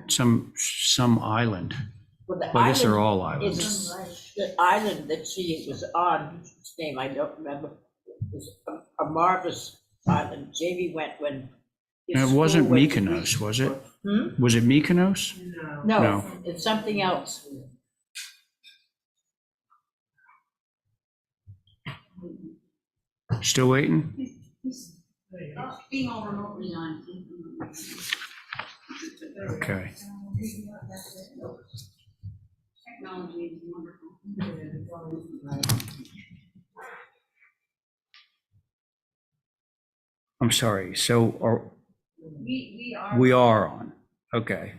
some island. Well, the Well, I guess they're island all islands. is the island that she was on, whose name I don't remember, was a marvelous island. Jamie went when. his And it wasn't school went to Mykonos, Greece. was it? Hmm? Was it Mykonos? No, No. it's something else. Still waiting? Being all remotely on. Okay. Technology is wonderful. I'm sorry. So We are. we are on. Okay.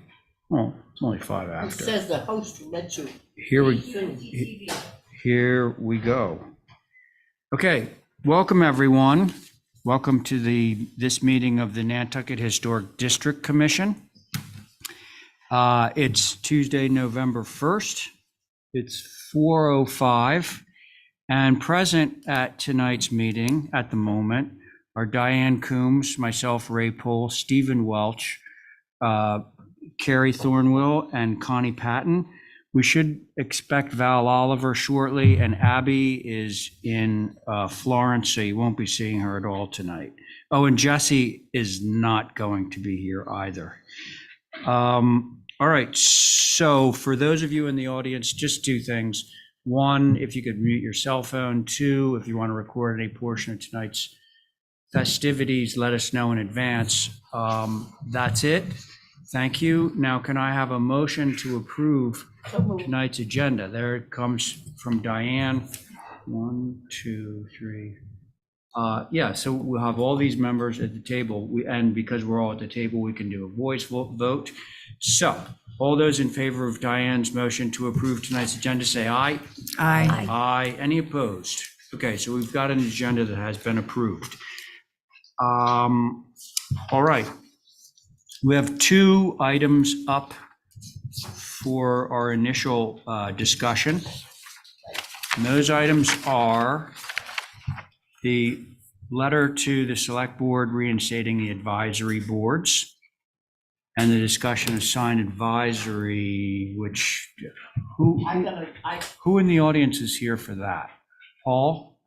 Well, it's only 5 It after. says the host will let you. Here we go. Okay, welcome everyone. Welcome to this meeting of the Nantucket Historic District Commission. It's Tuesday, November 1st. It's 4:05, and present at tonight's meeting at the moment are Diane Coombs, myself, Ray Pohl, Stephen Welch, Carrie Thornwell, and Connie Patton. We should expect Val Oliver shortly, and Abby is in Florence, so you won't be seeing her at all tonight. Oh, and Jesse is not going to be here either. All right, so for those of you in the audience, just 2 things. 1, if you could mute your cell phone. 2, if you want to record any portion of tonight's festivities, let us know in advance. That's it. Thank you. Now, can I have a motion to approve tonight's agenda? There it comes from Diane. 1, 2, 3. Yeah, so we'll have all these members at the table. And because we're all at the table, we can do a voice vote. So all those in favor of Diane's motion to approve tonight's agenda, say aye. Aye. Aye. Any opposed? Okay, so we've got an agenda that has been approved. All right. We have 2 items up for our initial discussion. And those items are the letter to the select board reinstating the advisory boards and the discussion of sign advisory, which, who in the audience is here for that? Paul?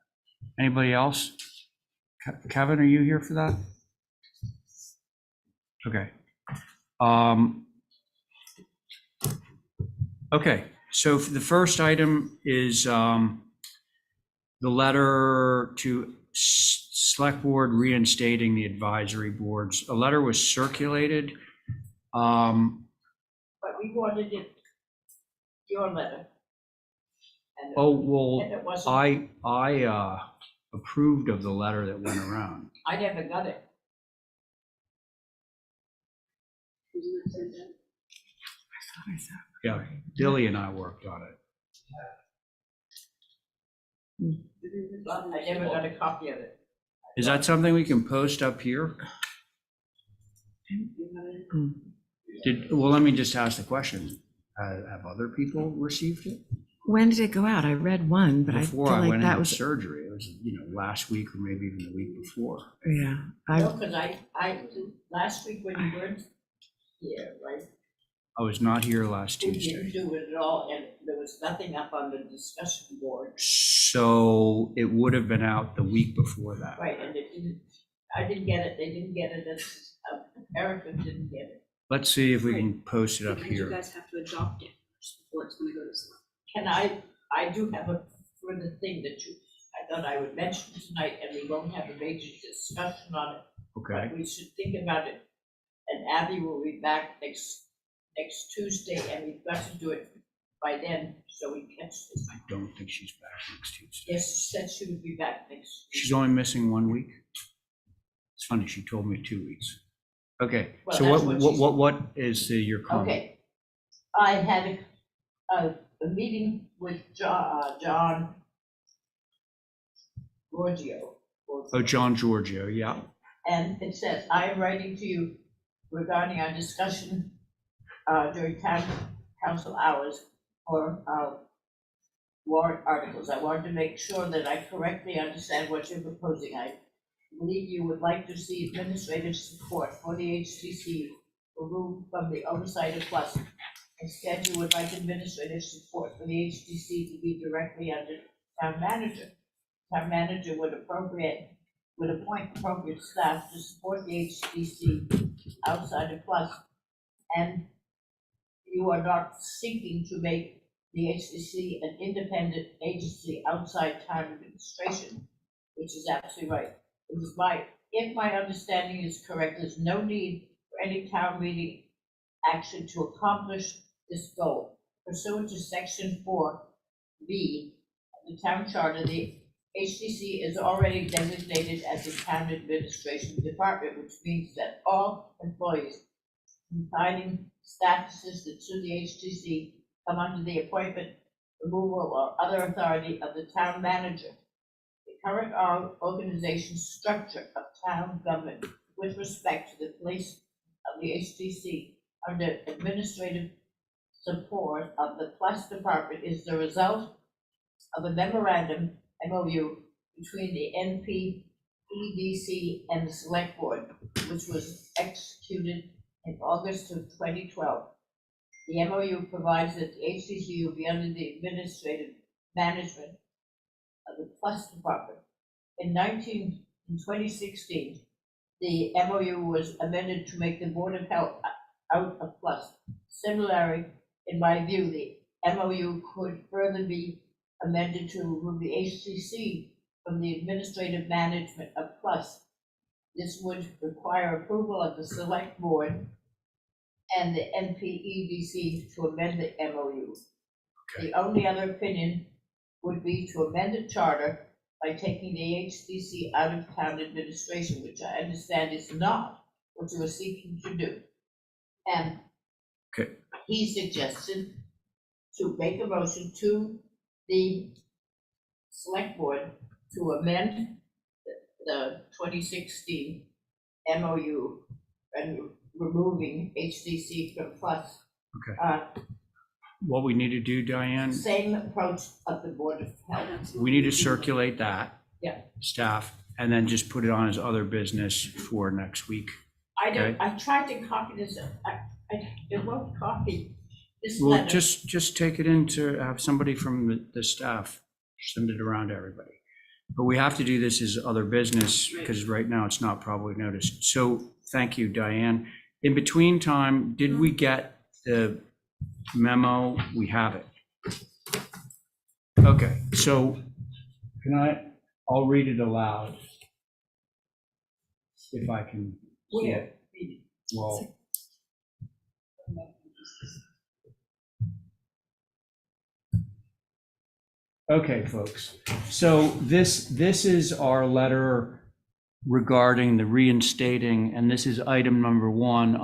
Anybody else? Kevin, are you here for that? Okay. Okay, so for the first item is the letter to select board reinstating the advisory boards. A letter was circulated. But we wanted it, your letter. And Oh, well, and it wasn't, I approved of the letter that went around. I never got it. Yeah, Dilly and I worked on it. I never got a copy of it. Is that something we can post up here? Well, let me just ask the question. Have other people received it? When did it go out? I read one, but Before I I feel went like that into was, surgery. It was, last week or maybe even the week before. yeah. No, because I, last week when you weren't here, right? I was not here last We Tuesday. didn't do it at all, and there was nothing up on the discussion board. So it would have been out the week before that. Right, and it didn't, I didn't get it, they didn't get it, Erica didn't get it. Let's see if we can post it up Because you here. guys have to adopt it before it's gonna go to select. Can I do have a further thing that I thought I would mention tonight, and we won't have a major discussion on it. Okay, But we should think about it, and Abby will be back next Tuesday, and we've got to do it by then, so we catch this. I don't think she's back next Tuesday. Yes, she said she would be back next. She's only missing 1 week. It's funny, she told me 2 weeks. Okay, Well, so that's what she said. what is your comment? Okay, I had a meeting with John Giorgio. Oh, John Giorgio, yeah. And it says, I am writing to you regarding our discussion during town council hours for warrant articles. I wanted to make sure that I correctly understand what you're proposing. I believe you would like to see administrative support for the HTC removed from the oversight of Plus. Instead, you would like administrative support for the HDC to be directly under town manager. Town manager would appoint appropriate staff to support the HDC outside of Plus. And you are not seeking to make the HDC an independent agency outside town administration, which is absolutely right. If my understanding is correct, there's no need for any town meeting action to accomplish this goal. Pursuant to section 4B of the town charter, the HDC is already designated as a town administration department, which means that all employees, including staff assistants to the HDC, come under the appointment, removal, or other authority of the town manager. The current organization structure of town government with respect to the place of the HDC under administrative support of the Plus Department is the result of a memorandum, MOU, between the NPEDC and the Select Board, which was executed in August of 2012. The MOU provides that the HDC will be under the administrative management of the Plus Department. In 2016, the MOU was amended to make the Board of Health out of Plus. Similarly, in my view, the MOU could further be amended to remove the HCC from the administrative management of Plus. This would require approval of the Select Board and the NPEDC to amend the MOU. Okay. The only other opinion would be to amend the charter by taking the HDC out of town administration, which I understand is not what you are seeking to do. And Okay. he suggested to make a motion to the Select Board to amend the 2016 MOU and removing HDC from Plus. Okay. What we need to do, Diane, Same approach of the Board of Health. we need to circulate that. Yeah. Staff, and then just put it on as other business for next week. Okay. I tried to copy this, it won't copy this Well, letter. just take it in to have somebody from the staff send it around to everybody. But we have to do this as other business because right now it's not probably noticed. So thank you, Diane. In between time, did we get the memo? We have it. Okay, so I'll read it aloud. If I can see it. Well. Okay, folks. So this is our letter regarding the reinstating, and this is item number 1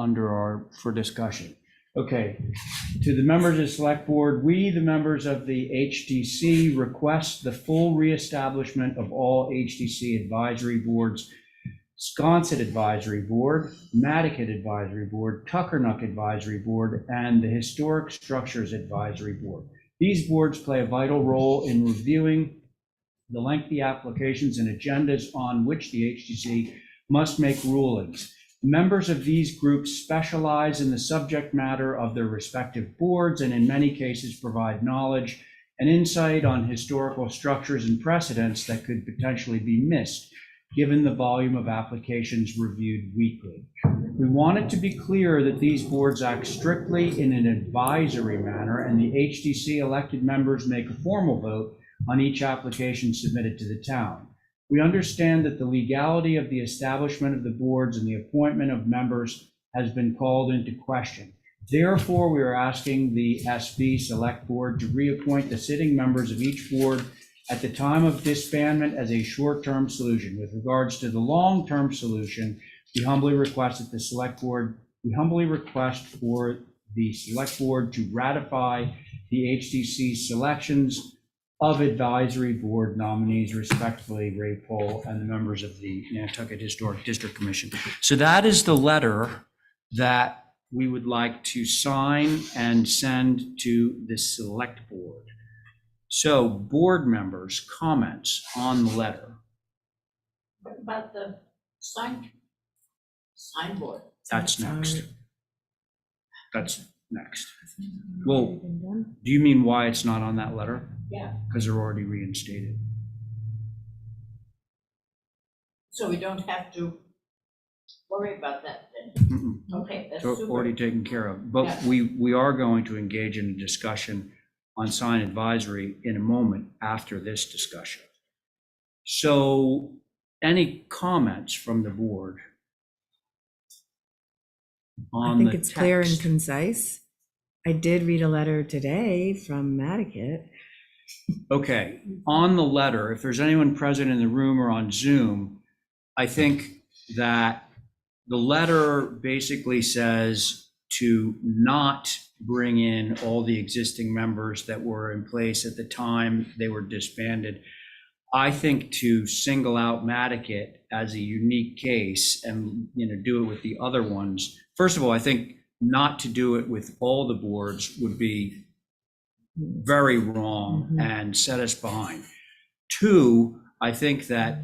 for discussion. Okay, to the members of the Select Board, we, the members of the HDC, request the full reestablishment of all HDC advisory boards, Sconset Advisory Board, Nantucket Advisory Board, Tuckernuck Advisory Board, and the Historic Structures Advisory Board. These boards play a vital role in reviewing the lengthy applications and agendas on which the HDC must make rulings. Members of these groups specialize in the subject matter of their respective boards and in many cases provide knowledge and insight on historical structures and precedents that could potentially be missed given the volume of applications reviewed weekly. We want it to be clear that these boards act strictly in an advisory manner, and the HDC elected members make a formal vote on each application submitted to the town. We understand that the legality of the establishment of the boards and the appointment of members has been called into question. Therefore, we are asking the SB Select Board to reappoint the sitting members of each board at the time of disbandment as a short-term solution. With regards to the long-term solution, we humbly request for the Select Board to ratify the HDC selections of advisory board nominees, respectively, Ray Pohl and the members of the Nantucket Historic District Commission. So that is the letter that we would like to sign and send to the Select Board. So board members, comments on the letter? What about the signboard? That's next. That's next. Well, do you mean why it's not on that letter? Yeah, Because they're already reinstated. so we don't have to worry about that then. Mm-mm. Okay, that's So super. already taken care of. But Yeah. we are going to engage in a discussion on sign advisory in a moment after this discussion. So any comments from the board I on think the it's clear and text? concise. I did read a letter today from Nantucket. Okay, on the letter, if there's anyone present in the room or on Zoom, I think that the letter basically says to not bring in all the existing members that were in place at the time they were disbanded. I think to single out Matticat as a unique case and, do it with the other ones. First of all, I think not to do it with all the boards would be very wrong Mhm. and set us behind. Two, I think that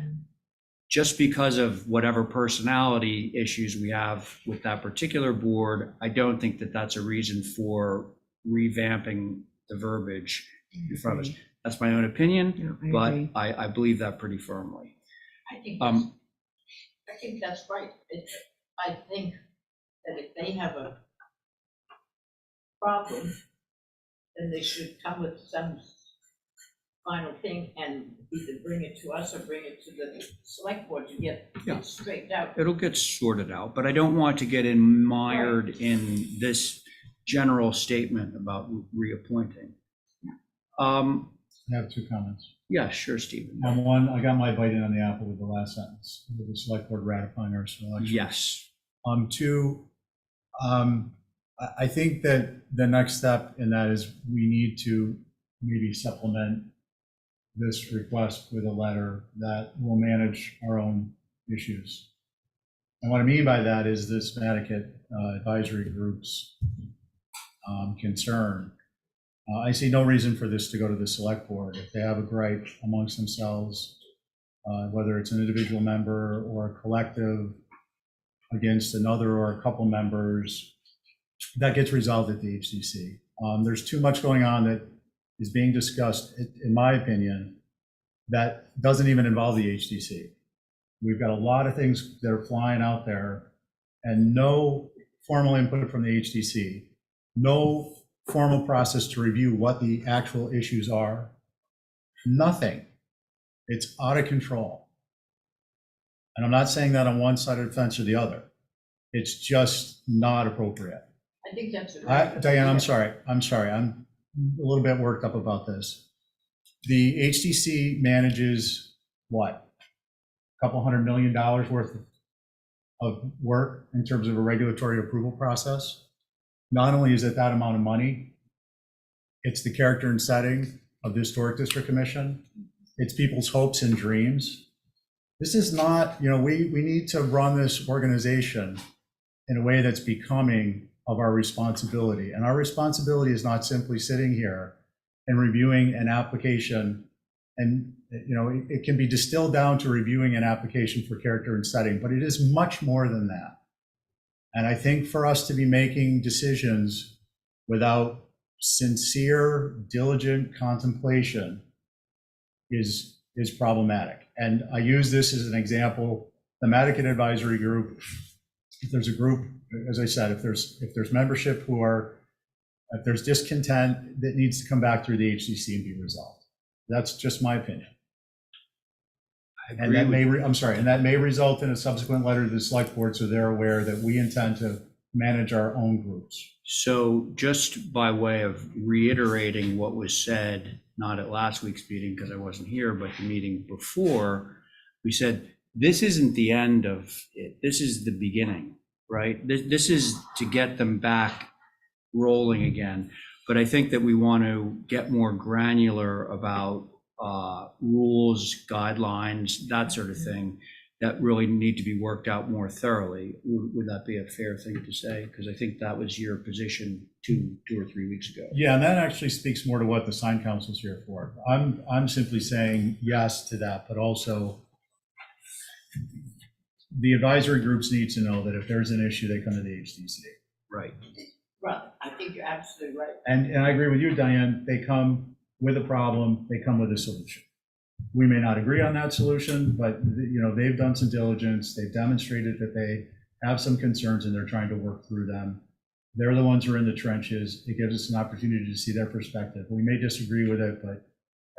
just because of whatever personality issues we have with that particular board, I don't think that that's a reason for revamping the verbiage in front of us. That's my own opinion, No, I but agree. I believe that pretty firmly. I think Um, that's right. I think that if they have a problem, then they should come with some final thing and either bring it to us or bring it to the select board to get Yeah. it straightened out. It'll get sorted out, but I don't want to get mired in this general statement about reappointing. I have two comments. Yeah, sure, Stephen. One, I got my bite in on the apple with the last sentence, with the select board ratifying our selection. Yes. Two, I think that the next step in that is we need to maybe supplement this request with a letter that will manage our own issues. And what I mean by that is this Nantucket advisory group's concern. I see no reason for this to go to the select board. If they have a gripe amongst themselves, whether it's an individual member or a collective against another or a couple members, that gets resolved at the HDC. There's too much going on that is being discussed, in my opinion, that doesn't even involve the HDC. We've got a lot of things that are flying out there and no formal input from the HDC, no formal process to review what the actual issues are. Nothing. It's out of control. And I'm not saying that on one side of the fence or the other. It's just not appropriate. I think that's a Diane, I'm sorry. I'm a little bit worked up about this. The HDC manages what? A couple $100 million worth of work in terms of a regulatory approval process. Not only is it that amount of money, it's the character and setting of the Historic District Commission. It's people's hopes and dreams. This is not, we need to run this organization in a way that's becoming of our responsibility. And our responsibility is not simply sitting here and reviewing an application. And, it can be distilled down to reviewing an application for character and setting, but it is much more than that. And I think for us to be making decisions without sincere, diligent contemplation is problematic. And I use this as an example. The Nantucket Advisory Group, if there's a group, as I said, if there's membership if there's discontent that needs to come back through the HCC and be resolved. That's just my opinion. And that may result in a subsequent letter to the select board so they're aware that we intend to manage our own groups. So just by way of reiterating what was said, not at last week's meeting because I wasn't here, but the meeting before, we said, this isn't the end of it. This is the beginning, right? This is to get them back rolling again. But I think that we want to get more granular about rules, guidelines, that sort of thing, that really need to be worked out more thoroughly. Would that be a fair thing to say? Because I think that was your position two or 3 weeks ago. Yeah, and that actually speaks more to what the sign council is here for. I'm simply saying yes to that, but also the advisory groups need to know that if there's an issue, they come to the HDC. Right. Right. absolutely right. And I agree with you, Diane, they come with a problem, they come with a solution. We may not agree on that solution, but they've done some diligence, they've demonstrated that they have some concerns and they're trying to work through them. They're the ones who are in the trenches. It gives us an opportunity to see their perspective. We may disagree with it, but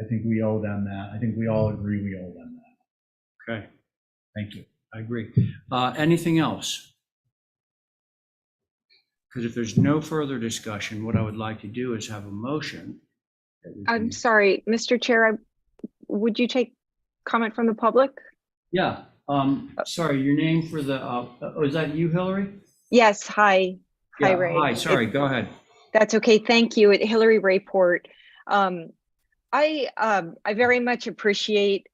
I think we owe them that. I think we all agree we owe them that. Okay, Thank you. I agree. Anything else? Because if there's no further discussion, what I would like to do is have a motion. that we I'm can- sorry, Mr. Chair, would you take comment from the public? Yeah, sorry, your name for the, is that you, Hillary? Yes, hi. Hi, Yeah, Ray. hi, sorry, go ahead. That's okay, thank you. Hillary Rayport. I very much appreciate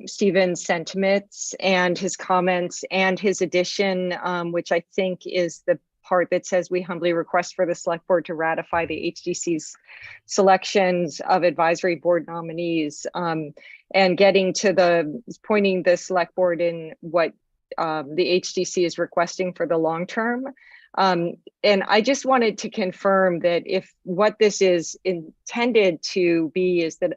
Stephen's sentiments and his comments and his addition, which I think is the part that says we humbly request for the select board to ratify the HDC's selections of advisory board nominees, and getting to pointing the select board in what the HDC is requesting for the long term. And I just wanted to confirm that if what this is intended to be is that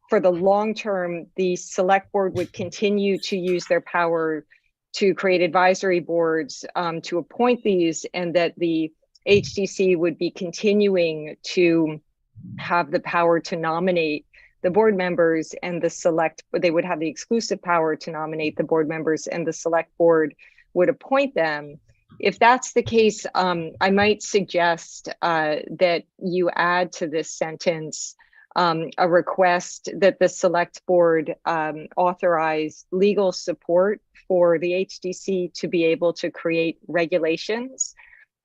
for the long term, the select board would continue to use their power to create advisory boards, to appoint these, and that the HDC would be continuing to have the power to nominate the board members, and they would have the exclusive power to nominate the board members, and the select board would appoint them. If that's the case, I might suggest that you add to this sentence a request that the select board authorize legal support for the HDC to be able to create regulations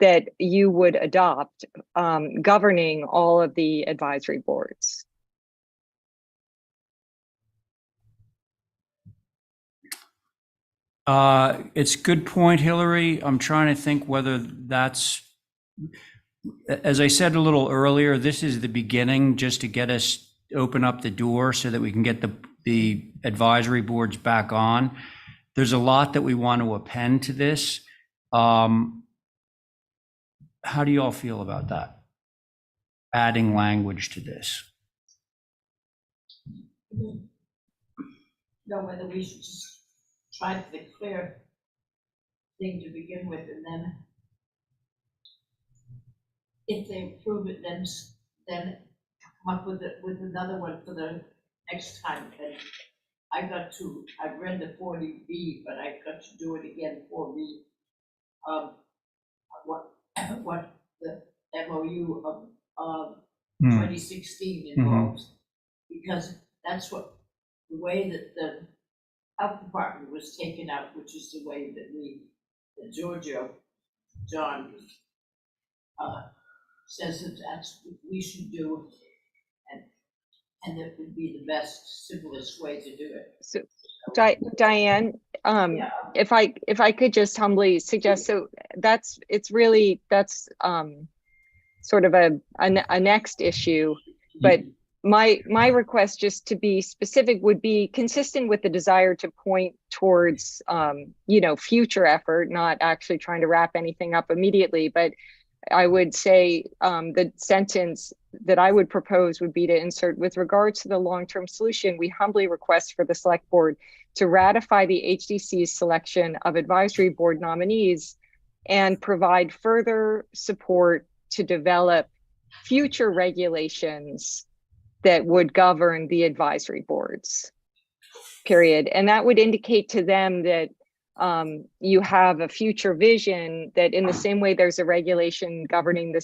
that you would adopt governing all of the advisory boards. It's a good point, Hillary. I'm trying to think whether that's, as I said a little earlier, this is the beginning just to get us open up the door so that we can get the advisory boards back on. There's a lot that we want to append to this. How do you all feel about that? Adding language to this? Know whether we should just try to be clear thing to begin with, and then if they approve it, then come up with another one for the next time. And I've read the 40B, but I've got to do it again, 4B. What the MOU of 2016 involves, because that's what the way that the health department was taken out, which is the way that John says that that's what we should do, and that would be the best, simplest way to do it. So, Diane, Yeah. if I could just humbly suggest, so that's sort of a next issue, but my request, just to be specific, would be consistent with the desire to point towards future effort, not actually trying to wrap anything up immediately. But I would say the sentence that I would propose would be to insert, with regards to the long-term solution, we humbly request for the select board to ratify the HDC's selection of advisory board nominees and provide further support to develop future regulations that would govern the advisory boards, period. And that would indicate to them that you have a future vision, that in the same way there's a regulation governing the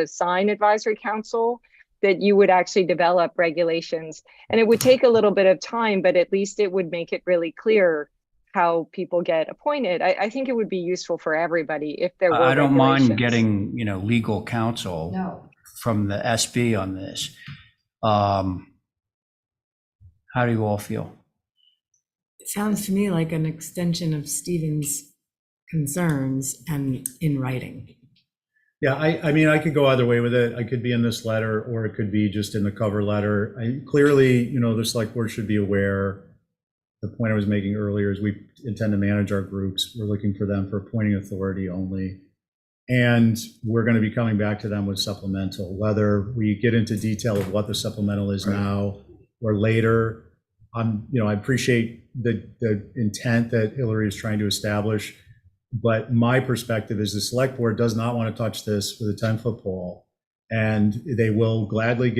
sign advisory council, that you would actually develop regulations. And it would take a little bit of time, but at least it would make it really clear how people get appointed. I think it would be useful for everybody if there were I don't mind regulations. getting, legal counsel No. from the SB on this. How do you all feel? It sounds to me like an extension of Stephen's concerns and in writing. Yeah, I mean, I could go either way with it. I could be in this letter, or it could be just in the cover letter. Clearly, the select board should be aware. The point I was making earlier is we intend to manage our groups. We're looking for them for appointing authority only. And we're going to be coming back to them with supplemental, whether we get into detail of what the supplemental is now or later. I appreciate the intent that Hillary is trying to establish, but my perspective is the select board does not want to touch this with a 10-foot pole, and they will gladly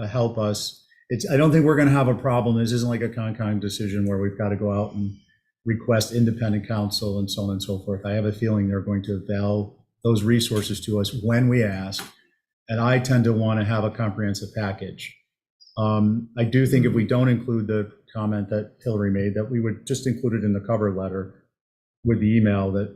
help us. I don't think we're going to have a problem. This isn't like a Concom decision where we've got to go out and request independent counsel and so on and so forth. I have a feeling they're going to avail those resources to us when we ask, and I tend to want to have a comprehensive package. I do think if we don't include the comment that Hillary made, that we would just include it in the cover letter with the email that,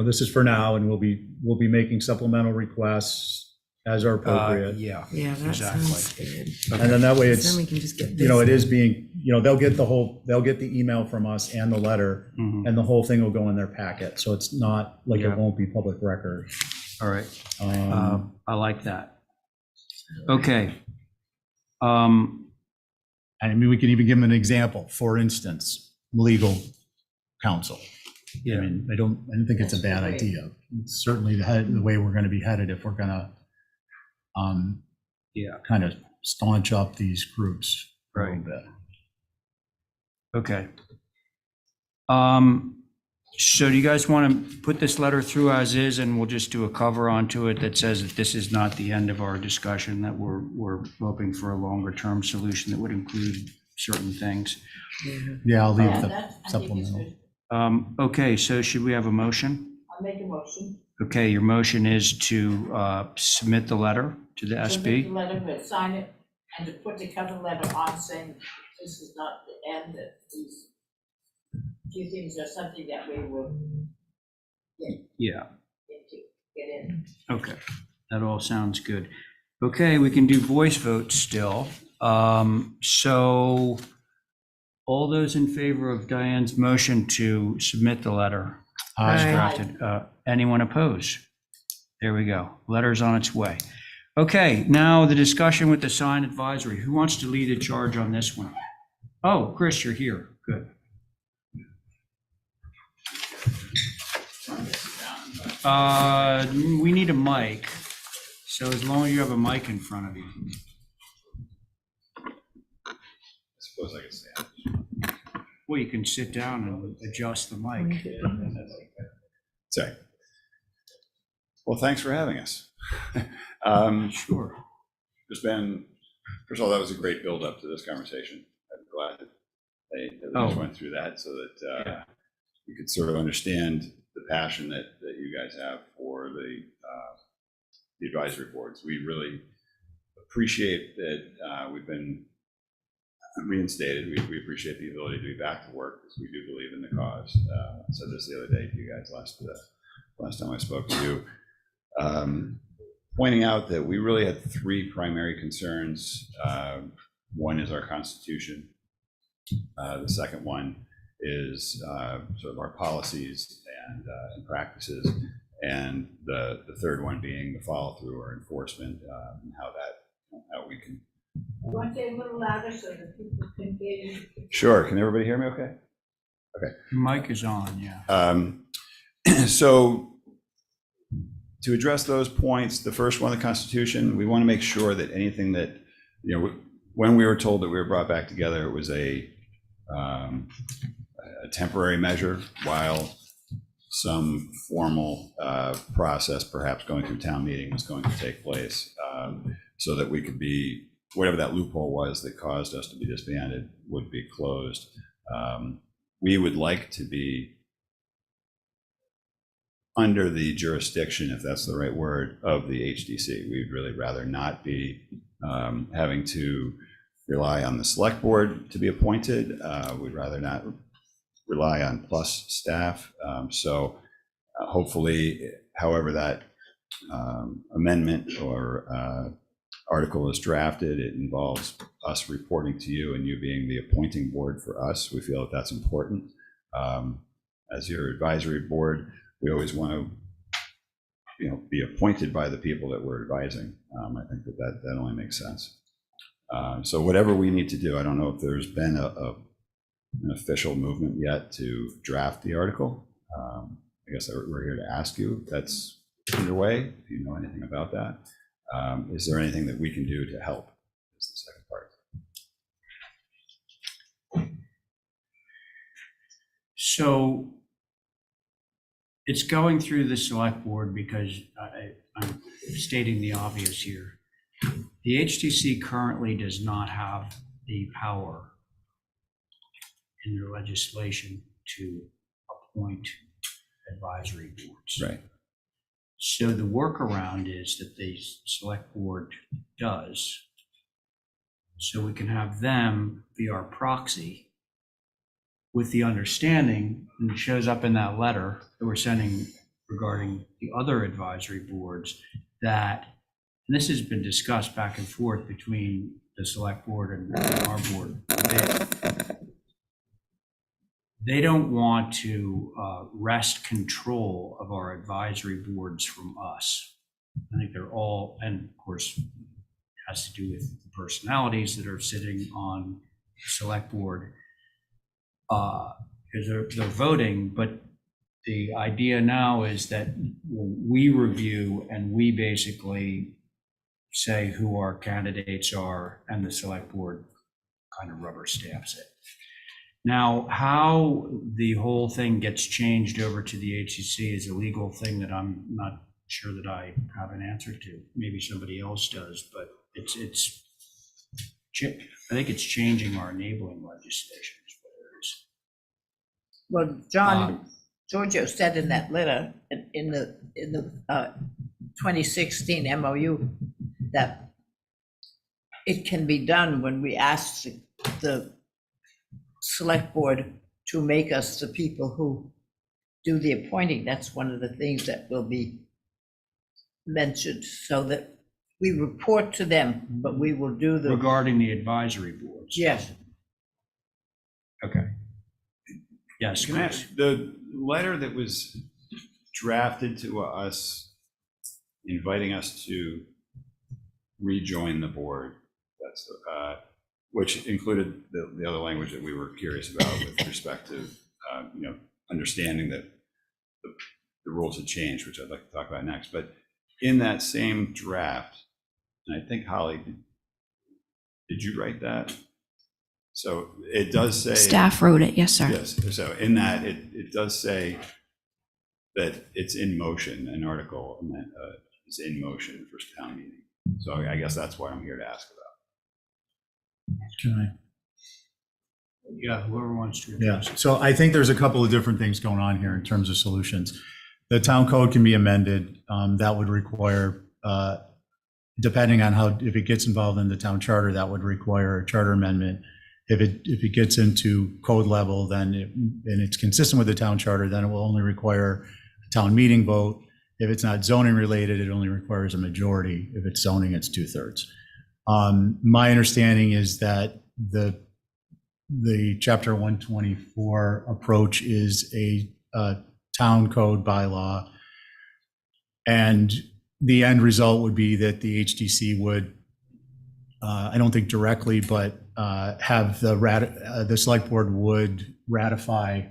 this is for now, and we'll be making supplemental requests as are appropriate. Yeah, Yeah, that sounds good. And then that way it's, Then we can just get it this. is being, they'll get the email from us and the letter, Mhm. and the whole thing will go in their packet. So it's not like Yeah. it won't be public record. All right. Um, I like that. Okay. I mean, we can even give them an example. For instance, legal counsel. I Yeah. mean, I don't think it's a bad idea. It's certainly the way we're going to be headed if we're going to Yeah. kind of staunch up these groups a little Right. bit. Okay. So do you guys want to put this letter through as is, and we'll just do a cover onto it that says that this is not the end of our discussion, that we're hoping for a longer term solution that would include certain things? Yeah, I'll leave Yeah, the that's, I think it's supplemental. good. Okay, so should we have a motion? I'll make a motion. Okay, your motion is to submit the letter to the Submit the SB? letter, but sign it, and to put the cover letter on saying this is not the end, that these few things are something that we will Yeah, get in. okay, that all sounds good. Okay, we can do voice votes still. So all those in favor of Diane's motion to submit the letter as Aye. drafted, anyone opposed? There we go, letter's on its way. Okay, now the discussion with the sign advisory. Who wants to lead the charge on this one? Oh, Chris, you're here, good. We need a mic, so as long as you have a mic in front of you. I suppose I could stand. Well, you can sit down and adjust the mic. Sorry. Well, thanks for having us. Sure. There's been, first of all, that was a great build-up to this conversation. I'm glad that they just went through that so that Yeah. we could sort of understand the passion that you guys have for the advisory boards. We really appreciate that we've been reinstated. We appreciate the ability to be back to work because we do believe in the cause. I said this the other day to you guys last time I spoke to you, pointing out that we really had three primary concerns. One is our Constitution. The second one is sort of our policies and practices, and the third one being the follow-through or enforcement, and how we can. You want to say a little louder so that people can hear you? Sure. Can everybody hear me okay? Your mic is on, yeah. So to address those points, the first one, the Constitution, we want to make sure that anything that, when we were told that we were brought back together, it was a temporary measure while some formal process, perhaps going through town meeting, was going to take place, so that we could be, whatever that loophole was that caused us to be disbanded would be closed. We would like to be under the jurisdiction, if that's the right word, of the HDC. We'd really rather not be having to rely on the select board to be appointed. We'd rather not rely on plus staff. So hopefully, however that amendment or article is drafted, it involves us reporting to you and you being the appointing board for us. We feel that that's important. As your advisory board, we always want to, be appointed by the people that we're advising. I think that only makes sense. So whatever we need to do, I don't know if there's been an official movement yet to draft the article. I guess we're here to ask you if that's underway, if you know anything about that. Is there anything that we can do to help? Is the second part. So it's going through the select board because I'm stating the obvious here. The HTC currently does not have the power in their legislation to appoint advisory boards. Right. So the workaround is that the select board does, so we can have them be our proxy with the understanding, and it shows up in that letter that we're sending regarding the other advisory boards, that, and this has been discussed back and forth between the select board and our board, they don't want to wrest control of our advisory boards from us. I think they're all, and of course, it has to do with the personalities that are sitting on the select board, because they're voting. But the idea now is that we review and we basically say who our candidates are, and the select board kind of rubber stamps it. Now, how the whole thing gets changed over to the HCC is a legal thing that I'm not sure that I have an answer to. Maybe somebody else does, but I think it's changing our enabling legislation is what it is. Well, John, Giorgio said in that letter, in the 2016 MOU, that it can be done when we ask the select board to make us the people who do the appointing. That's one of the things that will be mentioned, so that we report to them, but we will do the. Regarding the advisory boards. Yes. Okay. Yes, Can I Chris. ask, the letter that was drafted to us, inviting us to rejoin the board, that's which included the other language that we were curious about with respect to understanding that the rules had changed, which I'd like to talk about next. But in that same draft, and I think Holly, did you write that? So it does say. Staff wrote it, yes, sir. Yes, so in that, it does say that it's in motion, an article is in motion for town meeting. So I guess that's what I'm here to ask about. Can Yeah, whoever wants to I? Yeah, address it. so I think there's a couple of different things going on here in terms of solutions. The town code can be amended. That would require, depending on if it gets involved in the town charter, that would require a charter amendment. If it gets into code level, then and it's consistent with the town charter, then it will only require a town meeting vote. If it's not zoning related, it only requires a majority. If it's zoning, it's 2/3. My understanding is that the Chapter 124 approach is a town code bylaw, and the end result would be that the HDC would, I don't think directly, but have the select board would ratify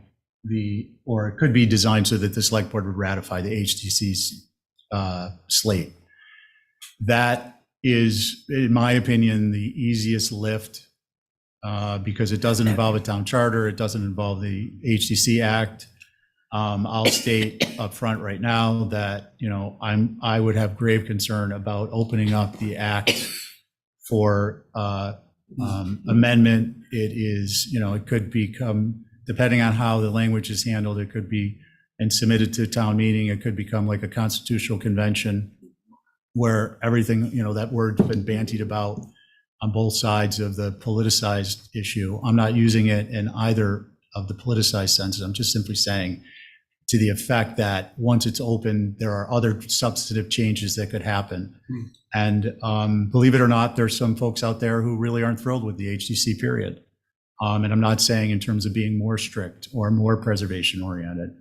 or it could be designed so that the select board would ratify the HDC's slate. That is, in my opinion, the easiest lift because it doesn't involve a town charter. It doesn't involve the HDC Act. I'll state up front right now that, I would have grave concern about opening up the act for amendment. It is, it could become, depending on how the language is handled, it could be and submitted to town meeting. It could become like a constitutional convention where everything, that word's been bantied about on both sides of the politicized issue. I'm not using it in either of the politicized senses. I'm just simply saying to the effect that once it's open, there are other substantive changes that could happen. And believe it or not, there's some folks out there who really aren't thrilled with the HDC period. And I'm not saying in terms of being more strict or more preservation oriented.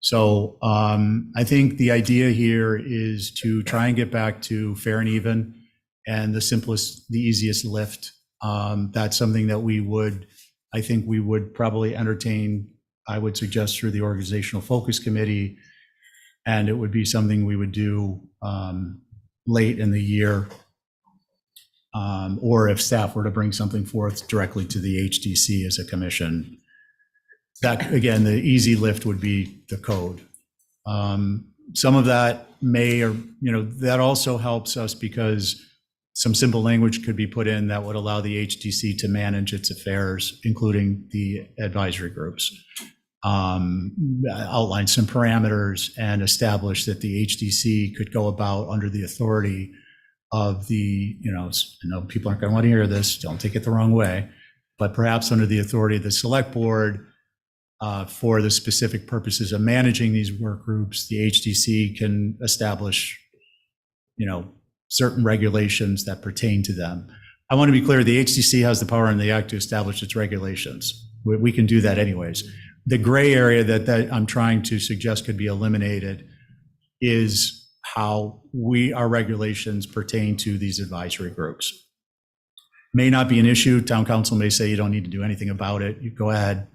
So I think the idea here is to try and get back to fair and even and the easiest lift. That's something that I think we would probably entertain. I would suggest through the organizational focus committee, And it would be something we would do late in the year, or if staff were to bring something forth directly to the HDC as a commission. That, again, the easy lift would be the code. Some of that may, or, that also helps us because some simple language could be put in that would allow the HDC to manage its affairs, including the advisory groups. Outline some parameters and establish that the HDC could go about under the authority of the, I know people aren't going to want to hear this, don't take it the wrong way, but perhaps under the authority of the select board, for the specific purposes of managing these work groups, the HDC can establish, certain regulations that pertain to them. I want to be clear, the HDC has the power in the act to establish its regulations. We can do that anyways. The gray area that I'm trying to suggest could be eliminated is how our regulations pertain to these advisory groups. May not be an issue. Town council may say you don't need to do anything about it. You go ahead.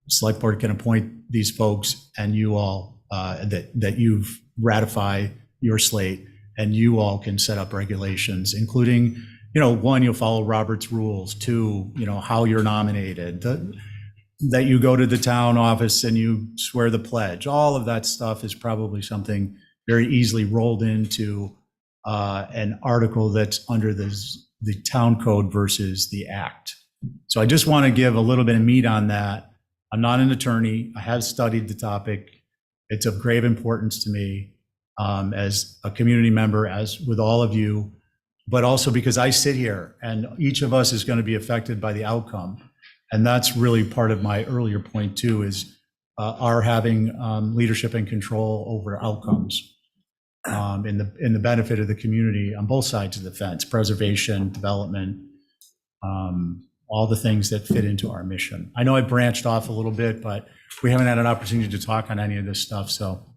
Select board can appoint these folks, and you all, that you've ratified your slate, and you all can set up regulations, including, one, you'll follow Robert's rules. Two, how you're nominated, that you go to the town office and you swear the pledge. All of that stuff is probably something very easily rolled into an article that's under the town code versus the act. So I just want to give a little bit of meat on that. I'm not an attorney. I have studied the topic. It's of grave importance to me as a community member, as with all of you, but also because I sit here and each of us is going to be affected by the outcome. And that's really part of my earlier point too, is our having leadership and control over outcomes in the benefit of the community on both sides of the fence, preservation, development, all the things that fit into our mission. I know I branched off a little bit, but we haven't had an opportunity to talk on any of this stuff. So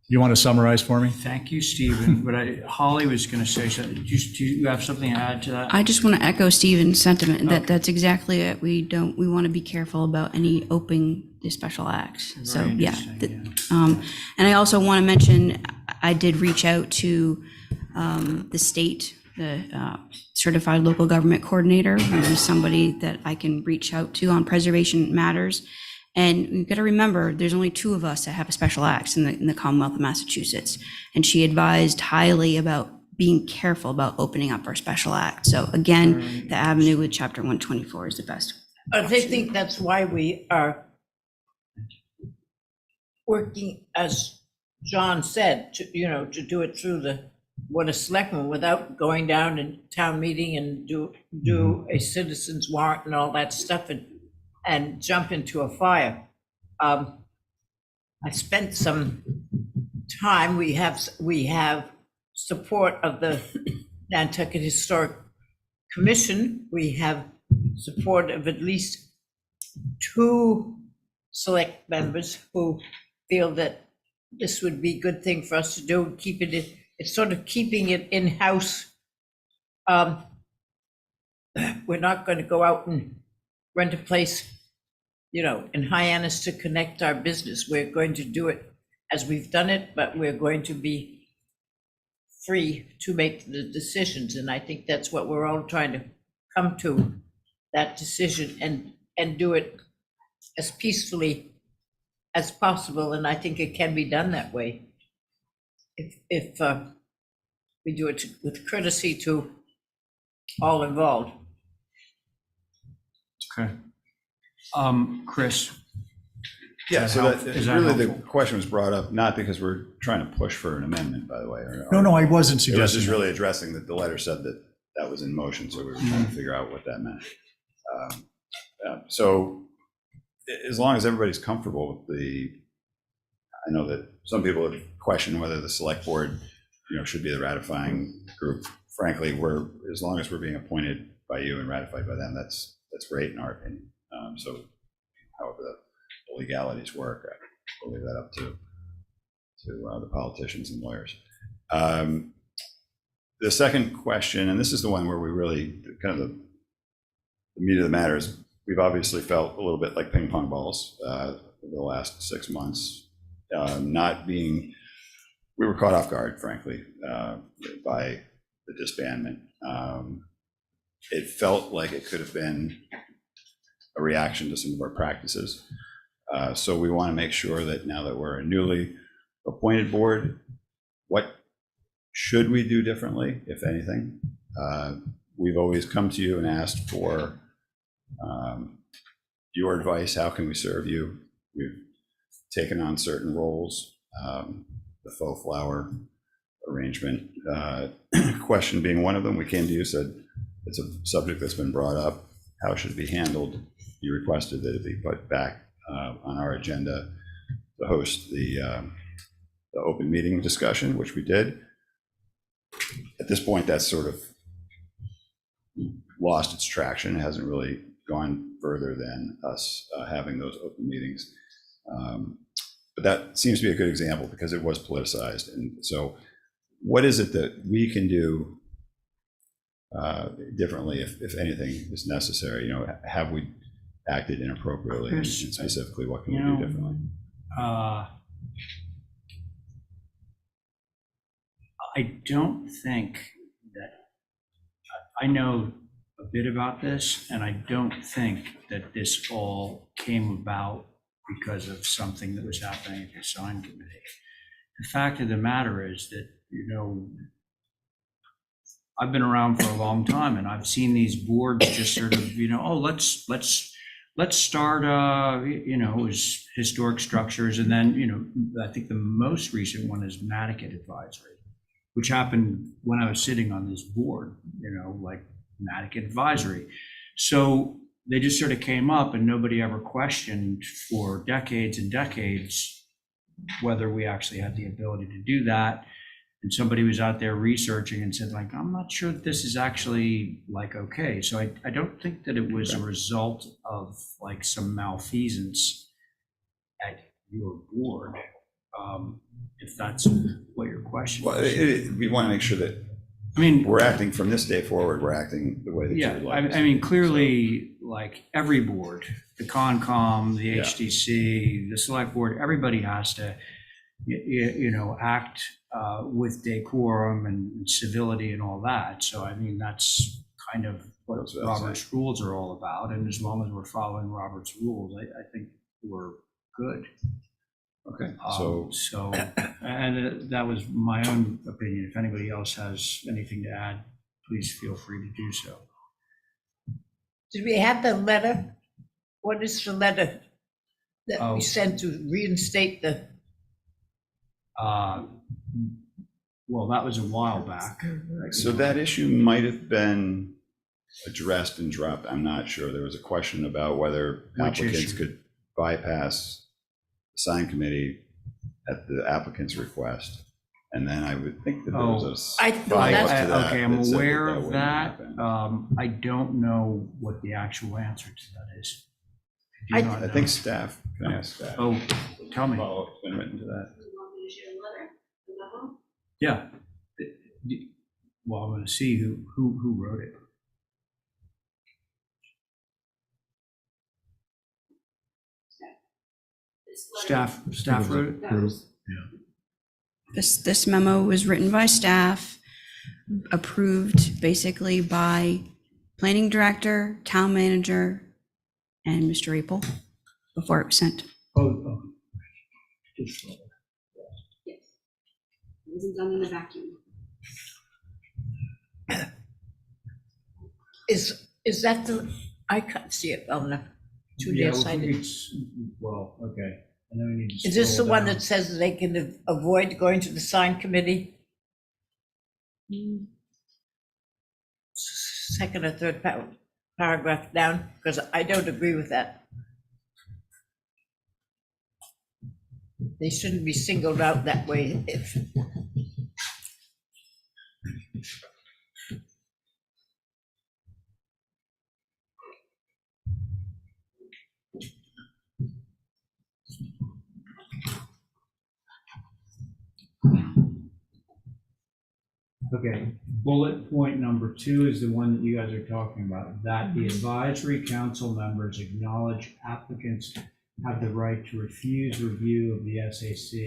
you want to summarize for me? Thank you, Stephen. But Holly was going to say something. Do you have something to add to that? I just want to echo Stephen's sentiment that that's exactly it. We want to be careful about any opening the special acts. Very So yeah. interesting, yeah. And I also want to mention, I did reach out to the state, the certified local government coordinator, who is somebody that I can reach out to on preservation matters. And you've got to remember, there's only 2 of us that have a special acts in the Commonwealth of Massachusetts. And she advised highly about being careful about opening up our special act. So again, the avenue with Chapter 124 is the best. I think that's why we are working, as John said, to do it through the Board of Selectmen without going down in town meeting and do a citizen's warrant and all that stuff and jump into a fire. I spent some time, we have support of the Nantucket Historic Commission. We have support of at least 2 select members who feel that this would be a good thing for us to do, it's sort of keeping it in-house. We're not going to go out and rent a place, in Hyannis to connect our business. We're going to do it as we've done it, but we're going to be free to make the decisions. And I think that's what we're all trying to come to, that decision, and do it as peacefully as possible. And I think it can be done that way if we do it with courtesy to all involved. Okay. Chris? Yeah, so help- that, is that really the helpful? question was brought up, not because we're trying to push for an amendment, by the way. No, I wasn't It was suggesting just that. really addressing that the letter said that was in motion, so we were trying to figure out what that meant. So as long as everybody's comfortable with I know that some people have questioned whether the select board, should be the ratifying group. Frankly, as long as we're being appointed by you and ratified by them, that's great in our opinion. So however the legalities work, we'll leave that up to the politicians and lawyers. The second question, and this is the one where we really, kind of the meat of the matter is, we've obviously felt a little bit like ping pong balls the last 6 months not being, we were caught off guard, frankly, by the disbandment. It felt like it could have been a reaction to some of our practices. So we want to make sure that now that we're a newly appointed board, what should we do differently, if anything? We've always come to you and asked for your advice. How can we serve you? We've taken on certain roles, the faux flower arrangement question being one of them. We came to you, said it's a subject that's been brought up. How should it be handled? You requested that it be put back on our agenda to host the open meeting discussion, which we did. At this point, that's sort of lost its traction. It hasn't really gone further than us having those open meetings. But that seems to be a good example because it was politicized. And so what is it that we can do differently, if anything is necessary? You know, have we acted inappropriately, and specifically, what can we do differently? I don't think that, I know a bit about this, and I don't think that this all came about because of something that was happening at the sign committee. The fact of the matter is that, you know, I've been around for a long time, and I've seen these boards just sort of, you know, oh, let's start, you know, as historic structures. And then, you know, I think the most recent one is Nantucket Advisory, which happened when I was sitting on this board, you know, like Nantucket Advisory. So they just sort of came up, and nobody ever questioned for decades and decades whether we actually had the ability to do that. And somebody was out there researching and said, like, I'm not sure that this is actually like okay. So I don't think that it was a result of like some malfeasance at your board, if that's what your question Well, is. we want to make sure that, I mean, we're acting from this day forward, we're acting the way that you yeah, would like us I to mean, do. clearly, like every board, the Concom, the Yeah. HDC, the select board, everybody has to, you know, act with decorum and civility and all that. So, I mean, that's kind of what That's what I was Robert's rules are all about. And as long as we're following Robert's rules, I think we're good. Okay, So, and that was my own opinion. If anybody else has anything to add, please feel free to do so. Did we have the letter? What is the letter that Oh. we sent to reinstate the, Well, that was a while back. so that issue might have been addressed and dropped. I'm not sure. There was a question about whether Which applicants issue? could bypass the sign committee at the applicant's request. And then I would think that there was a I thought follow-up that's- to that. Okay, I'm that said aware that of wouldn't that. happen. I don't know what the actual answer to that is. Do you not I know? think staff, can I ask staff? Oh, tell me. Follow-up's been written to that. Yeah. Well, I'm going to see who wrote it. Staff wrote it? This memo was written by staff, approved basically by planning director, town manager, and Mr. Apel before it was sent. Oh. Yes. It wasn't done in a vacuum. is that the, I can't see it well enough. Too Yeah, nearsighted. well, okay. And then we need to Is this the scroll one down. that says they can avoid going to the sign committee? Second or third paragraph down, because I don't agree with that. They shouldn't be singled out that way if. Okay, bullet point number 2 is the one that you guys are talking about, that the advisory council members acknowledge applicants' have the right to refuse review of the SAC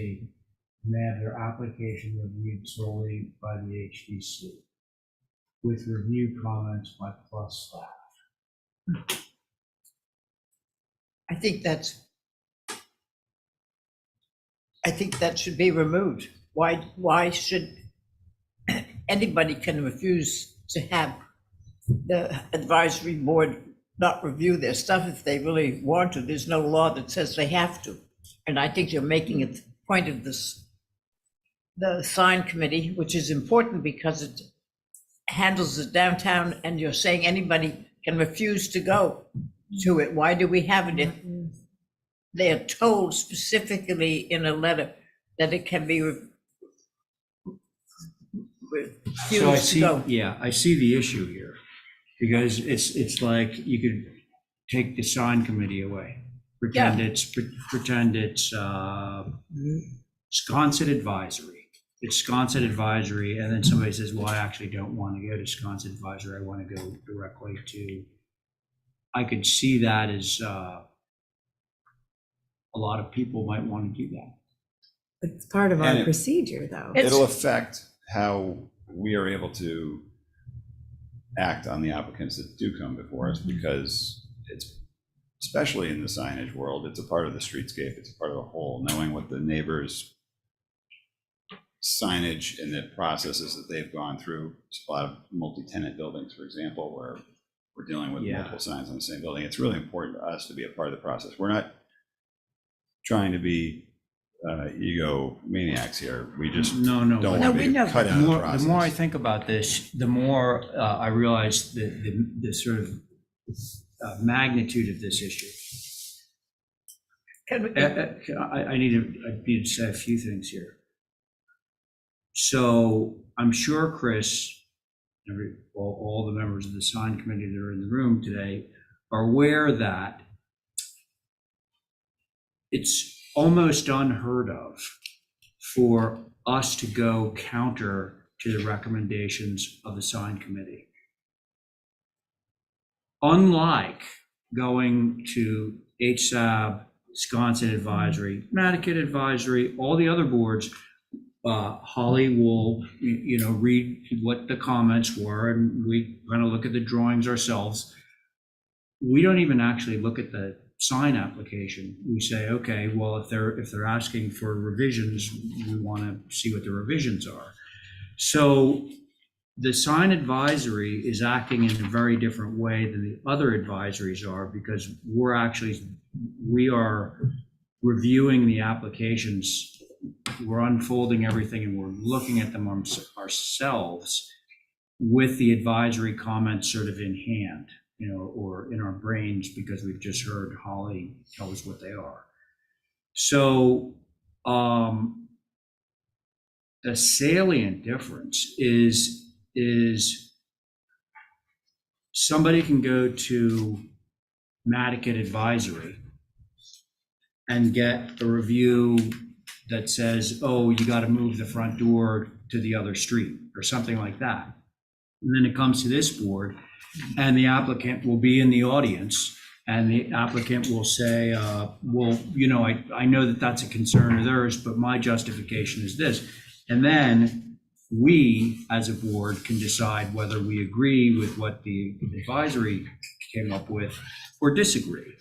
and they have their application reviewed solely by the HDC with review comments by plus staff. I think that should be removed. Why should anybody can refuse to have the advisory board not review their stuff if they really want to? There's no law that says they have to. And I think you're making a point of this, the sign committee, which is important because it handles the downtown, and you're saying anybody can refuse to go to it. Why do we have it if they are told specifically in a letter that it can be So I refused to see, go? yeah, I see the issue here, because it's like you could take the sign committee away, pretend it's Sconset advisory. It's Sconset advisory, and then somebody says, well, I actually don't want to go to Sconset advisory, I want to go directly to, I could see that as a lot of people might want to do that. It's part of And our it- procedure, though. It'll affect how we are able to act on the applicants that do come before us, because it's, especially in the signage world, it's a part of the streetscape, it's a part of the whole, knowing what the neighbors' signage and the processes that they've gone through. It's a lot of multi-tenant buildings, for example, where we're dealing with Yeah. multiple signs on the same building. It's really important to us to be a part of the process. We're not trying to be egomaniacs here. We just No, don't but want we to know be cut the out of the more, process. the more I think about this, the more I realize the sort of magnitude of this issue. Can we- I need to say a few things here. So I'm sure Chris, all the members of the sign committee that are in the room today are aware that it's almost unheard of for us to go counter to the recommendations of the sign committee. Unlike going to HSAB, Wisconsin Advisory, Nantucket Advisory, all the other boards, Holly will, read what the comments were, and we kind of look at the drawings ourselves. We don't even actually look at the sign application. We say, okay, well, if they're asking for revisions, we want to see what the revisions are. So the sign advisory is acting in a very different way than the other advisories are, because we are reviewing the applications, we're unfolding everything, and we're looking at them ourselves with the advisory comments sort of in hand, or in our brains, because we've just heard Holly tell us what they are. So the salient difference is somebody can go to Nantucket Advisory and get a review that says, oh, you got to move the front door to the other street or something like that. And then it comes to this board, and the applicant will be in the audience, and the applicant will say, well, I know that that's a concern of theirs, but my justification is this. And then we, as a board, can decide whether we agree with what the advisory came up with or disagree.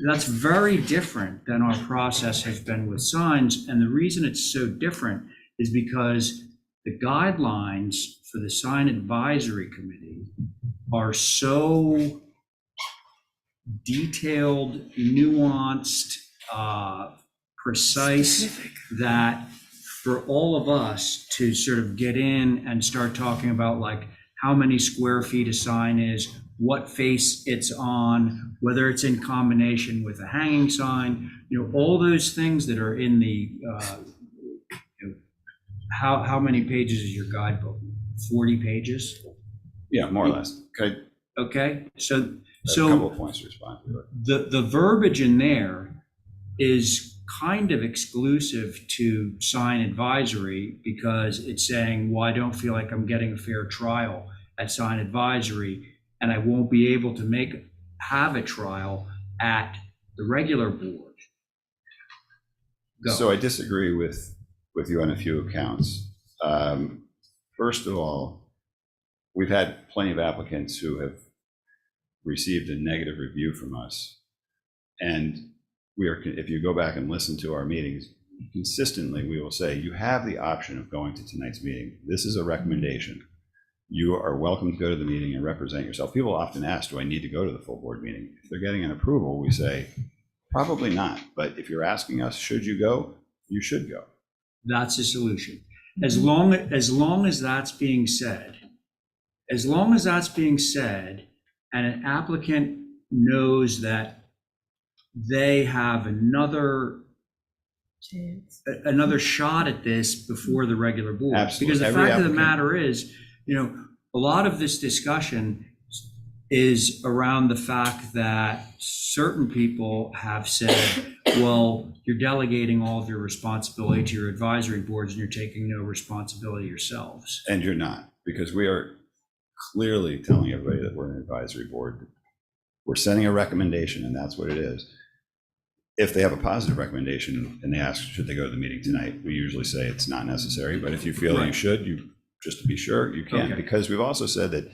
That's very different than our process has been with signs. And the reason it's so different is because the guidelines for the sign advisory committee are so detailed, nuanced, precise, that for all of us to sort of get in and start talking about like how many square feet a sign is, what face it's on, whether it's in combination with a hanging sign, all those things that are in the, how many pages is your guidebook? 40 pages? Yeah, more or less. Okay, Okay, so a couple of points to respond to. the verbiage in there is kind of exclusive to sign advisory, because it's saying, well, I don't feel like I'm getting a fair trial at sign advisory, and I won't be able to have a trial at the regular board. Go. So I disagree with you on a few accounts. First of all, we've had plenty of applicants who have received a negative review from us. And if you go back and listen to our meetings, consistently we will say, you have the option of going to tonight's meeting. This is a recommendation. You are welcome to go to the meeting and represent yourself. People often ask, do I need to go to the full board meeting? If they're getting an approval, we say, probably not. But if you're asking us, should you go? You should go. That's the solution. As long as that's being said, and an applicant knows that they have another shot at this before the regular board. Absolutely. Because the Every fact of the applicant- matter is, a lot of this discussion is around the fact that certain people have said, well, you're delegating all of your responsibility to your advisory boards and you're taking no responsibility yourselves. And you're not, because we are clearly telling everybody that we're an advisory board. We're sending a recommendation, and that's what it is. If they have a positive recommendation and they ask, should they go to the meeting tonight? We usually say it's not necessary, but if you feel you should, just to be sure, you can. Okay. Because we've also said that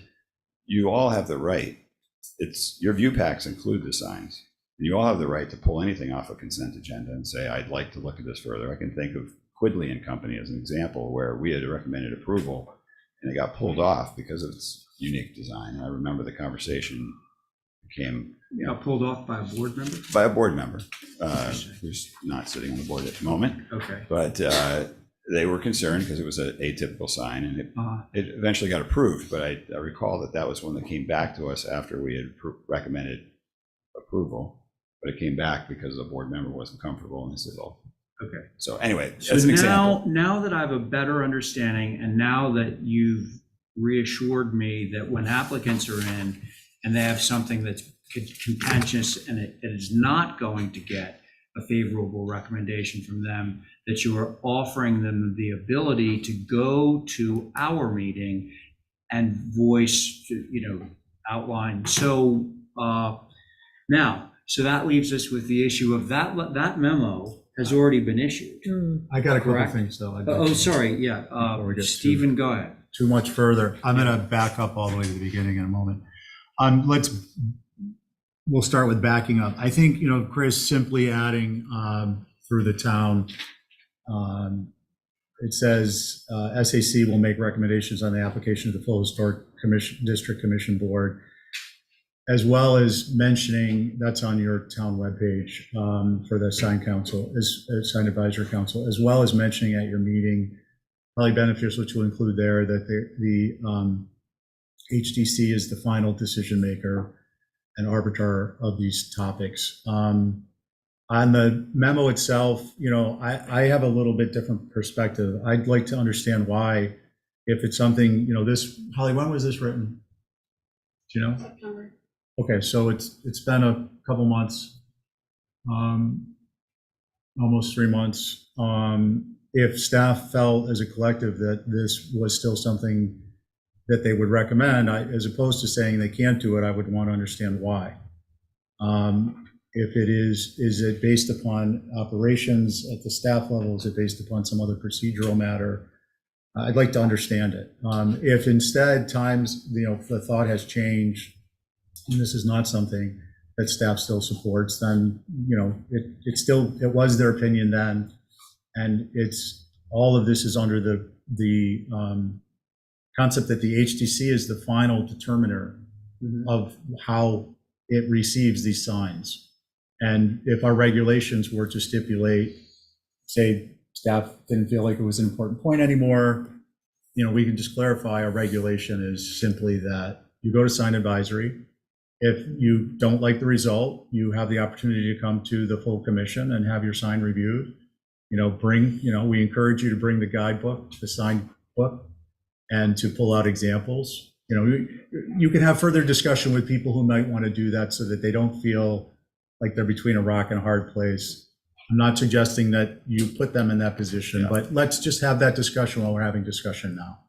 you all have the right, your view packs include the signs. You all have the right to pull anything off a consent agenda and say, I'd like to look at this further. I can think of Quidley and Company as an example where we had recommended approval and it got pulled off because of its unique design. And I remember the conversation came Pulled off by a board member? by a board member who's not sitting on the board at the moment. Okay. But they were concerned because it was an atypical sign, and it eventually got approved. But I recall that was one that came back to us after we had recommended approval. But it came back because the board member wasn't comfortable, and they said, well, Okay. so anyway, So as an example. now that I have a better understanding, and now that you've reassured me that when applicants are in and they have something that's contentious and it is not going to get a favorable recommendation from them, that you are offering them the ability to go to our meeting and voice, outline. So so that leaves us with the issue of that memo has already been issued. I got a couple Correct. of things though. Sorry, yeah. Before we get Stephen, go ahead. too much further. I'm going to back up all the way to the beginning in a moment. We'll start with backing up. I think, Chris, simply adding through the town, it says SAC will make recommendations on the application of the full historic district commission board, as well as mentioning, that's on your town webpage for the sign council, sign advisory council, as well as mentioning at your meeting, probably beneficial to include there that the HDC is the final decision maker and arbiter of these topics. On the memo itself, I have a little bit different perspective. I'd like to understand why, if it's something, Holly, when was this written? Do you know? September. Okay, so it's been a couple months, almost 3 months. If staff felt as a collective that this was still something that they would recommend, as opposed to saying they can't do it, I would want to understand why. If it is it based upon operations at the staff level? Is it based upon some other procedural matter? I'd like to understand it. If instead the thought has changed, and this is not something that staff still supports, then, it was their opinion then, and all of this is under the concept that the HDC is the final determiner of how it receives these signs. And if our regulations were to stipulate, say, staff didn't feel like it was an important point anymore, we can just clarify our regulation is simply that you go to sign advisory. If you don't like the result, you have the opportunity to come to the full commission and have your sign reviewed. We encourage you to bring the guidebook, the sign book, and to pull out examples. You can have further discussion with people who might want to do that so that they don't feel like they're between a rock and a hard place. I'm not suggesting that you put them in that position, but let's just have that discussion while we're having discussion now,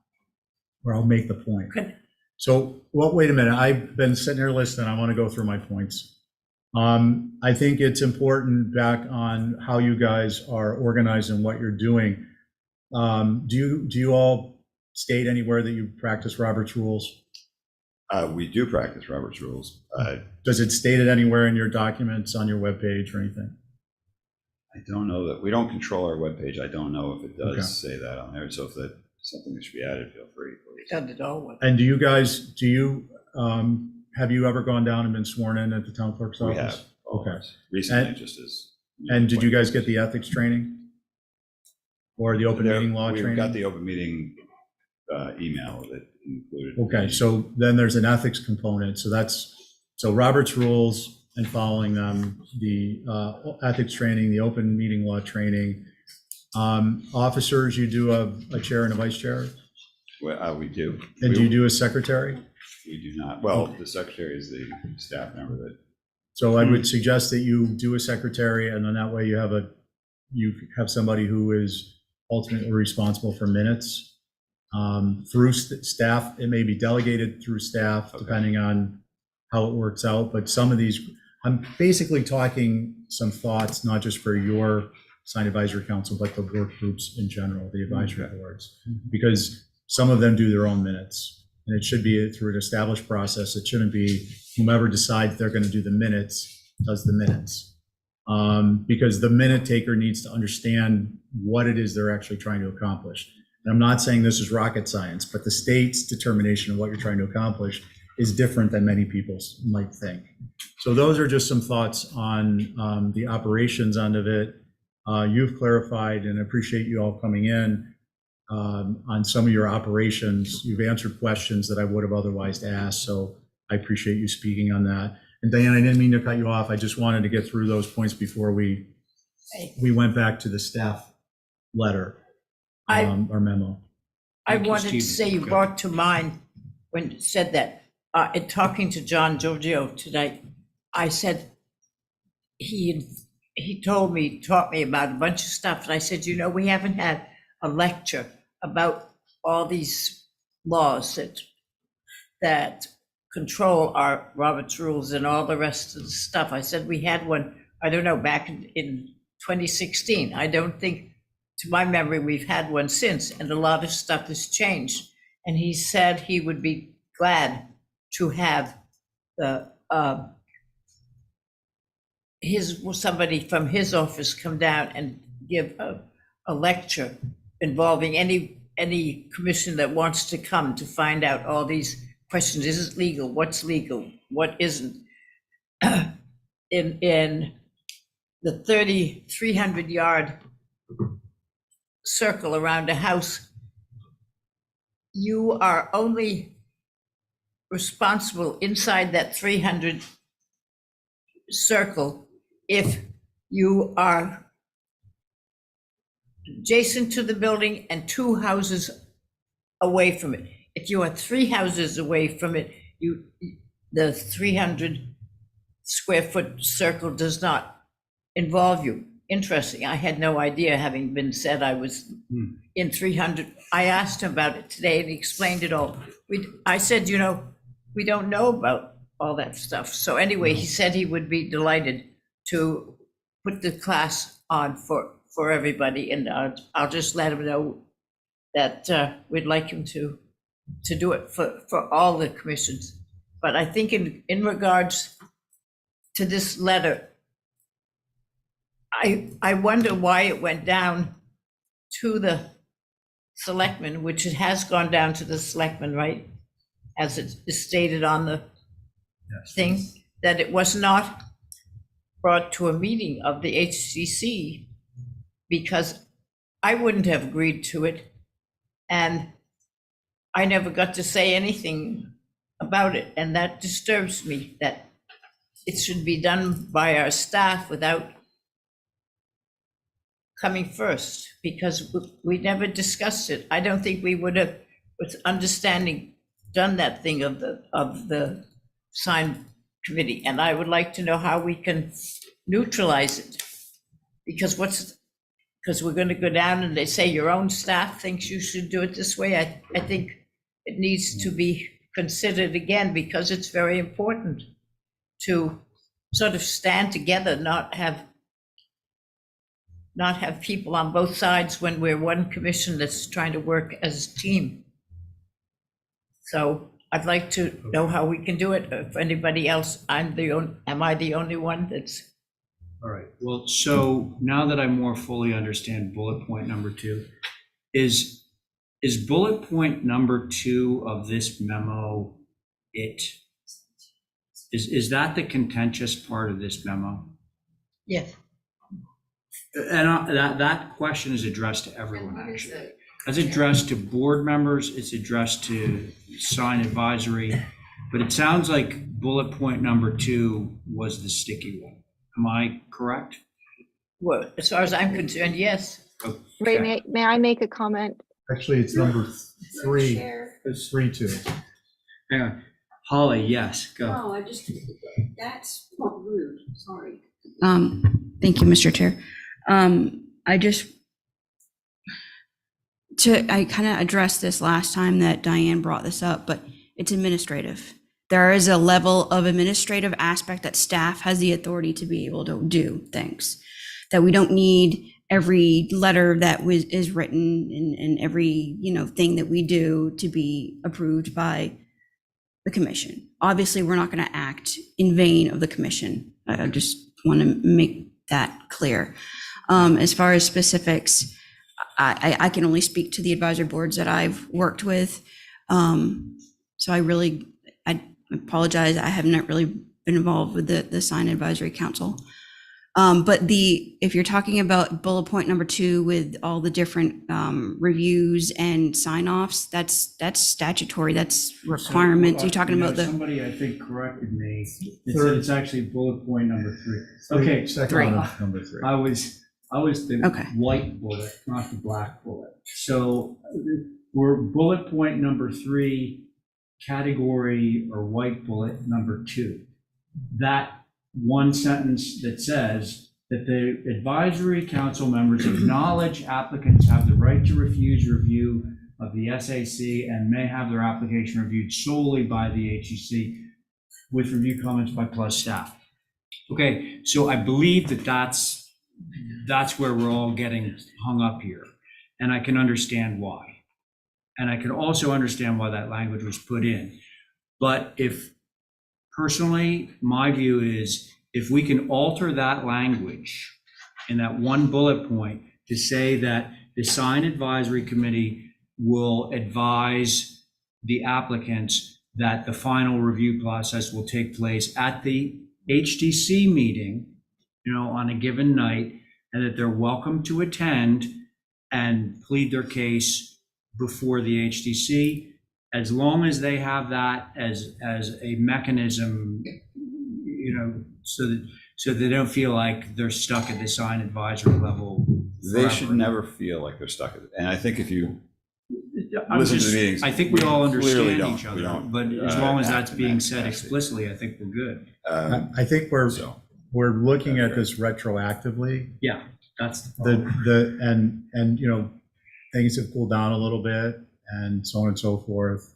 or I'll make the point. Good. So, wait a minute. I've been sitting here listening. I want to go through my points. I think it's important back on how you guys are organized and what you're doing. Do you all state anywhere that you practice Robert's rules? We do practice Robert's rules. Does it state it anywhere in your documents on your webpage or anything? I don't know that, we don't control our webpage. I don't know if it Okay. does say that on there. So if that's something that should be added, feel free. Please. Done it all with. And have you ever gone down and been sworn in at the town clerk's We office? have. all of Okay. us. Recently, And- just as. And did you guys get the ethics training? Or the open meeting law We've got training? the open meeting email that included. Okay, so then there's an ethics component. So Robert's rules and following them, the ethics training, the open meeting law training. Officers, you do a chair and a vice chair? Well, we do. And do you do a secretary? We do not. Well, the secretary is the staff member that. So I would suggest that you do a secretary, and then that way you have somebody who is ultimately responsible for minutes. Through staff, it may be delegated through staff, Okay. depending on how it works out. But some of these, I'm basically talking some thoughts, not just for your sign advisory council, but the work groups in general, the advisory Okay. boards. Because some of them do their own minutes. And it should be through an established process. It shouldn't be whomever decides they're going to do the minutes does the minutes. Because the minute taker needs to understand what it is they're actually trying to accomplish. And I'm not saying this is rocket science, but the state's determination of what you're trying to accomplish is different than many people might think. So those are just some thoughts on the operations end of it. You've clarified, and I appreciate you all coming in on some of your operations. You've answered questions that I would have otherwise asked, so I appreciate you speaking on that. And Diane, I didn't mean to cut you off. I just wanted to get through those points before we went back to the staff letter, or memo. I Thank you, wanted to Steve. say, you Go. brought to mind when you said that, in talking to John Giorgio tonight, I said, he taught me about a bunch of stuff, and I said, we haven't had a lecture about all these laws that control our Robert's rules and all the rest of the stuff. I said, we had one, I don't know, back in 2016. I don't think, to my memory, we've had one since, and a lot of stuff has changed. And he said he would be glad to have somebody from his office come down and give a lecture involving any commission that wants to come to find out all these questions. Is it legal? What's legal? What isn't? In the 300-yard circle around a house, you are only responsible inside that 300 circle if you are adjacent to the building and 2 houses away from it. If you are 3 houses away from it, the 300 square foot circle does not involve you. Interesting. I had no idea, having been said I was in 300. I asked him about it today and he explained it all. I said, we don't know about all that stuff. So anyway, he said he would be delighted to put the class on for everybody. And I'll just let him know that we'd like him to do it for all the commissions. But I think in regards to this letter, I wonder why it went down to the selectmen, which it has gone down to the selectmen, right? As it is stated on the thing, that it was not brought to a meeting of the HCC, because I wouldn't have agreed to it. And I never got to say anything about it. And that disturbs me, that it should be done by our staff without coming first, because we never discussed it. I don't think we would have, with understanding, done that thing of the sign committee. And I would like to know how we can neutralize it. Because we're going to go down and they say your own staff thinks you should do it this way. I think it needs to be considered again, because it's very important to sort of stand together, not have people on both sides when we're one commission that's trying to work as a team. So I'd like to know how we can do it. If anybody else, am I the only one that's? All right, well, so now that I more fully understand bullet point number 2, is bullet point number 2 of this memo it? Is that the contentious part of this memo? Yes. And that question is addressed to everyone, actually. It's addressed to board members, it's addressed to sign advisory, but it sounds like bullet point number 2 was the sticky one. Am I correct? Well, as far as I'm concerned, yes. Ray, Okay. may I make a comment? Actually, it's number 3. It's 3-2. Hang on. Holly, yes, go. No, that's not rude, sorry. Thank you, Mr. Chair. I kind of addressed this last time that Diane brought this up, but it's administrative. There is a level of administrative aspect that staff has the authority to be able to do things. That we don't need every letter that is written and every, thing that we do to be approved by the commission. Obviously, we're not going to act in vain of the commission. I just want to make that clear. As far as specifics, I can only speak to the advisory boards that I've worked with. So I apologize. I have not really been involved with the sign advisory council. But if you're talking about bullet point number 2 with all the different reviews and sign-offs, that's statutory, that's requirements. You're talking about the, Somebody, I think, corrected me. It said it's actually bullet point number 3. Okay, Second one is number 3. I was the Okay. white bullet, not the black bullet. So we're bullet point number 3, category or white bullet number 2. That one sentence that says that the advisory council members acknowledge applicants have the right to refuse review of the SAC and may have their application reviewed solely by the HEC with review comments by plus staff. Okay, so I believe that's where we're all getting hung up here. And I can understand why. And I can also understand why that language was put in. But personally, my view is if we can alter that language in that one bullet point to say that the sign advisory committee will advise the applicants that the final review process will take place at the HDC meeting, on a given night, and that they're welcome to attend and plead their case before the HDC, as long as they have that as a mechanism, so they don't feel like they're stuck at the sign advisory level They forever. should never feel like they're stuck at it. And I think if you I'm listen to just- the meetings, I think we all clearly understand don't. each We other, don't, but as long as act that's in being that said capacity. explicitly, I think we're good. I think we're so looking at this retroactively. Yeah, that's the problem. Things have cooled down a little bit and so on and so forth.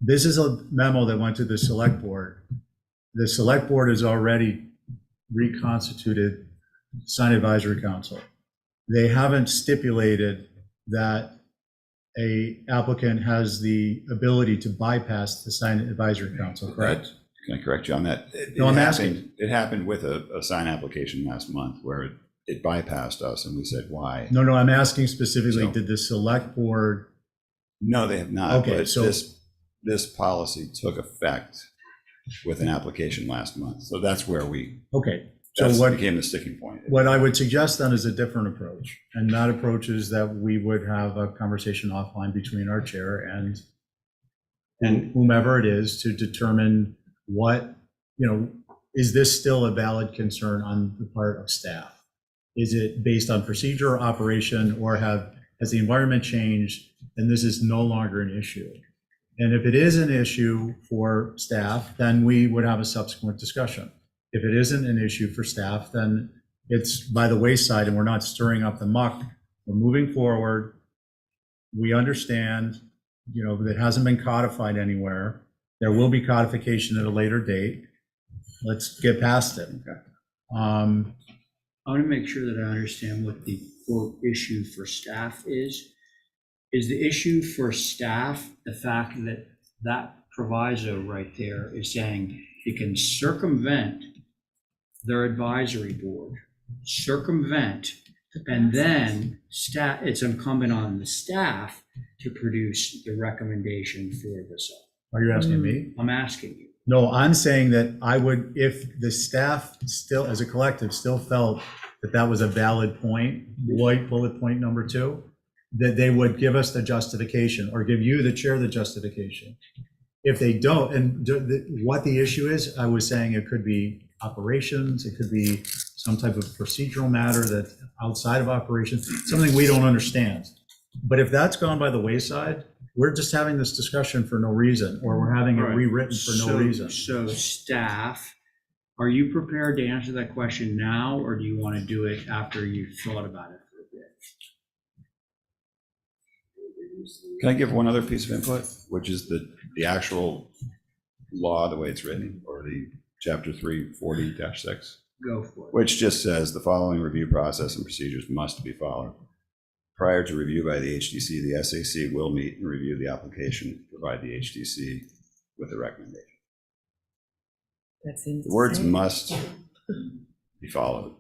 This is a memo that went to the select board. The select board has already reconstituted sign advisory council. They haven't stipulated that a applicant has the ability to bypass the sign advisory council, correct? can I correct you on that? No, I'm asking. It happened with a sign application last month where it bypassed us and we said, why? No, I'm asking specifically, So- did the select board, No, they have not. Okay, But so- this policy took effect with an application last month. So that's where okay. So that what, became the sticking point. what I would suggest then is a different approach. And that approach is that we would have a conversation offline between our chair and whomever it is to determine what, is this still a valid concern on the part of staff? Is it based on procedure or operation, or has the environment changed and this is no longer an issue? And if it is an issue for staff, then we would have a subsequent discussion. If it isn't an issue for staff, then it's by the wayside and we're not stirring up the muck. We're moving forward. We understand, that hasn't been codified anywhere. There will be codification at a later date. Let's get past it. Okay. I want to make sure that I understand what the quote issue for staff is. Is the issue for staff the fact that that proviso right there is saying it can circumvent their advisory board, and then it's incumbent on the staff to produce the recommendation for the site? Are you asking me? I'm asking you. No, I'm saying that I would, if the staff still, as a collective, still felt that that was a valid point, white bullet point number 2, that they would give us the justification or give you, the chair, the justification. If they don't, and what the issue is, I was saying it could be operations, it could be some type of procedural matter that's outside of operations, something we don't understand. But if that's gone by the wayside, we're just having this discussion for no reason, or we're having it All right. rewritten for no reason. So staff, are you prepared to answer that question now, or do you want to do it after you've thought about it for a bit? Can I give one other piece of input, which is the actual law, the way it's written, or the chapter 340-6, Go for it. which just says the following review process and procedures must be followed. Prior to review by the HDC, the SAC will meet and review the application, provide the HDC with a recommendation. That seems. The words must be followed.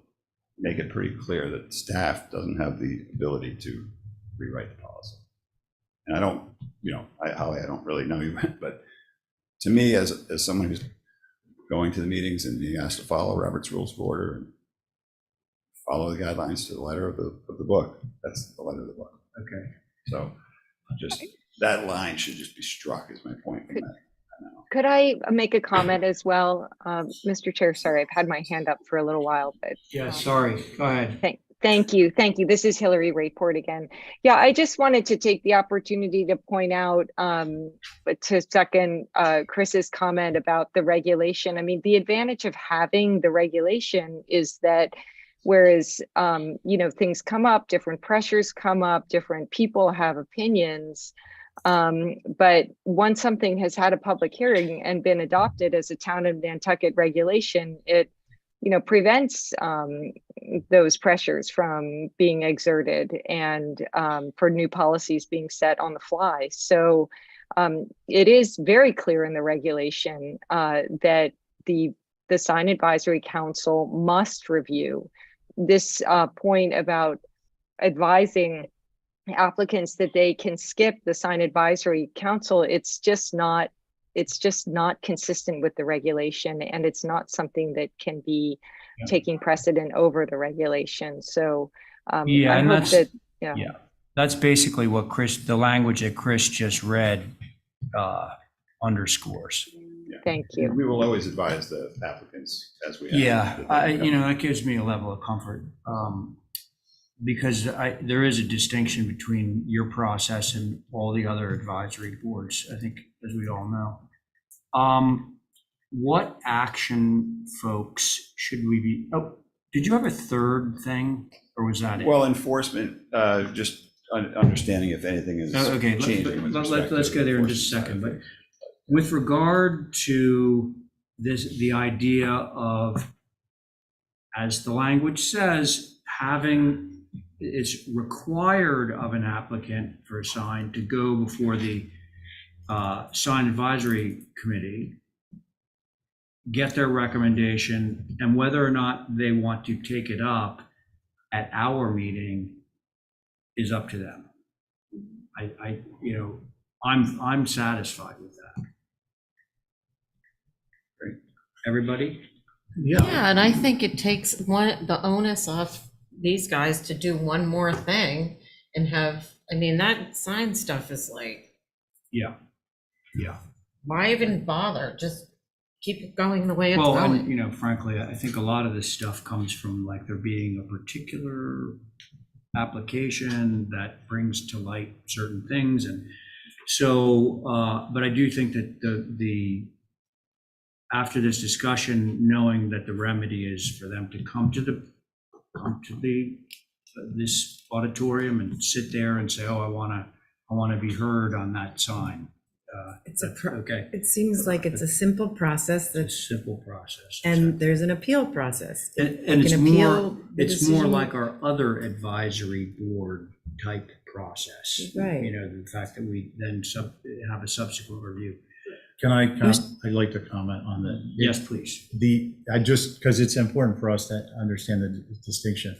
Make it pretty clear that staff doesn't have the ability to rewrite the policy. And I don't, Holly, I don't really know you, but to me, as someone who's going to the meetings and being asked to follow Robert's Rules of Order and follow the guidelines to the letter of the book, that's the letter of the book. Okay. So just that line should just be struck, is my point from that. Could I make a comment as well? Mr. Chair, sorry, I've had my hand up for a little while, but. Yeah, sorry. Go ahead. Thank you. This is Hillary Rayport again. Yeah, I just wanted to take the opportunity to point out, to second Chris's comment about the regulation. I mean, the advantage of having the regulation is that whereas, things come up, different pressures come up, different people have opinions. But once something has had a public hearing and been adopted as a town of Nantucket regulation, it prevents those pressures from being exerted and for new policies being set on the fly. So it is very clear in the regulation that the Sign Advisory Council must review this point about advising applicants that they can skip the Sign Advisory Council. It's just not consistent with the regulation, and it's not something that can be taking precedent over the regulation. So Yeah, I and hope that's, that, that's basically what the language that Chris just read underscores. thank you. We will always advise the applicants as we have. Yeah, that gives me a level of comfort. Because there is a distinction between your process and all the other advisory boards, I think, as we all know. What action, folks, should we be, did you have a third thing, or was that it? Well, enforcement, just understanding if anything is Okay, changing. let's go there in just a second. But with regard to the idea of, as the language says, it's required of an applicant for a sign to go before the Sign Advisory Committee, get their recommendation, and whether or not they want to take it up at our meeting is up to them. I'm satisfied with that. Great. Everybody? Yeah, and I think it takes the onus off these guys to do one more thing and that sign stuff is like, Yeah. why even bother? Just keep it going the way it's Well, going. and frankly, I think a lot of this stuff comes from like there being a particular application that brings to light certain things. And so, but I do think that the after this discussion, knowing that the remedy is for them to come to this auditorium and sit there and say, oh, I want to be heard on that sign. It's a that's pro- okay. It seems like it's a simple process It's a that's, simple process. and there's an appeal process. And They it's can more, appeal the it's more decision. like our other advisory board type process. Right. You know, the fact that we then have a subsequent review. Can I'd like to comment on that. Yes, please. Because it's important for us to understand the distinction.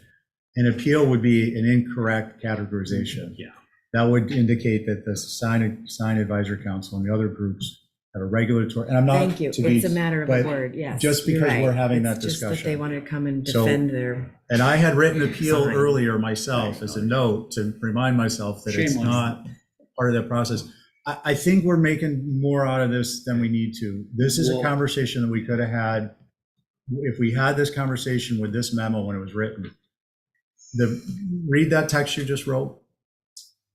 An appeal would be an incorrect categorization. Yeah. That would indicate that the sign advisory council and the other groups have a regulatory, and I'm not. Thank you. to be- It's a matter of but a word, yes. just you're because we're right. having It's that just that they discussion. want to come and So- defend their, And I had written appeal Sign. earlier myself as a note to remind myself that it's Shame on you. not part of that process. I think we're making more out of this than we need to. This is a Well- conversation that we could have had, if we had this conversation with this memo when it was written. Read that text you just wrote,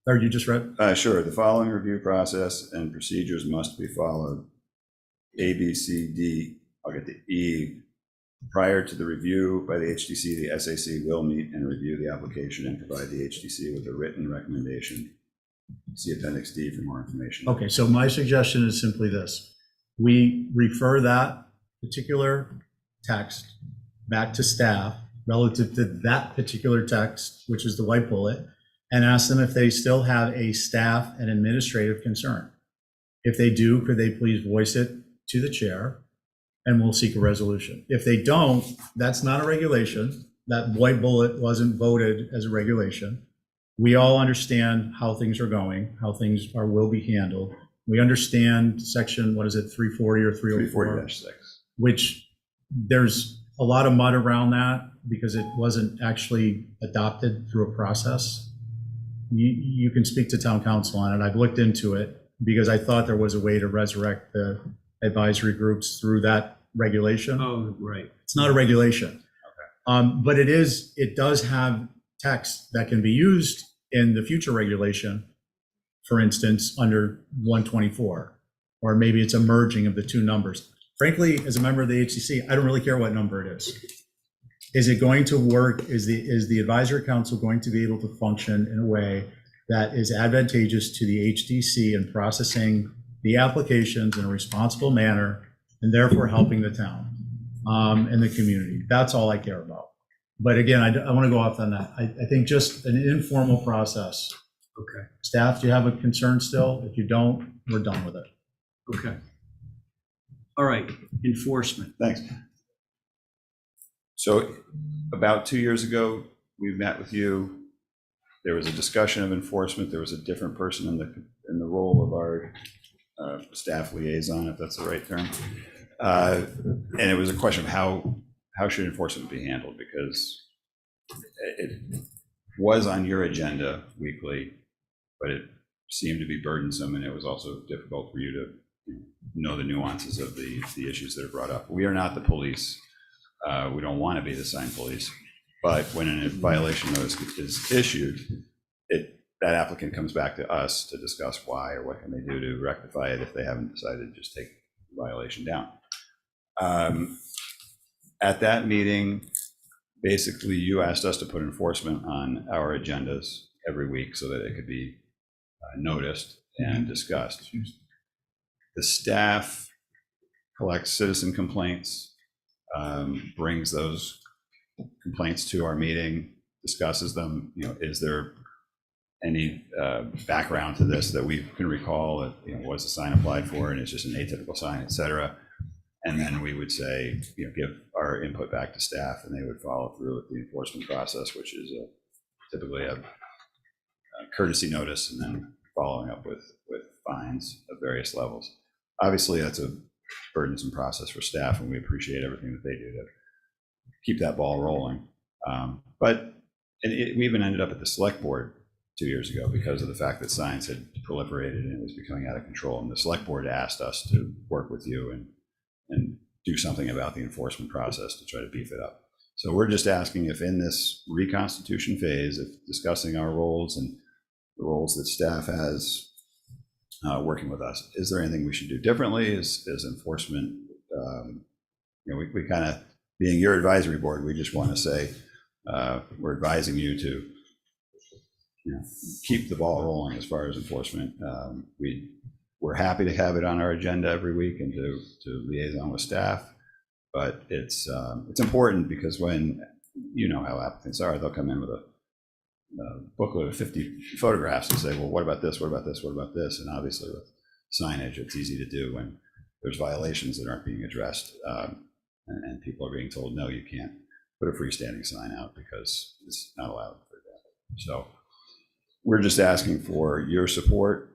or you just read. Sure, the following review process and procedures must be followed. A, B, C, D, I'll get to E. Prior to the review by the HDC, the SAC will meet and review the application and provide the HDC with a written recommendation. See Appendix D for more information. Okay, so my suggestion is simply this. We refer that particular text back to staff relative to that particular text, which is the white bullet, and ask them if they still have a staff and administrative concern. If they do, could they please voice it to the chair, and we'll seek a resolution. If they don't, that's not a regulation. That white bullet wasn't voted as a regulation. We all understand how things are going, how things will be handled. We understand section, what is it, 340 or 304? 340-6. Which there's a lot of mud around that because it wasn't actually adopted through a process. You can speak to town council on it. I've looked into it because I thought there was a way to resurrect the advisory groups through that regulation. Oh, right. It's not a regulation. But it does have text that can be used in the future regulation, for instance, under 124, or maybe it's a merging of the two numbers. Frankly, as a member of the HCC, I don't really care what number it is. Is it going to work? Is the advisory council going to be able to function in a way that is advantageous to the HDC in processing the applications in a responsible manner and therefore helping the town and the community? That's all I care about. But again, I want to go off on that. I think just an informal process. Okay. Staff, do you have a concern still? If you don't, we're done with it. Okay. All right, enforcement. Thanks. So about 2 years ago, we met with you. There was a discussion of enforcement. There was a different person in the role of our staff liaison, if that's the right term. And it was a question of how should enforcement be handled, because it was on your agenda weekly, but it seemed to be burdensome, and it was also difficult for you to know the nuances of the issues that are brought up. We are not the police. We don't want to be the sign police, but when a violation notice is issued, that applicant comes back to us to discuss why or what can they do to rectify it if they haven't decided to just take the violation down. At that meeting, basically you asked us to put enforcement on our agendas every week so that it could be noticed and discussed. The staff collects citizen complaints, brings those complaints to our meeting, discusses them. Is there any background to this that we can recall? Was the sign applied for and it's just an atypical sign, et cetera? And then we would say, give our input back to staff, and they would follow through with the enforcement process, which is typically a courtesy notice and then following up with fines of various levels. Obviously, that's a burdensome process for staff, and we appreciate everything that they do to keep that ball rolling. But we even ended up at the select board 2 years ago because of the fact that signs had proliferated and it was becoming out of control. And the select board asked us to work with you and do something about the enforcement process to try to beef it up. So we're just asking if in this reconstitution phase, if discussing our roles and the roles that staff has working with us, is there anything we should do differently? Is enforcement, we kind of, being your advisory board, we just want to say, we're advising you to keep the ball rolling as far as enforcement. we're happy to have it on our agenda every week and to liaison with staff. But it's important because when, you know how applicants are, they'll come in with a booklet of 50 photographs and say, well, what about this, what about this, what about this? And obviously with signage, it's easy to do when there's violations that aren't being addressed, and people are being told, no, you can't put a freestanding sign out because it's not allowed, for example. So we're just asking for your support,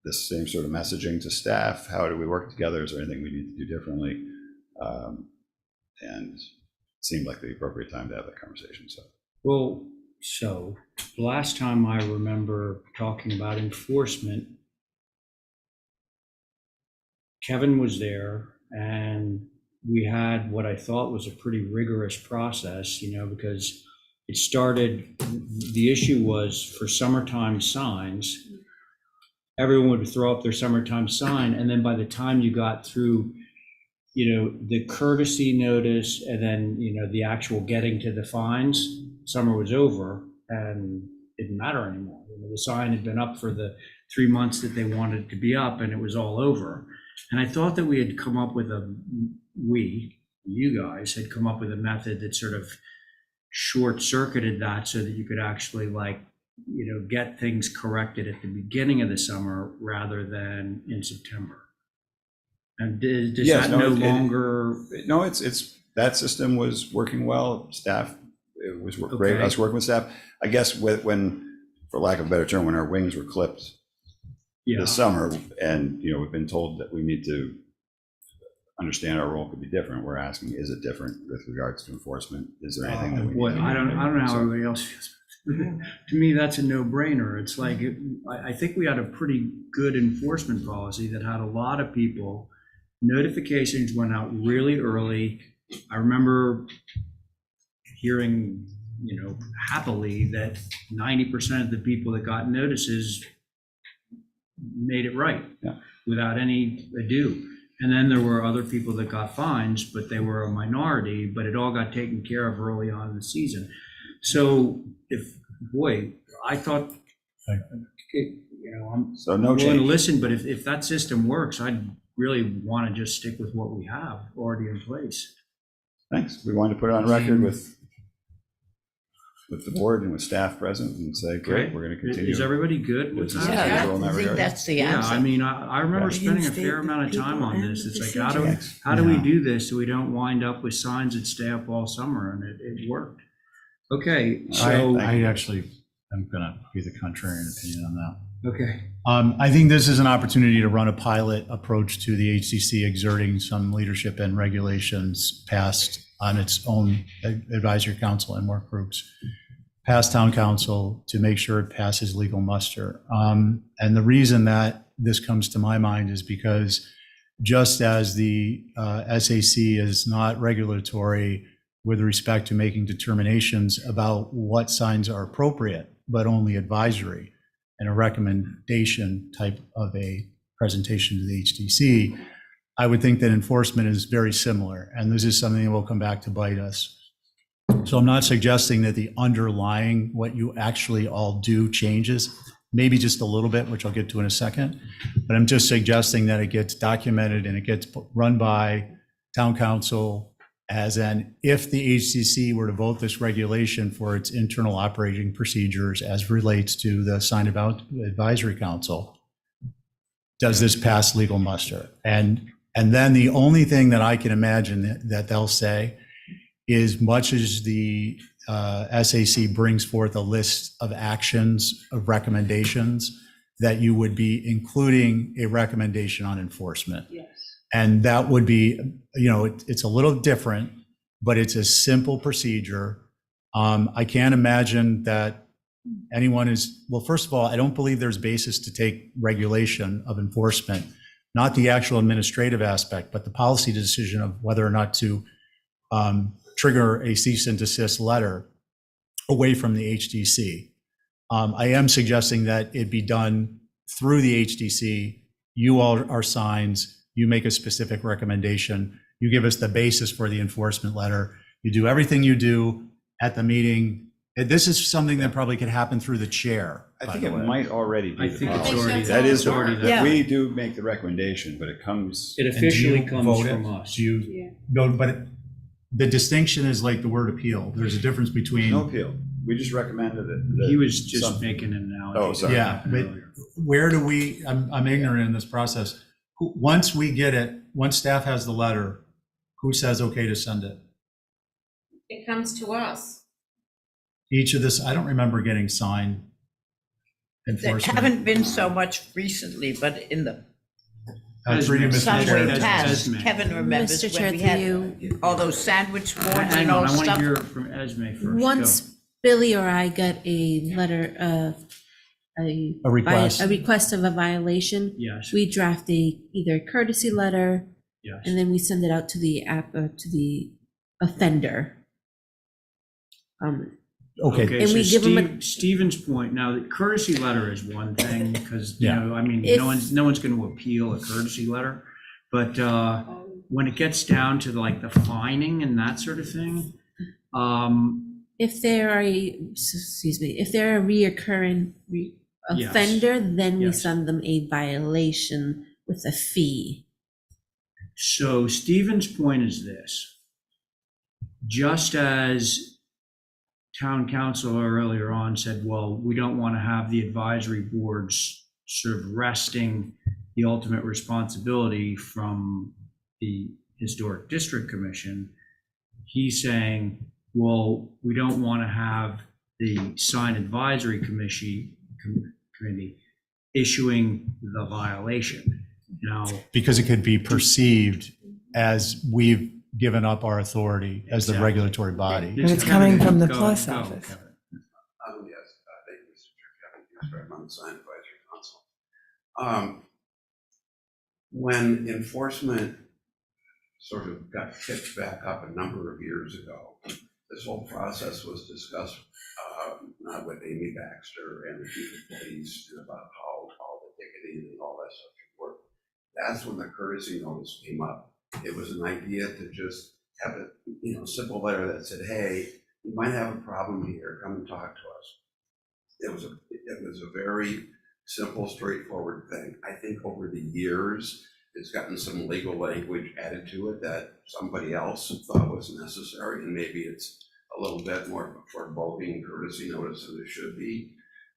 this same sort of messaging to staff. How do we work together? Is there anything we need to do differently? And it seemed like the appropriate time to have that conversation. So the last time I remember talking about enforcement, Kevin was there and we had what I thought was a pretty rigorous process, because it started, the issue was for summertime signs, everyone would throw up their summertime sign. And then by the time you got through, the courtesy notice and then, the actual getting to the fines, summer was over and it didn't matter anymore. The sign had been up for the 3 months that they wanted it to be up and it was all over. And I thought that we had come up with you guys had come up with a method that sort of short-circuited that so that you could actually get things corrected at the beginning of the summer rather than in September. And does Yes, that no, longer? No, it's that system was working well. Staff, it was great. Okay. Us working with staff. I guess when, for lack of a better term, when our wings were clipped this summer, and we've been told that we need to understand our role could be different. We're asking, is it different with regards to enforcement? Is there anything that we need to do? I don't know how everybody else feels. To me, that's a no-brainer. It's like, I think we had a pretty good enforcement policy that had a lot of people. Notifications went out really early. I remember hearing, happily that 90% of the people that got notices made it right without any ado. And then there were other people that got fines, but they were a minority, but it all got taken care of early on in the season. So I thought, I'm So no willing change. to listen, but if that system works, I'd really want to just stick with what we have already in place. Thanks. We wanted to put it on record with the board and with staff present and say, great, Okay. we're going to continue. Is everybody good with Business that? as Yeah, usual in that I think regard. that's the Yeah, answer. I mean, I remember Yeah. spending a Reinstate fair the amount of time people on and this. the It's like, procedure. how do we Yeah. do this so we don't wind up with signs that stay up all summer? And it worked. Okay, so, I actually am going to be the contrarian opinion on that. okay. I think this is an opportunity to run a pilot approach to the HCC exerting some leadership and regulations passed on its own advisory council and work groups, past town council, to make sure it passes legal muster. And the reason that this comes to my mind is because just as the SAC is not regulatory with respect to making determinations about what signs are appropriate, but only advisory and a recommendation type of a presentation to the HDC, I would think that enforcement is very similar. And this is something that will come back to bite us. So I'm not suggesting that the underlying, what you actually all do changes, maybe just a little bit, which I'll get to in a second, but I'm just suggesting that it gets documented and it gets run by town council as an, if the HCC were to vote this regulation for its internal operating procedures as relates to the sign about advisory council, does this pass legal muster? And then the only thing that I can imagine that they'll say is, much as the SAC brings forth a list of actions, of recommendations, that you would be including a recommendation on enforcement. Yes. And that would be, it's a little different, but it's a simple procedure. I can't imagine that anyone is, well, first of all, I don't believe there's basis to take regulation of enforcement, not the actual administrative aspect, but the policy decision of whether or not to trigger a cease and desist letter away from the HDC. I am suggesting that it be done through the HDC. You all are signs, you make a specific recommendation, you give us the basis for the enforcement letter, you do everything you do at the meeting This is something that probably could happen through the chair. I by think the it way. might already be I the think it's policy. already- That is it's already that there. we do make the recommendation, but it comes. It And do officially you comes vote it? from us. Do you, no, but the distinction is like the word appeal. There's a difference between. No appeal. We just recommended it. He was just Something. making an analogy. Oh, sorry. Yeah, but where do we, I'm ignorant in this process. Once we get it, once staff has the letter, who says okay to send it? It comes to us. Each of this, I don't remember getting signed There enforcement. haven't been so much recently, but in the Through you, Mr. summer Chair. past, Esme. Kevin remembers Mr. Chair, when we through had you, all those sandwich boards Hang and on, all I want to stuff. hear from Esme first. Go. once Billy or I got a letter of A request. a request of a violation, Yes, we draft either courtesy letter, yes. and then we send it out to the to the offender. Okay, Okay, And so we give him a- Stephen's point, now, the courtesy letter is one thing, because, you Yeah. know, I mean, If- no one's going to appeal a courtesy letter. But when it gets down to like the fining and that sort of thing, If they're if they're a reoccurring Yes. offender, then we Yes. send them a violation with a fee. so Stephen's point is this. Just as town council earlier on said, well, we don't want to have the advisory boards sort of resting the ultimate responsibility from the Historic District Commission. He's saying, well, we don't want to have the sign advisory committee issuing the violation. Now, because it could be perceived as we've given up our authority as the Exactly. regulatory body. And it's coming from the Go- plus go, office. Kevin. Yes, thank you, Mr. Chair. Kevin Hughes, I'm on the Sign Advisory Council. When enforcement sort of got kicked back up a number of years ago, this whole process was discussed with Amy Baxter and the chief of police and about how all the ticketing and all that stuff should work. That's when the courtesy notice came up. It was an idea to just have a simple letter that said, hey, you might have a problem here, come and talk to us. It was a very simple, straightforward thing. I think over the years, it's gotten some legal language added to it that somebody else thought was necessary, and maybe it's a little bit more foreboding courtesy notice than it should be.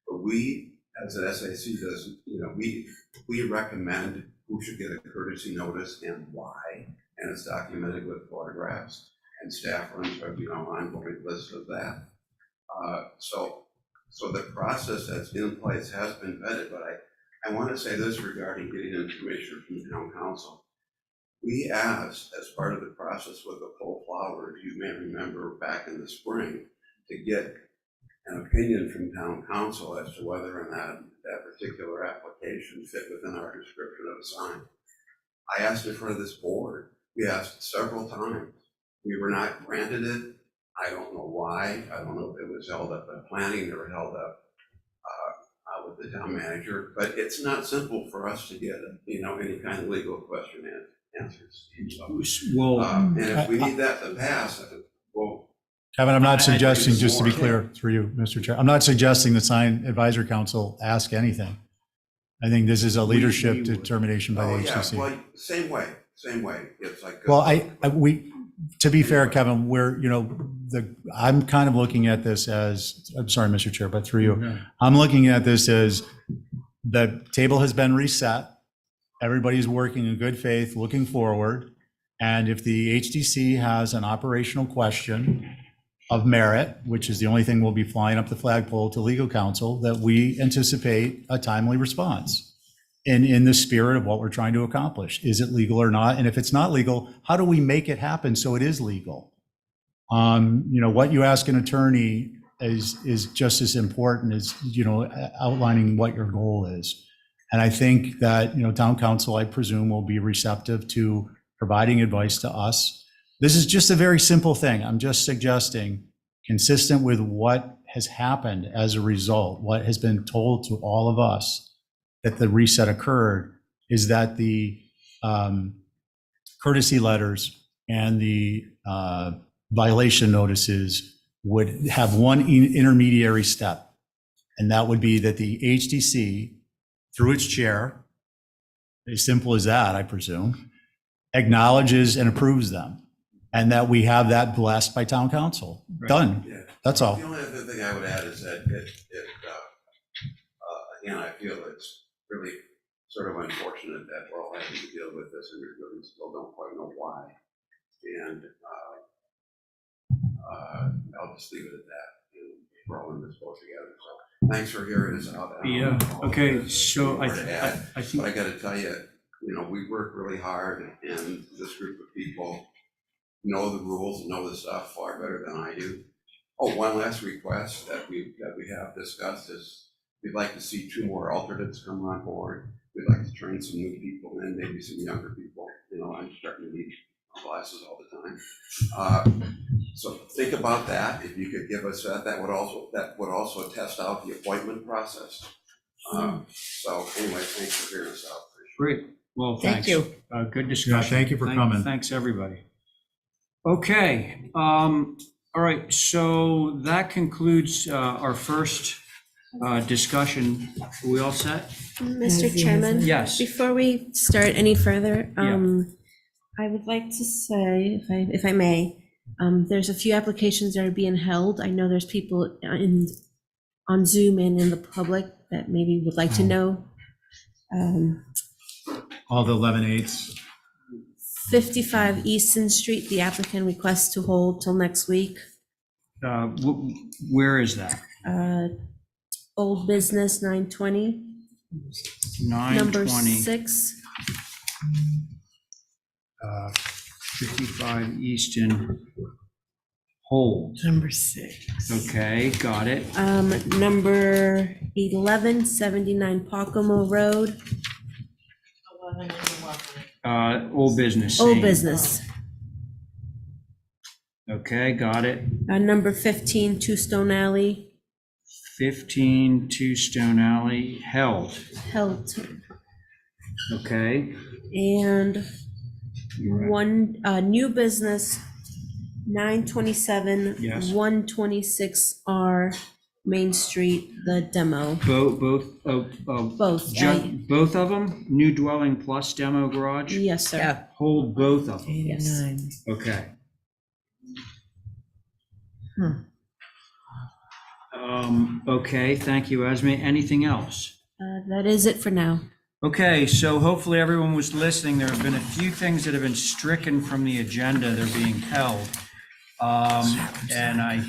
But we, as an SAC, we recommend who should get a courtesy notice and why, and it's documented with photographs, and staff runs an ongoing list of that. So the process that's in place has been vetted, but I want to say this regarding getting information from town council. We asked, as part of the process with the full flowers, you may remember back in the spring, to get an opinion from town council as to whether or not that particular application fit within our description of a sign. I asked in front of this board. We asked several times. We were not granted it. I don't know why. I don't know if it was held up by planning or held up with the town manager. But it's not simple for us to get any kind of legal question answers. Well, And if we need that to pass, well, Kevin, I'm not I- suggesting, I- just to be clear through you, Mr. Chair, I'm not suggesting the Sign Advisory Council ask anything. I think this is a leadership we would. determination by oh the yeah, HCC. well, same way. It's like. Well, to be fair, Kevin, I'm kind of looking at this as, I'm sorry, Mr. Chair, but through you, I'm looking at this as the table has been reset. Everybody's working in good faith, looking forward. And if the HDC has an operational question of merit, which is the only thing we'll be flying up the flagpole to legal counsel, that we anticipate a timely response in the spirit of what we're trying to accomplish. Is it legal or not? And if it's not legal, how do we make it happen so it is legal? What you ask an attorney is just as important as, outlining what your goal is. And I think that, town council, I presume, will be receptive to providing advice to us. This is just a very simple thing. I'm just suggesting, consistent with what has happened as a result, what has been told to all of us that the reset occurred, is that the courtesy letters and the violation notices would have one intermediary step, and that would be that the HDC, through its chair, as simple as that, I presume, acknowledges and approves them, and that we have that blessed by town council. Done. Yeah. That's all. The only other thing I would add is that again, I feel it's really sort of unfortunate that we're all having to deal with this and we really still don't quite know why. And I'll just leave it at that. We're all in this boat together. So thanks for hearing us out. Yeah, okay, so I But think, I gotta tell you, we work really hard, and this group of people know the rules and know the stuff far better than I do. Oh, one last request that we have discussed is we'd like to see 2 more alternates come on board. We'd like to train some new people in, maybe some younger people. I'm starting to need classes all the time. So think about that. If you could give us that would also test out the appointment process. So anyway, thanks for hearing us out. great, well, Thank thanks. you. Good discussion. thank you for coming. Thanks, everybody. Okay, all right, so that concludes our first discussion. Are we all set? Mr. Chairman? Yes. Before we start any further, Yeah. I would like to say, if I may, there's a few applications that are being held. I know there's people on Zoom and in the public that maybe would like to know. All the 11/8s. 55 Easton Street, the applicant requests to hold till next week. Where is that? Old Business 920, number 920, 6. 55 Easton, hold. Number 6. Okay, got it. Number 1179 Pocomo Road, 11 and 11. Old business. Old same. Business. Okay, got it. Number 15 Two Stone Alley, 15 Two Stone Alley, held. held. Okay. And You're right. one, new business, 927, Yes. 126R Main Street, the demo. Both Both. both of them? New dwelling plus demo garage? Yes, sir. Hold both of them. 89. Okay. Okay, thank you, Esme. Anything else? That is it for now. Okay, so hopefully everyone was listening. There have been a few things that have been stricken from the agenda. They're being held. And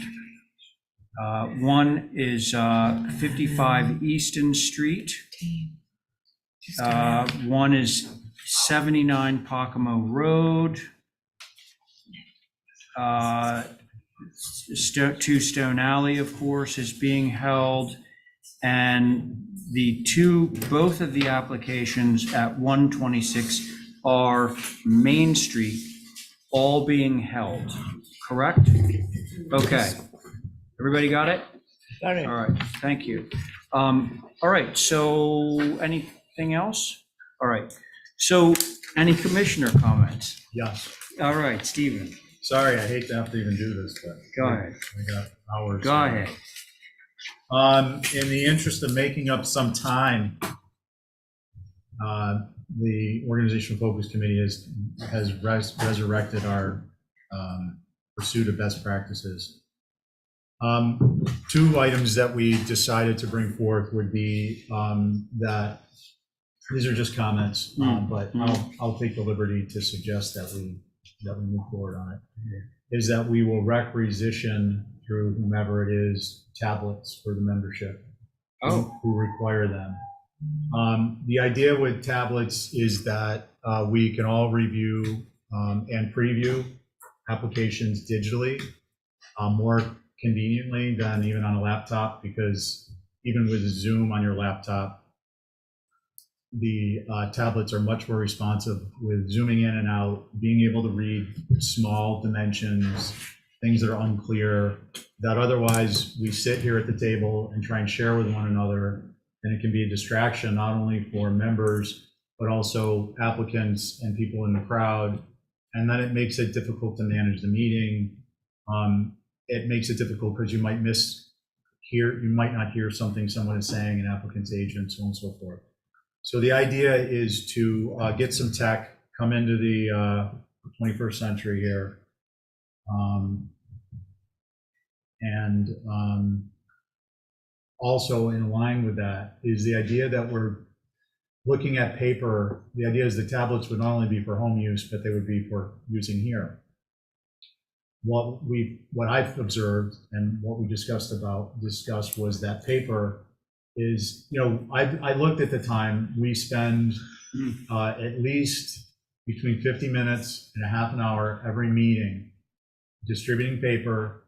one is 55 Easton Street. One is 79 Pocomo Road. Two Stone Alley, of course, is being held. And both of the applications at 126 are Main Street, all being held, correct? Okay, everybody got it? Got it. All right, thank you. All right, so anything else? All right, so any commissioner comments? Yes. All right, Stephen, Sorry, I hate to have to even do this, but. go ahead. We got hours. Go ahead. In the interest of making up some time, the Organizational Focus Committee has resurrected our pursuit of best practices. 2 items that we decided to bring forth would be that, these are just comments, but I'll take the liberty to suggest that we move forward on it, is that we will requisition through whomever it is tablets for the membership who require them. The idea with tablets is that we can all review and preview applications digitally more conveniently than even on a laptop, because even with Zoom on your laptop, the tablets are much more responsive with zooming in and out, being able to read small dimensions, things that are unclear, that otherwise we sit here at the table and try and share with one another, and it can be a distraction not only for members, but also applicants and people in the crowd, and then it makes it difficult to manage the meeting. it makes it difficult because you might you might not hear something someone is saying, an applicant's agent, so on and so forth. So the idea is to get some tech, come into the 21st century here. Also in line with that is the idea that we're looking at paper. The idea is the tablets would not only be for home use, but they would be for using here. What I've observed and what we discussed was that paper is, I looked at the time, we spend at least between 50 minutes and a half an hour every meeting distributing paper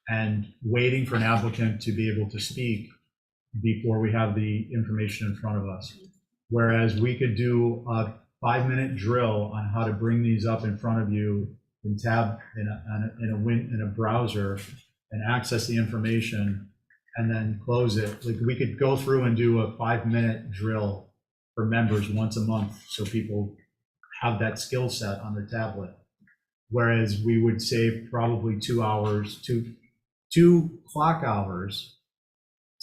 and waiting for an applicant to be able to speak before we have the information in front of us. Whereas we could do a 5-minute drill on how to bring these up in front of you in a browser and access the information and then close it. Like, we could go through and do a 5-minute drill for members once a month so people have that skill set on their tablet. Whereas we would save probably 2 hours, two clock hours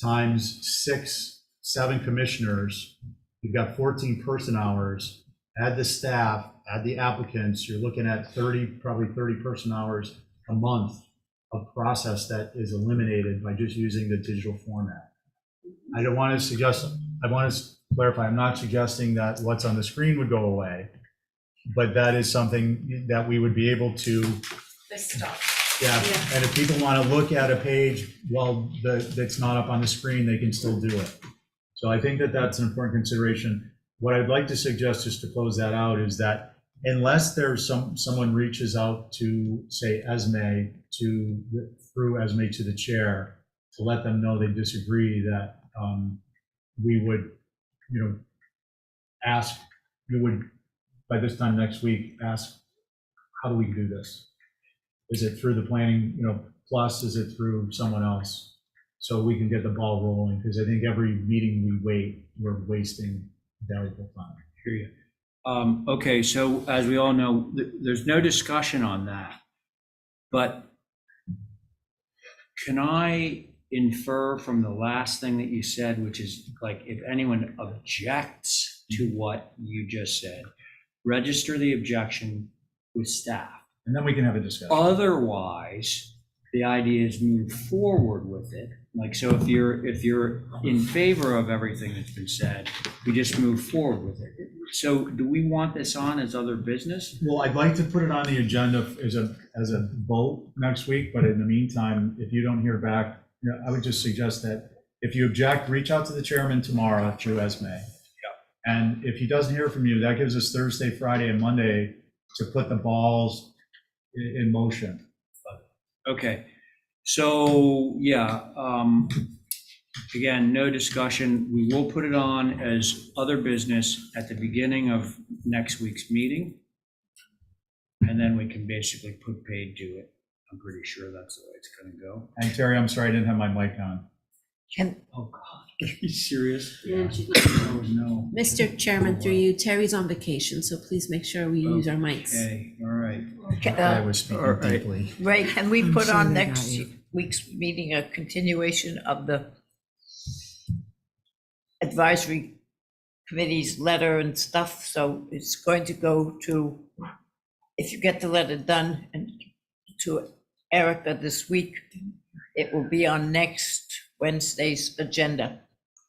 times 6, 7 commissioners. You've got 14 person hours. Add the staff, add the applicants, you're looking at probably 30 person hours a month of process that is eliminated by just using the digital format. I want to clarify, I'm not suggesting that what's on the screen would go away, but that is something that we would be able to. This stuff. Yeah, and if people want to look at a page that's not up on the screen, they can still do it. So I think that that's an important consideration. What I'd like to suggest, just to close that out, is that unless there's someone reaches out to, say, through Esme to the chair, to let them know they disagree, that we would, by this time next week, ask, how do we do this? Is it through the planning, plus is it through someone else? So we can get the ball rolling, because I think every meeting we wait, we're wasting valuable time. Hear you. Okay, so as we all know, there's no discussion on that. But can I infer from the last thing that you said, which is like, if anyone objects to what you just said, register the objection with staff. And then we can have a discussion. Otherwise, the idea is move forward with it. Like, so if you're in favor of everything that's been said, we just move forward with it. So do we want this on as other business? Well, I'd like to put it on the agenda as a vote next week, but in the meantime, if you don't hear back, I would just suggest that if you object, reach out to the chairman tomorrow through Esme. Yep. And if he doesn't hear from you, that gives us Thursday, Friday, and Monday to put the balls in motion. Okay, so yeah, again, no discussion. We will put it on as other business at the beginning of next week's meeting. And then we can basically put paid to it. I'm pretty sure that's the way it's gonna go. And Terry, I'm sorry I didn't have my mic on. Oh God, are you serious? Yeah. Oh, no. Mr. Chairman, through you, Terry's on vacation, so please make sure we use our mics. Okay, all right. I was speaking all right. deeply. Ray, can we I'm put sure on they next got you. week's meeting a continuation of the advisory committee's letter and stuff? So it's going to go to, if you get the letter done, and to Erica this week, it will be on next Wednesday's agenda.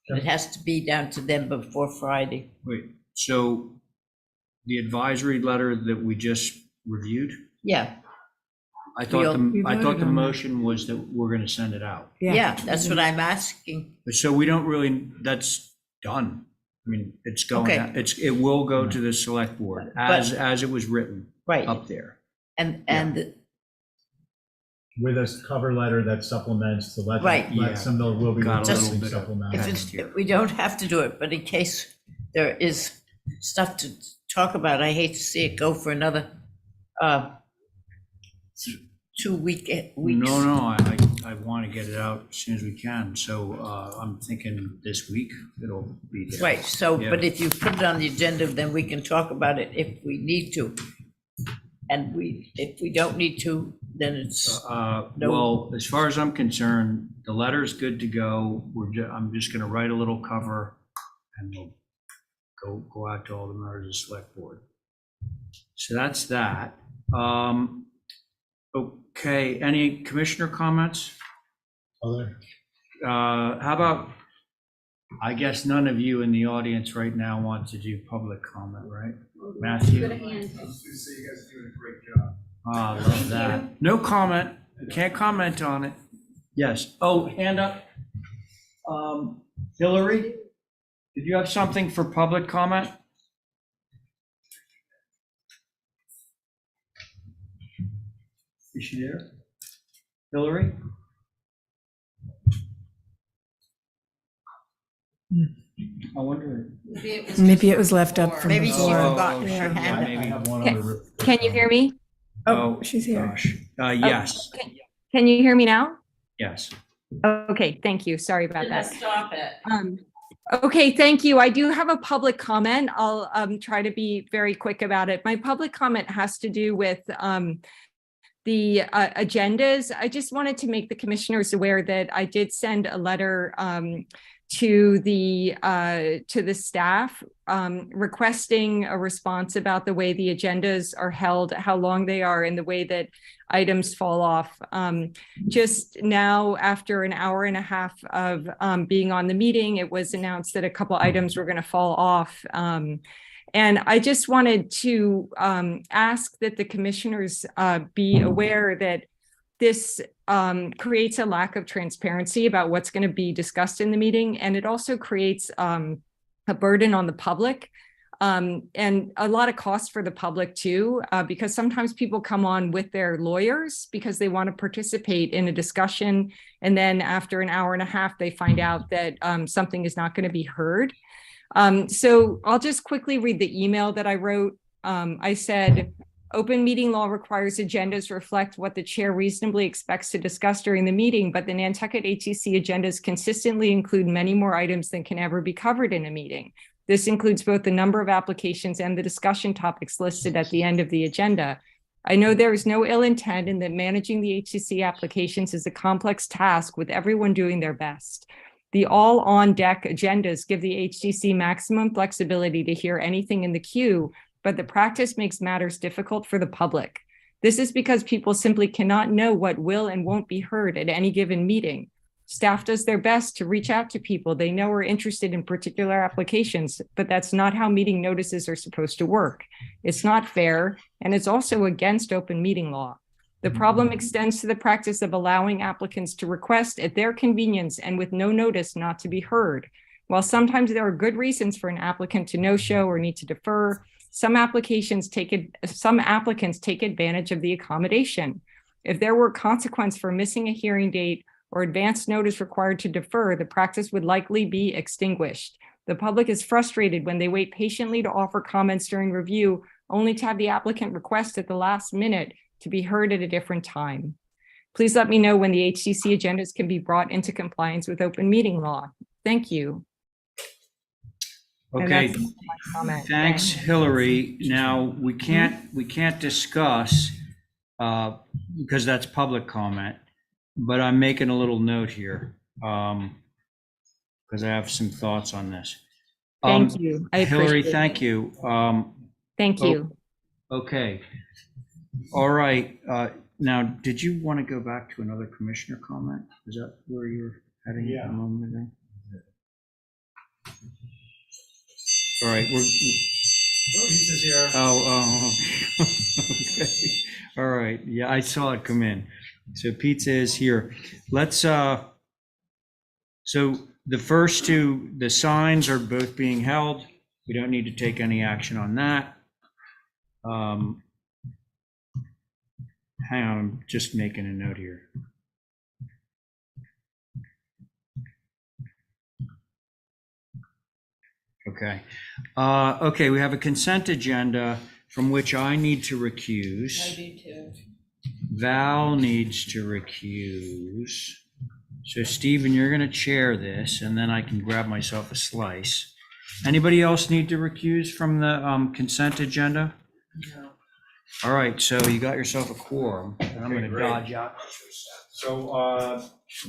It has to be down to them before Friday. Wait, so the advisory letter that we just reviewed? Yeah, I thought We the voted on it. motion was that we're gonna send it out. yeah, that's what I'm asking. So we don't really, that's done. I mean, it's going, Okay. it will go to the select board as it was written Right, up there. and With a cover letter that supplements to let Right. them know we'll be Got a little releasing bit of- supplemental. if it's, we don't have to do it, but in case there is stuff to talk about, I hate to see it go for another 2 weeks. No, I want to get it out as soon as we can. So I'm thinking this week it'll be there. Right, so, Yeah. but if you put it on the agenda, then we can talk about it if we need to. And if we don't need to, then it's, No. Well, as far as I'm concerned, the letter's good to go. I'm just gonna write a little cover and we'll go out to all the members of the select board. So that's that. Okay, any commissioner comments? Other, How about, I guess none of you in the audience right now want to do public comment, right? Matthew? Good hand. I was gonna say, you guys are doing a great job. Ah, I love that. No comment. Can't comment on it. Yes. Oh, hand up. Hillary, did you have something for public comment? Is she there? Hillary? I wonder. Maybe it was left up from Maybe she before. forgot Oh, her sure, hand up. maybe. I have one Okay. other. Can you hear me? Oh, she's here. gosh. Yes, Can you hear me now? yes. Okay, thank you. Sorry about that. Stop it. Okay, thank you. I do have a public comment. I'll try to be very quick about it. My public comment has to do with the agendas. I just wanted to make the commissioners aware that I did send a letter to the staff requesting a response about the way the agendas are held, how long they are, and the way that items fall off. Just now, after an hour and a half of being on the meeting, it was announced that a couple items were going to fall off. And I just wanted to ask that the commissioners be aware that this creates a lack of transparency about what's going to be discussed in the meeting. And it also creates a burden on the public and a lot of cost for the public too, because sometimes people come on with their lawyers because they want to participate in a discussion. And then after an hour and a half, they find out that something is not going to be heard. So I'll just quickly read the email that I wrote. I said, open meeting law requires agendas reflect what the chair reasonably expects to discuss during the meeting, but the Nantucket HCC agendas consistently include many more items than can ever be covered in a meeting. This includes both the number of applications and the discussion topics listed at the end of the agenda. I know there is no ill intent in that managing the HCC applications is a complex task with everyone doing their best. The all on deck agendas give the HCC maximum flexibility to hear anything in the queue, but the practice makes matters difficult for the public. This is because people simply cannot know what will and won't be heard at any given meeting. Staff does their best to reach out to people they know are interested in particular applications, but that's not how meeting notices are supposed to work. It's not fair, and it's also against open meeting law. The problem extends to the practice of allowing applicants to request at their convenience and with no notice not to be heard. While sometimes there are good reasons for an applicant to no-show or need to defer, some applicants take advantage of the accommodation. If there were consequence for missing a hearing date or advance notice required to defer, the practice would likely be extinguished. The public is frustrated when they wait patiently to offer comments during review, only to have the applicant request at the last minute to be heard at a different time. Please let me know when the HCC agendas can be brought into compliance with open meeting law. Thank you. And Okay, that's my comment. thanks, Hillary. Now, we can't discuss, because that's public comment, but I'm making a little note here, because I have some thoughts on this. Thank you. I Hillary, appreciate thank it. you. Thank you. Okay. All right. Now, did you want to go back to another commissioner comment? Is that where you're heading Yeah. a moment ago? All right. Pizza's here. Oh, okay. All right. Yeah, I saw it come in. So pizza is here. Let's, so the first two, the signs are both being held. We don't need to take any action on that. Hang on, I'm just making a note here. Okay. Okay, we have a consent agenda from which I need to recuse. I do too. Val needs to recuse. So Stephen, you're going to chair this, and then I can grab myself a slice. Anybody else need to recuse from the consent agenda? No. All right, so you got yourself a quorum, and I'm gonna dodge out. So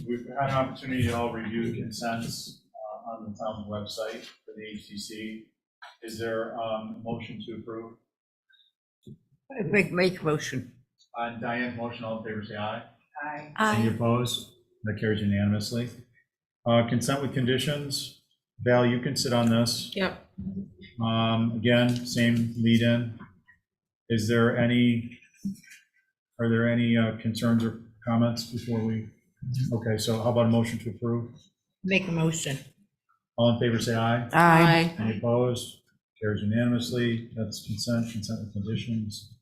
we've had an opportunity to all review the consents on the town website for the HTC. Is there a motion to approve? Make motion. Diane, motion, all in favor, say aye. Aye. Any opposed? That carries unanimously. Consent with conditions. Val, you can sit on this. Yep. Again, same lead-in. Are there any concerns or comments before we? Okay, so how about a motion to approve? Make a motion. All in favor, say aye. Aye. Any opposed? Carries unanimously. That's consent with conditions.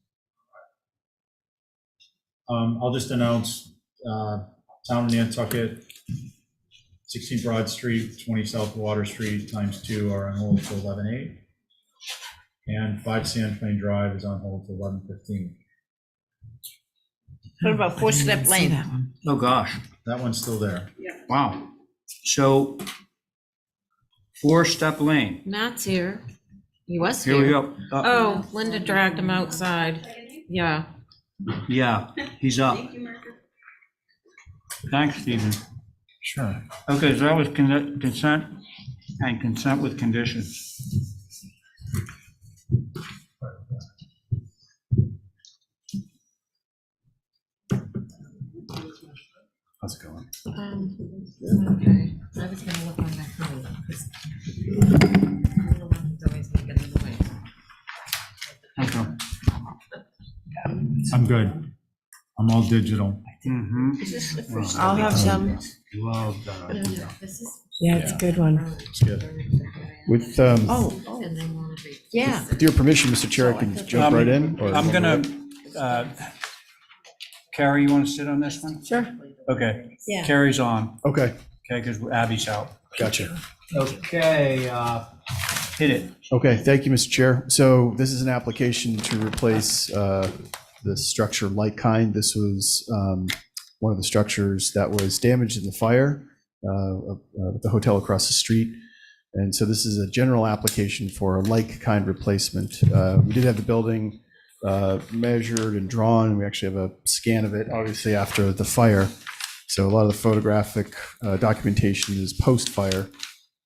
I'll just announce, Town of Nantucket, 16 Broad Street, 20 South Water Street, ×2 are on hold till 11/8. And 5 Sand Plain Drive is on hold till 11/15. What about Four-Step Lane? Oh, gosh, That one's still there. wow. So, Four-Step Lane, Matt's here. He was here we here. go. Oh, Linda dragged him outside. Yeah. Yeah, he's up. Thanks, Stephen. Sure. Okay, so that was consent and consent with conditions. How's it going? Okay. I was gonna look on that phone. 'Cause I'm the one who's always making the noise. Okay. I'm good. I'm all digital. Mm-hmm. Is this the first? I'll have some. Love that idea. This is. Yeah, it's a good one. It's good. With, And they want to be. Yeah. with your permission, Mr. Chair, I can jump right in? or- I'm gonna, Carrie, you want to sit on this one? Sure. Okay, Yeah. Carrie's on, Okay, okay, because Abby's out. gotcha. Okay, hit it. Okay, thank you, Mr. Chair. So this is an application to replace the structure like kind. This was one of the structures that was damaged in the fire at the hotel across the street. And so this is a general application for a like kind replacement. We did have the building measured and drawn, and we actually have a scan of it, obviously, after the fire. So a lot of the photographic documentation is post-fire.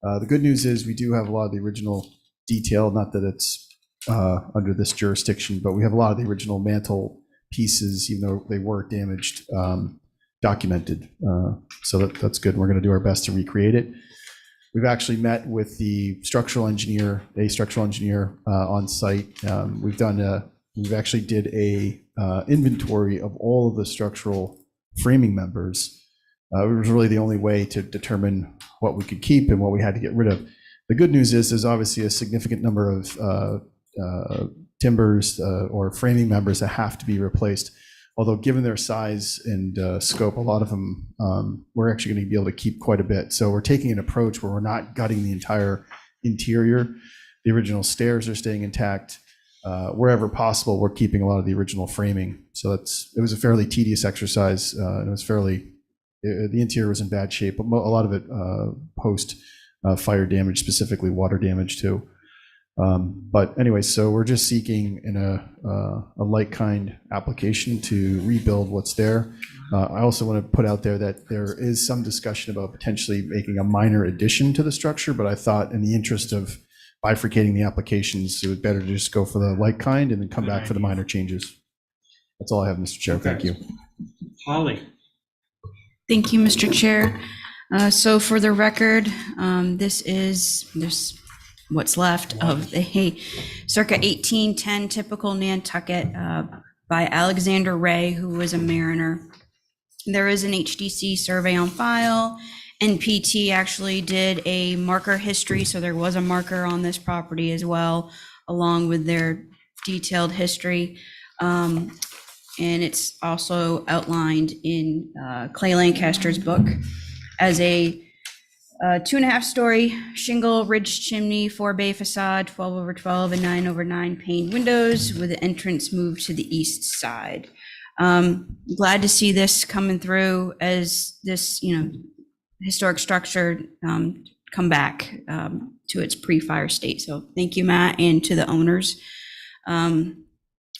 The good news is we do have a lot of the original detail, not that it's under this jurisdiction, but we have a lot of the original mantle pieces, even though they were damaged, documented. So that's good. We're going to do our best to recreate it. We've actually met with the structural engineer on site. We've actually did a inventory of all of the structural framing members. It was really the only way to determine what we could keep and what we had to get rid of. The good news is there's obviously a significant number of timbers or framing members that have to be replaced. Although given their size and scope, a lot of them, we're actually going to be able to keep quite a bit. So we're taking an approach where we're not gutting the entire interior. The original stairs are staying intact. Wherever possible, we're keeping a lot of the original framing. So it was a fairly tedious exercise. And it was the interior was in bad shape, but a lot of it post fire damage, specifically water damage too. But anyway, so we're just seeking in a like kind application to rebuild what's there. I also want to put out there that there is some discussion about potentially making a minor addition to the structure, but I thought in the interest of bifurcating the applications, it would better to just go for the like kind and then come back for the minor changes. That's all I have, Mr. Chair. Thank you. Holly. Thank you, Mr. Chair. So for the record, there's what's left of the circa 1810 typical Nantucket by Alexander Ray, who was a mariner. There is an HDC survey on file. NPT actually did a marker history, so there was a marker on this property as well, along with their detailed history. And it's also outlined in Clay Lancaster's book as a 2.5-story shingle ridge chimney, 4-bay facade, 12/12 and 9/9 pane windows with the entrance moved to the east side. Glad to see this coming through as this, historic structure come back to its pre-fire state. So thank you, Matt, and to the owners.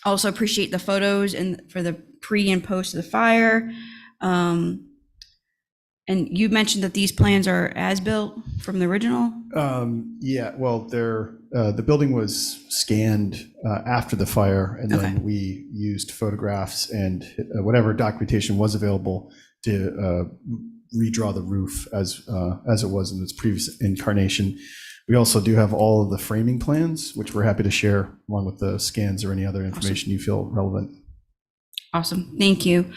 Also appreciate the photos and for the pre and post of the fire. And you mentioned that these plans are as-built from the original? Yeah, well, the building was scanned after the fire, and then Okay. we used photographs and whatever documentation was available to redraw the roof as it was in its previous incarnation. We also do have all of the framing plans, which we're happy to share, along with the scans or any other information you feel relevant. Awesome, thank you.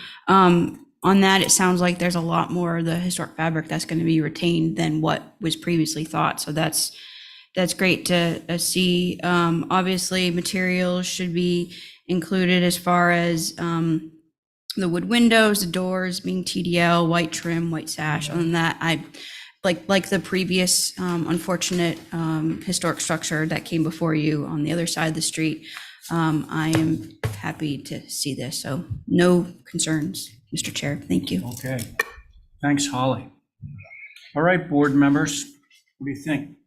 On that, it sounds like there's a lot more of the historic fabric that's going to be retained than what was previously thought. So that's great to see. Obviously, materials should be included as far as the wood windows, the doors being TDL, white trim, white sash. Other than that, I like the previous unfortunate historic structure that came before you on the other side of the street. I am happy to see this. So no concerns. Mr. Chair, thank you. Okay, thanks, Holly. All right, board members, what do you think?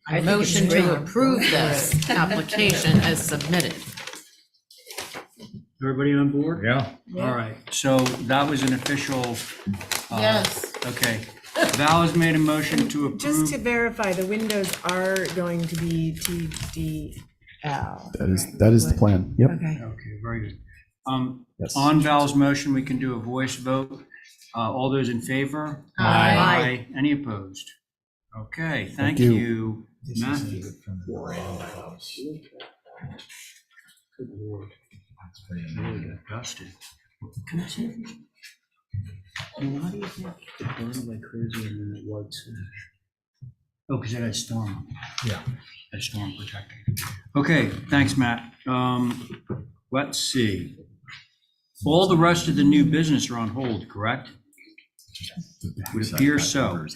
I motion to approve this application as submitted. Everybody on board? Yeah. All right, so that was an official. Yes. Okay, Val has made a motion to approve. Just to verify, the windows are going to be TDL. That is the plan. Yep. Okay. Okay, very good. Yes. On Val's motion, we can do a voice vote. All those in favor? Aye. Any opposed? Okay, thank you. you, Matthew. Good Lord. Really disgusting. Can I say this? Why do you think it burned like crazy and then it was? Oh, because it had a storm. Yeah. A storm protecting. Okay, thanks, Matt. Let's see. All the rest of the new business are on hold, correct? Would appear so.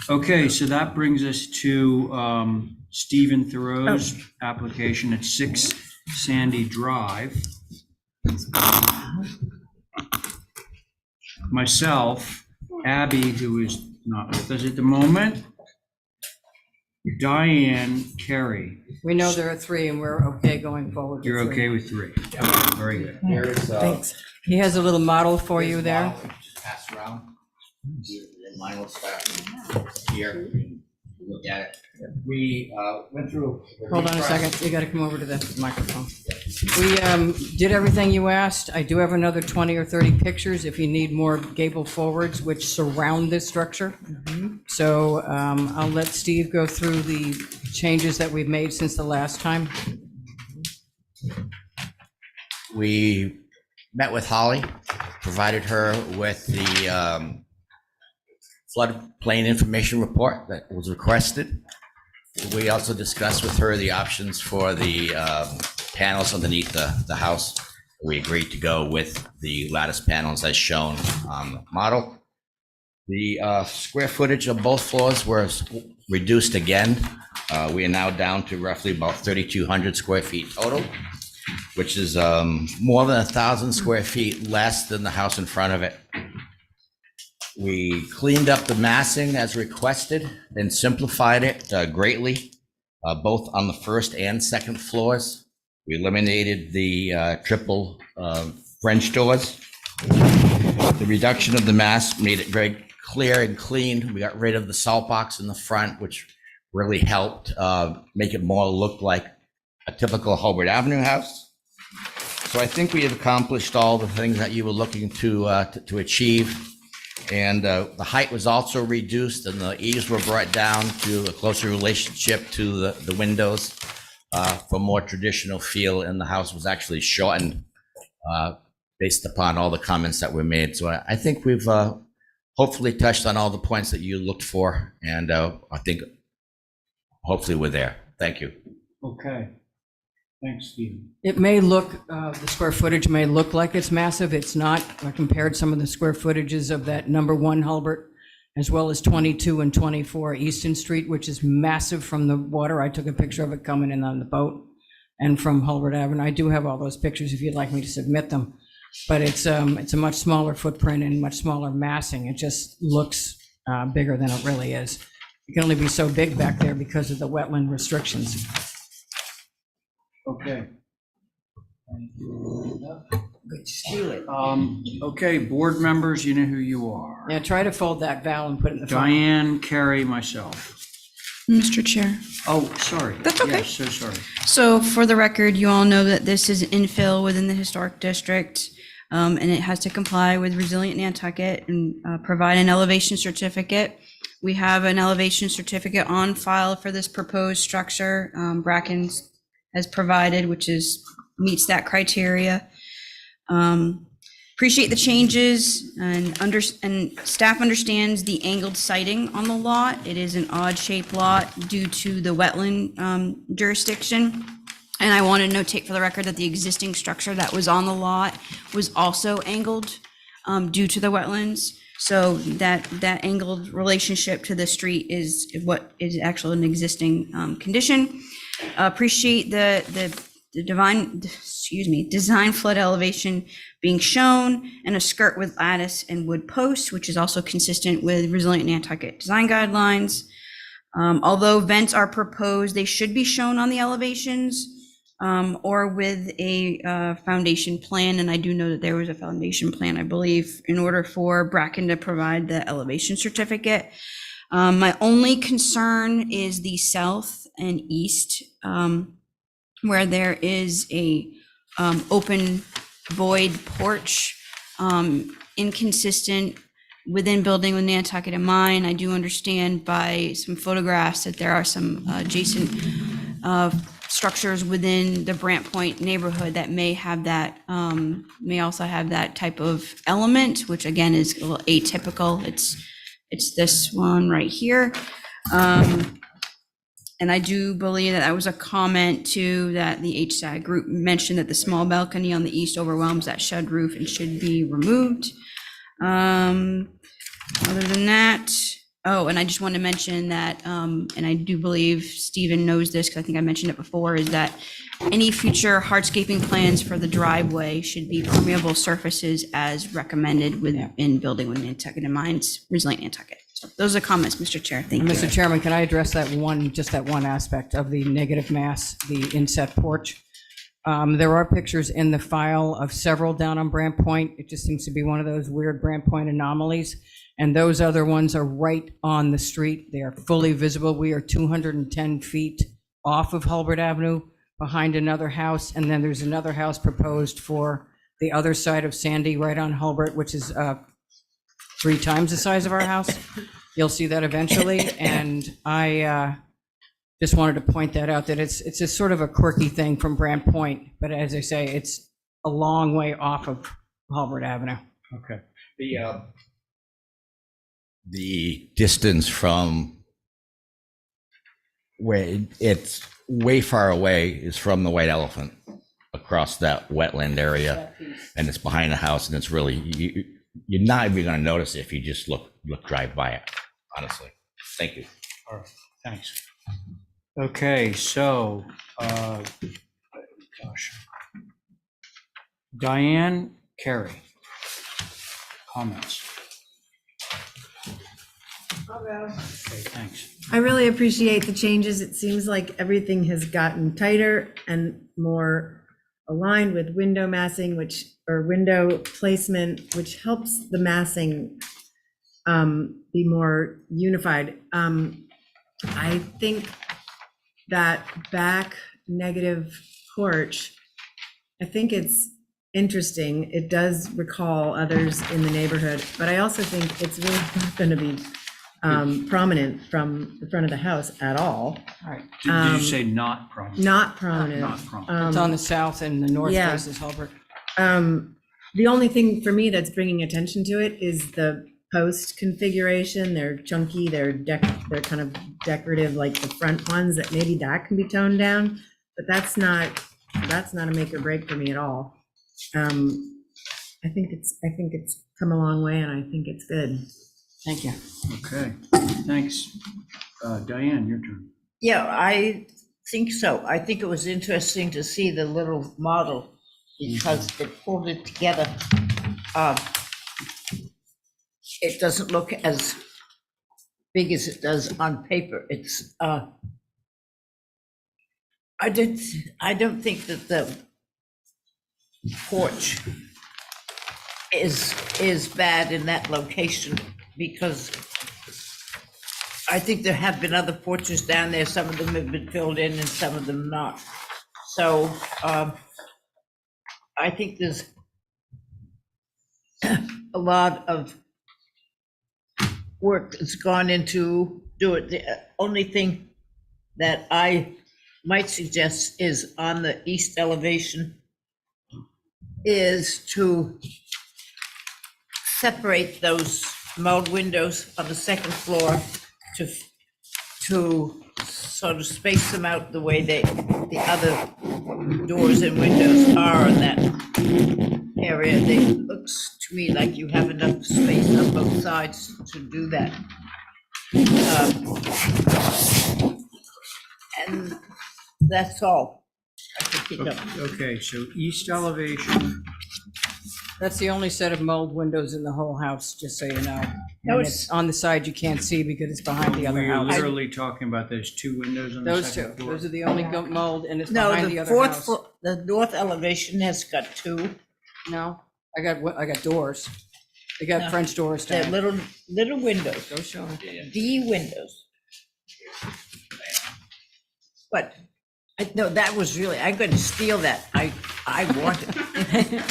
Okay, so that brings us to Stephen Thoreau's application at 6 Sandy Drive. Myself, Abby, who is not with us at the moment, Diane, Carey. We know there are 3 and we're okay going forward. with You're 3. okay with 3? Very good. Thanks. He has a little model for you there. Pass around. Mine will start here. Look at it. We went through. Hold on a second. You got to come over to the microphone. We did everything you asked. I do have another 20 or 30 pictures if you need more gable forwards which surround this structure. So I'll let Steve go through the changes that we've made since the last time. We met with Holly, provided her with the floodplain information report that was requested. We also discussed with her the options for the panels underneath the house. We agreed to go with the lattice panels as shown on the model. The square footage of both floors was reduced again. We are now down to roughly about 3,200 square feet total, which is more than 1,000 square feet less than the house in front of it. We cleaned up the massing as requested and simplified it greatly, both on the first and second floors. We eliminated the triple French doors. The reduction of the mass made it very clear and clean. We got rid of the salt box in the front, which really helped make it more look like a typical Hobart Avenue house. So I think we have accomplished all the things that you were looking to achieve. And the height was also reduced and the eaves were brought down to a closer relationship to the windows for more traditional feel, and the house was actually shortened based upon all the comments that were made. So I think we've hopefully touched on all the points that you looked for, and I think hopefully we're there. Thank you. Okay. Thanks, Stephen. It may look, the square footage may look like it's massive. It's not. I compared some of the square footages of that number 1 Hulbert, as well as 22 and 24 Easton Street, which is massive from the water. I took a picture of it coming in on the boat, and from Hulbert Avenue. I do have all those pictures if you'd like me to submit them. But it's a much smaller footprint and much smaller massing. It just looks bigger than it really is. It can only be so big back there because of the wetland restrictions. Okay. Good to see you. Okay, board members, you know who you are. Yeah, try to fold that Val and put it in the file. Diane, Carrie, myself. Mr. Chair. Oh, sorry. That's okay. Yes, so sorry. So for the record, you all know that this is infill within the historic district, and it has to comply with Resilient Nantucket and provide an elevation certificate. We have an elevation certificate on file for this proposed structure. Brackens has provided, which meets that criteria. Appreciate the changes and staff understands the angled siting on the lot. It is an odd shaped lot due to the wetland jurisdiction. And I want to notate for the record that the existing structure that was on the lot was also angled due to the wetlands. So that angled relationship to the street is what is actually an existing condition. Appreciate the design flood elevation being shown, and a skirt with lattice and wood posts, which is also consistent with Resilient Nantucket design guidelines. Although vents are proposed, they should be shown on the elevations or with a foundation plan. And I do know that there was a foundation plan, I believe, in order for Bracken to provide the elevation certificate. My only concern is the south and east, where there is a open void porch, inconsistent within building with Nantucket in mind. I do understand by some photographs that there are some adjacent structures within the Brant Point neighborhood that may have that, may also have that type of element, which again is a little atypical. It's this one right here. And I do believe that was a comment too, that the HSAG group mentioned that the small balcony on the east overwhelms that shed roof and should be removed. Other than that, oh, and I just want to mention that, and I do believe Stephen knows this because I think I mentioned it before, is that any future hardscaping plans for the driveway should be permeable surfaces as recommended within building with Nantucket in mind, Resilient Nantucket. So those are comments, Mr. Chair. Thank you. Mr. Chairman, can I address that one aspect of the negative mass, the inset porch? There are pictures in the file of several down on Brant Point. It just seems to be one of those weird Brant Point anomalies. And those other ones are right on the street. They are fully visible. We are 210 feet off of Hulbert Avenue behind another house. And then there's another house proposed for the other side of Sandy right on Hulbert, which is 3 times the size of our house. You'll see that eventually. And I just wanted to point that out, that it's a sort of a quirky thing from Brant Point. But as I say, it's a long way off of Hulbert Avenue. Okay. The distance from where it's way far away is from the White Elephant across that wetland area, and it's behind the house, and it's really, you're not even going to notice it if you just drive by it, honestly. Thank you. All right, thanks. Okay, so, Diane, Carey, comments? Okay, thanks. I really appreciate the changes. It seems like everything has gotten tighter and more aligned with window massing, or window placement, which helps the massing be more unified. I think that back negative porch, I think it's interesting. It does recall others in the neighborhood, but I also think it's really not going to be prominent from the front of the house at all. All right. Did you say not prominent? Not prominent. Not prominent. It's on the south, and the north yeah. faces Hulbert. The only thing for me that's bringing attention to it is the post configuration. They're chunky, they're kind of decorative, like the front ones, that maybe that can be toned down, but that's not a make or break for me at all. I think it's come a long way, and I think it's good. Thank you. Okay, thanks. Diane, your turn. Yeah, I think so. I think it was interesting to see the little model because it pulled it together. It doesn't look as big as it does on paper. It's I don't think that porch is bad in that location, because I think there have been other porches down there, some of them have been filled in and some of them not. So, I think there's a lot of work that's gone into do it. The only thing that I might suggest is on the east elevation is to separate those mulled windows on the second floor to sort of space them out the way the other doors and windows are in that area. It looks to me like you have enough space on both sides to do that. And that's all I can think of. Okay, so east elevation, That's the only set of mulled windows in the whole house, just so you know. No, And it's- it's on the side you can't see because it's behind the other we're house. literally talking about those two windows on the Those two, second floor. those are the only mulled, and it's No, behind the the other fourth, house. the north elevation has got two. No, I got doors. They got No. French doors They're down. little windows, Go show 'em. D windows. But, no, that was really, I'm going to steal that. I want it.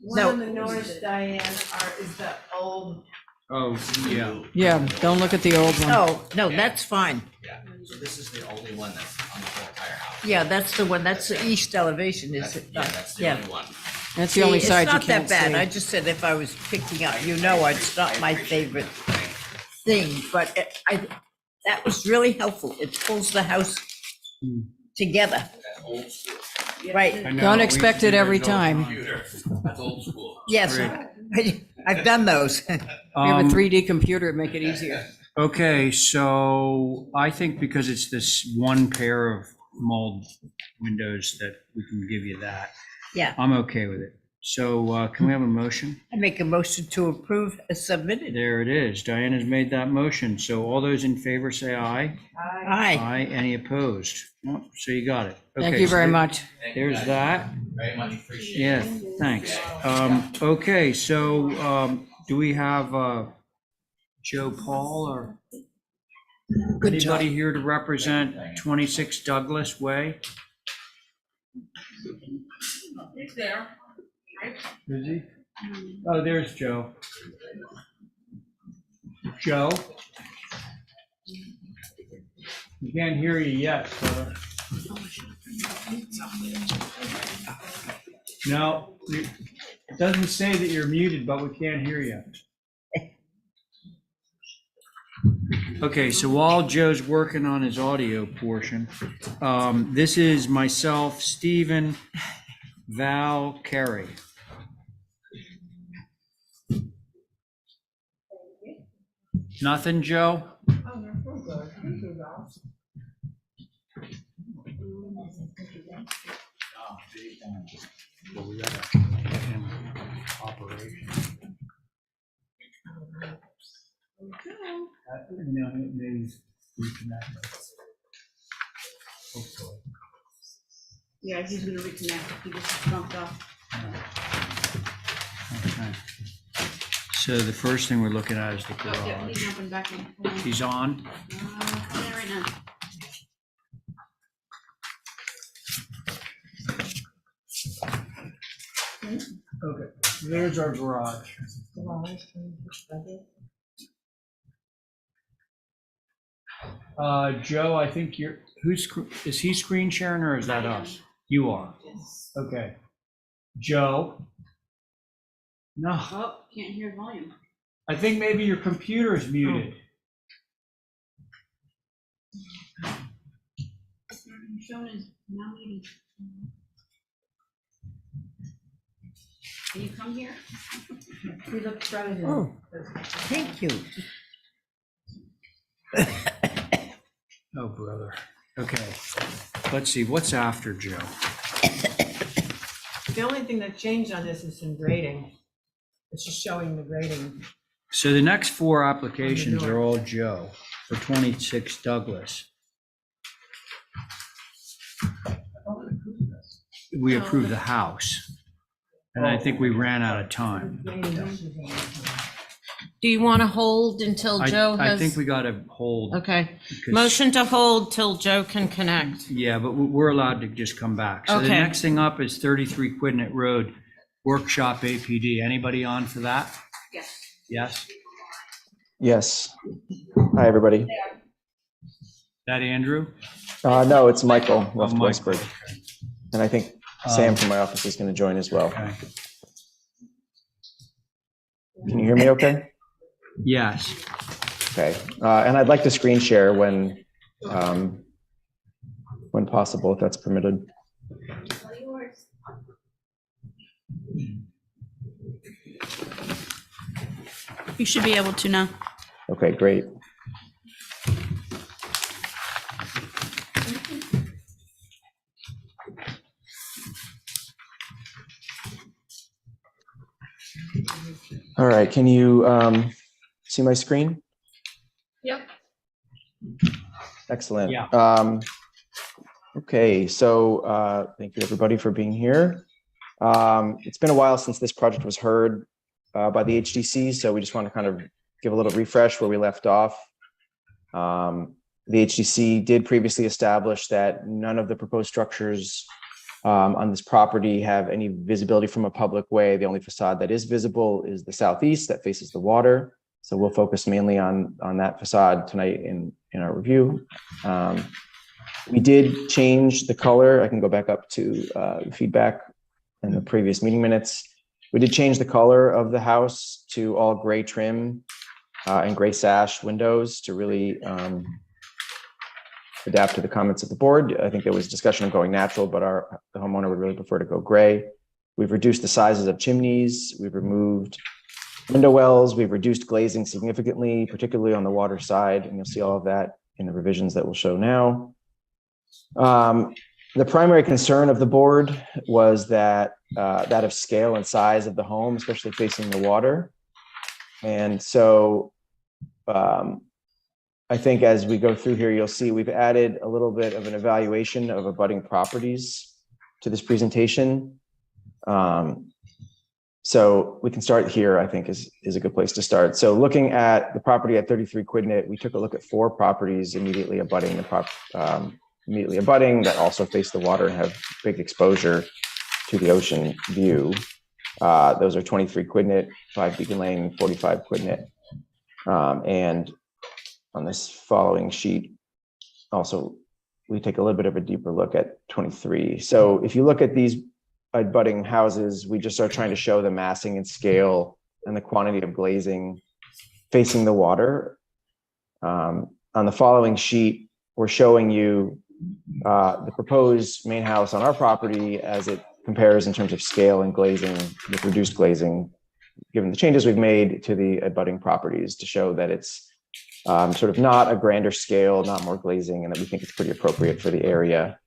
One on the north, Diane, is the old. Oh, yeah. Yeah, don't look at the old one. Oh, no, that's fine. Yeah, so this is the only one that's on the whole entire house. Yeah, that's the one, that's the east elevation, is it? Yeah, that's the Yeah. only one. That's the only See, side you can't It's not that bad. I see. just said if I was picking up, it's not my favorite thing, but that was really helpful. It pulls the house together. That's old school. Right, I know, Don't we expect do it those every all the time. Computer, that's old school. yes, I've done those. We have a Um, 3D computer, make it easier. Okay, so I think because it's this one pair of mulled windows that we can give you that. Yeah, I'm okay with it. So can we have a motion? I make a motion to approve as submitted. There it is. Diane has made that motion. So all those in favor say aye. Aye. Aye. Any opposed? No, so you got it. Thank Okay, you so very much. There's that. Very much appreciated. Yeah, thanks. Okay, so do we have Joe Paul or anybody here to represent 26 Douglas Way? He's there. Is he? Oh, there's Joe. Joe? We can't hear you yet, sir. No, it doesn't say that you're muted, but we can't hear you. Okay, so while Joe's working on his audio portion, this is myself, Stephen, Val, Kerry. Nothing, Joe? Well, we gotta get him operation. No, maybe reconnect. Hopefully. Yeah, he's gonna reconnect, he just bumped off. Okay. So the first thing we're looking at is the Yeah, he's garage. jumping back in. Hold on. He's on. Yeah, right now. Okay, there's our garage. Joe, I think is he screen sharing or is that us? You are. Okay. Joe? No, Oh, can't hear volume. I think maybe your computer is muted. Showing is now muted. Can you come here? We look strong. Oh, thank you. Oh, brother. Okay. Let's see, what's after Joe? The only thing that changed on this is some grading. It's just showing the grading. So the next four applications are all Joe for 26 Douglas. we approved the house. And I think we ran out of time. Do you want to hold until Joe I has? think we got to hold. Okay, because- motion to hold till Joe can connect. Yeah, but we're allowed to just come back. So the Okay. next thing up is 33 Quidnet Road, Workshop APD. Anybody on for that? Yes. Yes? Yes. Hi, everybody. That Andrew? No, it's Michael Oh, Michael. Westberg. And I think Sam from my office is going to join as well. Okay. Can you hear me okay? Yes. Okay. And I'd like to screen share when possible, if that's permitted. You should be able to now. Okay, great. All right, can you see my screen? Yep. Excellent. Yeah. Okay, so thank you everybody for being here. It's been a while since this project was heard by the HDC, so we just want to kind of give a little refresh where we left off. The HDC did previously establish that none of the proposed structures on this property have any visibility from a public way. The only facade that is visible is the southeast that faces the water. So we'll focus mainly on that facade tonight in our review. We did change the color. I can go back up to the feedback in the previous meeting minutes. We did change the color of the house to all gray trim and gray sash windows to really adapt to the comments of the board. I think there was discussion of going natural, but the homeowner would really prefer to go gray. We've reduced the sizes of chimneys. We've removed window wells. We've reduced glazing significantly, particularly on the water side, and you'll see all of that in the revisions that we'll show now. The primary concern of the board was that of scale and size of the home, especially facing the water. And so I think as we go through here, you'll see we've added a little bit of an evaluation of abutting properties to this presentation. So we can start here, I think is a good place to start. So looking at the property at 33 Quidnet, we took a look at 4 properties immediately abutting that also face the water and have big exposure to the ocean view. Those are 23 Quidnet, 5 Beacon Lane, 45 Quidnet. And on this following sheet, also, we take a little bit of a deeper look at 23. So if you look at these abutting houses, we just are trying to show the massing and scale and the quantity of glazing facing the water. On the following sheet, we're showing you the proposed main house on our property as it compares in terms of scale and glazing with reduced glazing, given the changes we've made to the abutting properties to show that it's sort of not a grander scale, not more glazing, and that we think it's pretty appropriate for the area,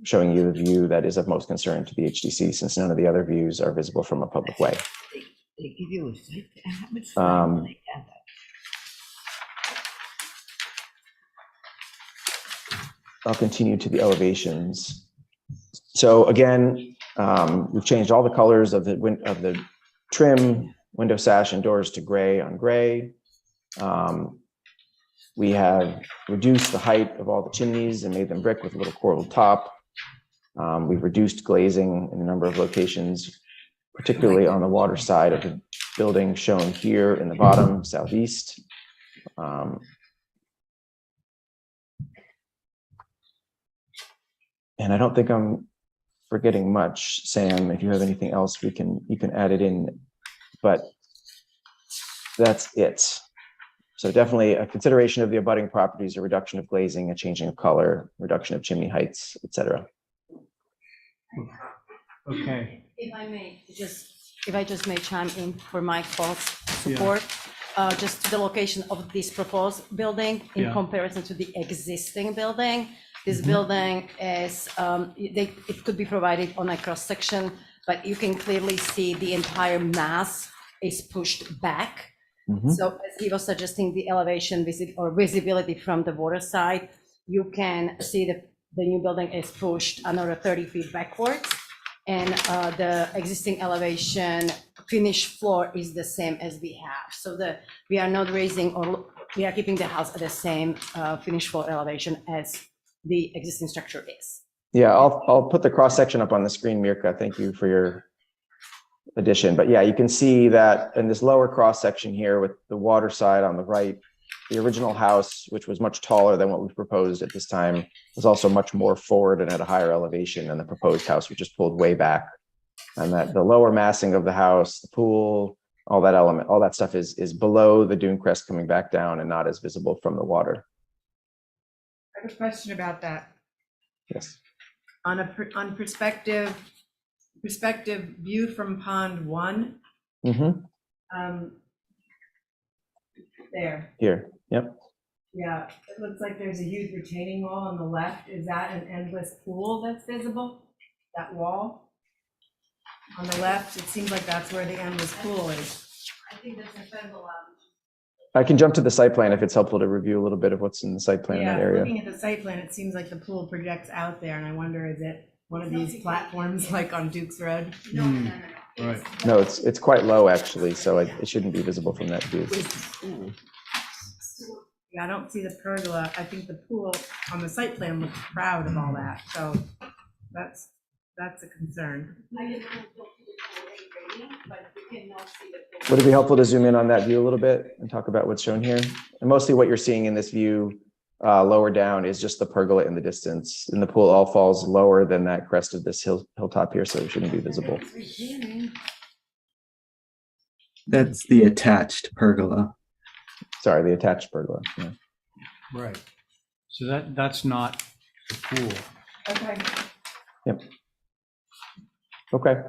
showing you the view that is of most concern to the HDC since none of the other views are visible from a public way. They give you a site, how much Um, do they have that? I'll continue to the elevations. So again, we've changed all the colors of the trim, window sash, and doors to gray on gray. We have reduced the height of all the chimneys and made them brick with a little coral top. We've reduced glazing in a number of locations, particularly on the water side of the building shown here in the bottom southeast. And I don't think I'm forgetting much, Sam. If you have anything else, you can add it in, but that's it. So definitely a consideration of the abutting properties, a reduction of glazing, a changing of color, reduction of chimney heights, etc. Okay. If I just may chime in for my thoughts, support, just the location of this proposed building in comparison to the existing building. This building is, it could be provided on a cross section, but you can clearly see the entire mass is pushed back. So as he was suggesting, the elevation visibility from the water side, you can see the new building is pushed another 30 feet backwards. And the existing elevation finished floor is the same as we have. So we are not raising, or we are keeping the house at the same finished floor elevation as the existing structure is. Yeah, I'll put the cross section up on the screen, Mirka. Thank you for your addition. But yeah, you can see that in this lower cross section here with the water side on the right, the original house, which was much taller than what we've proposed at this time, was also much more forward and at a higher elevation than the proposed house, which is pulled way back. And that the lower massing of the house, the pool, all that element, all that stuff is below the dune crest coming back down and not as visible from the water. I have a question about that. Yes. On perspective view from pond 1. There. Here, yep. Yeah, it looks like there's a huge retaining wall on the left. Is that an endless pool that's visible? That wall? On the left, it seems like that's where the endless pool is. I think that's a federal I can jump to the site plan if it's helpful to review a little bit of what's in the site plan in that Yeah, area. looking at the site plan, it seems like the pool projects out there, and I wonder, is it one of these platforms like on Duke's Road? Right. No, it's quite low actually, so it shouldn't be visible from that view. Yeah, I don't see the pergola. I think the pool on the site plan looks proud of all that, so that's a concern. Would it be helpful to zoom in on that view a little bit and talk about what's shown here? And mostly what you're seeing in this view lower down is just the pergola in the distance, and the pool all falls lower than that crest of this hilltop here, so it shouldn't be visible. That's the attached pergola. Sorry, the attached pergola. Yeah. Right. So that's not the pool. Okay. Yep. Okay.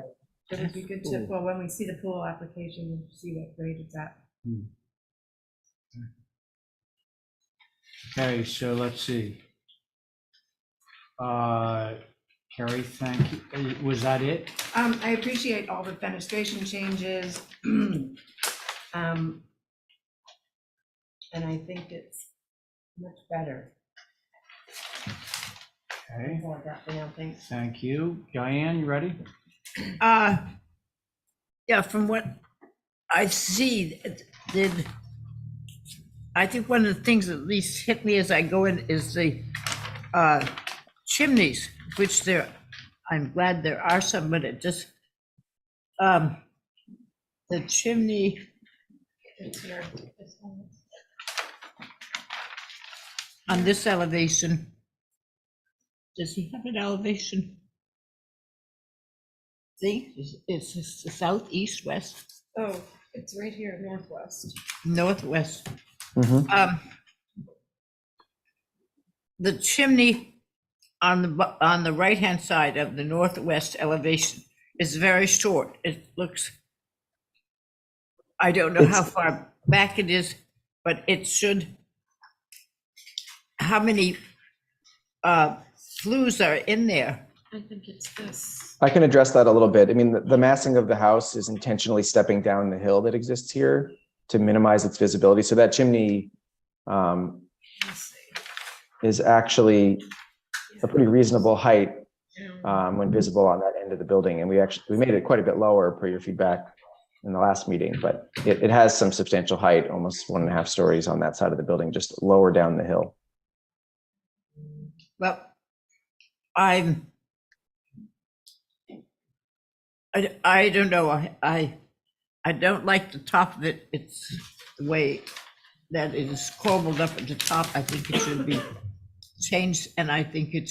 It would be good to, well, when we see the pool application, we'll see what grade it's at. Okay, so let's see. Carrie, thank you. Was that it? I appreciate all the fenestration changes. And I think it's much better. Okay, That's all I got for now, thanks. thank you. Diane, you ready? Yeah, from what I see, I think one of the things that at least hit me as I go in is the chimneys, which I'm glad there are some, but it just, the chimney. On this elevation, does he have an elevation? See, it's the south, east, west, Oh, it's right here, northwest. northwest. The chimney on the right-hand side of the northwest elevation is very short. It looks, I don't know how far back it is, but it should, how many flues are in there? I think it's this. I can address that a little bit. I mean, the massing of the house is intentionally stepping down the hill that exists here to minimize its visibility. So that chimney is actually a pretty reasonable height when visible on that end of the building. And we made it quite a bit lower per your feedback in the last meeting, but it has some substantial height, almost 1.5 stories on that side of the building, just lower down the hill. Well, I don't know, I don't like the top of it. It's the way that it is corbelled up at the top. I think it should be changed, and I think it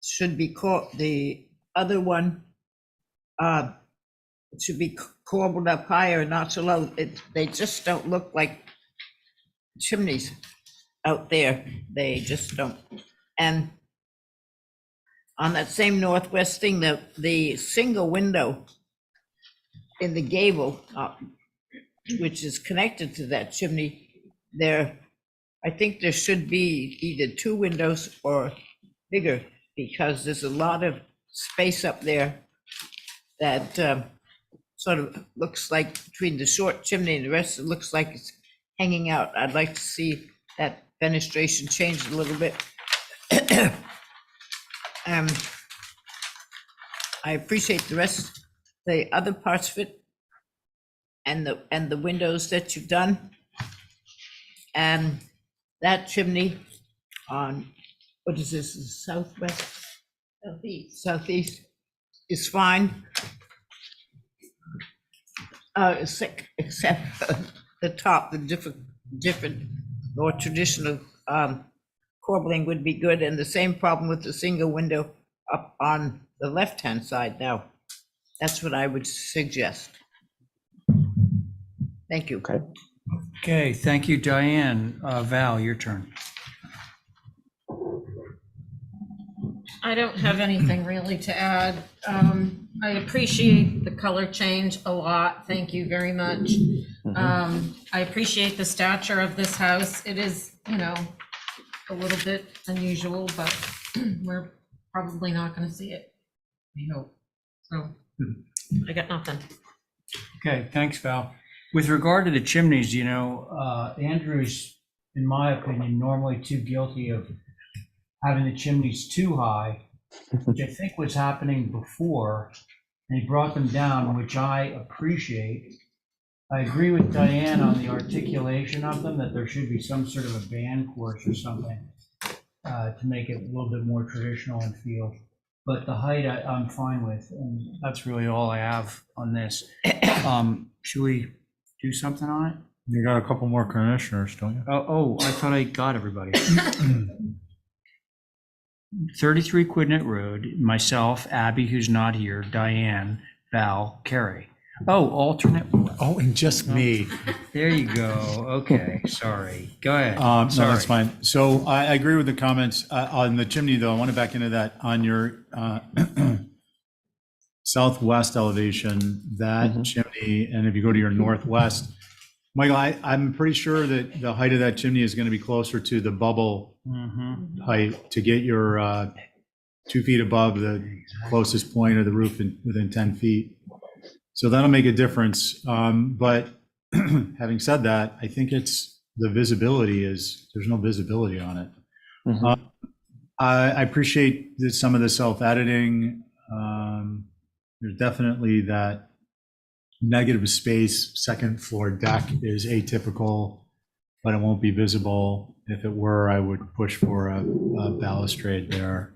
should be the other one, it should be corbelled up higher, not so low. They just don't look like chimneys out there. They just don't. And on that same northwest thing, the single window in the gable, which is connected to that chimney, I think there should be either 2 windows or bigger, because there's a lot of space up there that sort of looks like between the short chimney and the rest, it looks like it's hanging out. I'd like to see that fenestration changed a little bit. I appreciate the rest, the other parts of it, and the windows that you've done. And that chimney on, what is this, southwest? Southeast is fine. Except the top, the different, more traditional corbelling would be good, and the same problem with the single window up on the left-hand side now. That's what I would suggest. Thank you. Okay. Okay, thank you, Diane. Val, your turn. I don't have anything really to add. I appreciate the color change a lot. Thank you very much. I appreciate the stature of this house. It is, you know, a little bit unusual, but we're probably not going to see it. I hope. So I got nothing. Okay, thanks, Val. With regard to the chimneys, you know, Andrew's, in my opinion, normally too guilty of having the chimneys too high, which I think was happening before, and he brought them down, which I appreciate. I agree with Diane on the articulation of them, that there should be some sort of a band course or something to make it a little bit more traditional in feel. But the height I'm fine with, and that's really all I have on this. Should we do something on it? You got a couple more commissioners, don't you? Oh, I thought I got everybody. 33 Quidnet Road, myself, Abby, who's not here, Diane, Val, Carrie. Oh, alternate. Oh, and just me. There you go. Okay, sorry. Go ahead. No, Sorry. that's fine. So I agree with the comments on the chimney, though. I want to back into that on your southwest elevation, that chimney, and if you go to your northwest, Michael, I'm pretty sure that the height of that chimney is going to be closer to the bubble height to get your 2 feet above the closest point of the roof within 10 feet. So that'll make a difference. But having said that, I think it's the visibility there's no visibility on it. I appreciate some of the self-editing. There's definitely that negative space. Second floor deck is atypical, but it won't be visible. If it were, I would push for a balustrade there,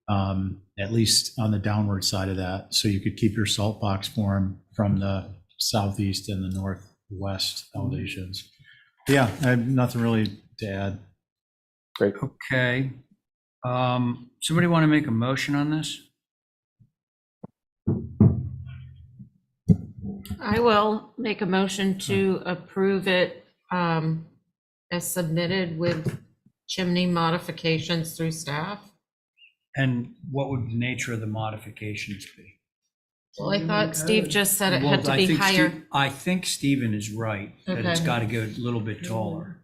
at least on the downward side of that, so you could keep your salt box form from the southeast and the northwest elevations. Yeah, I have nothing really to add. Great. Okay. Somebody want to make a motion on this? I will make a motion to approve it as submitted with chimney modifications through staff. And what would the nature of the modifications be? Well, I thought Steve just said it Well, had to I be think higher. I think Stephen is right, that it's Okay. got to go a little bit taller.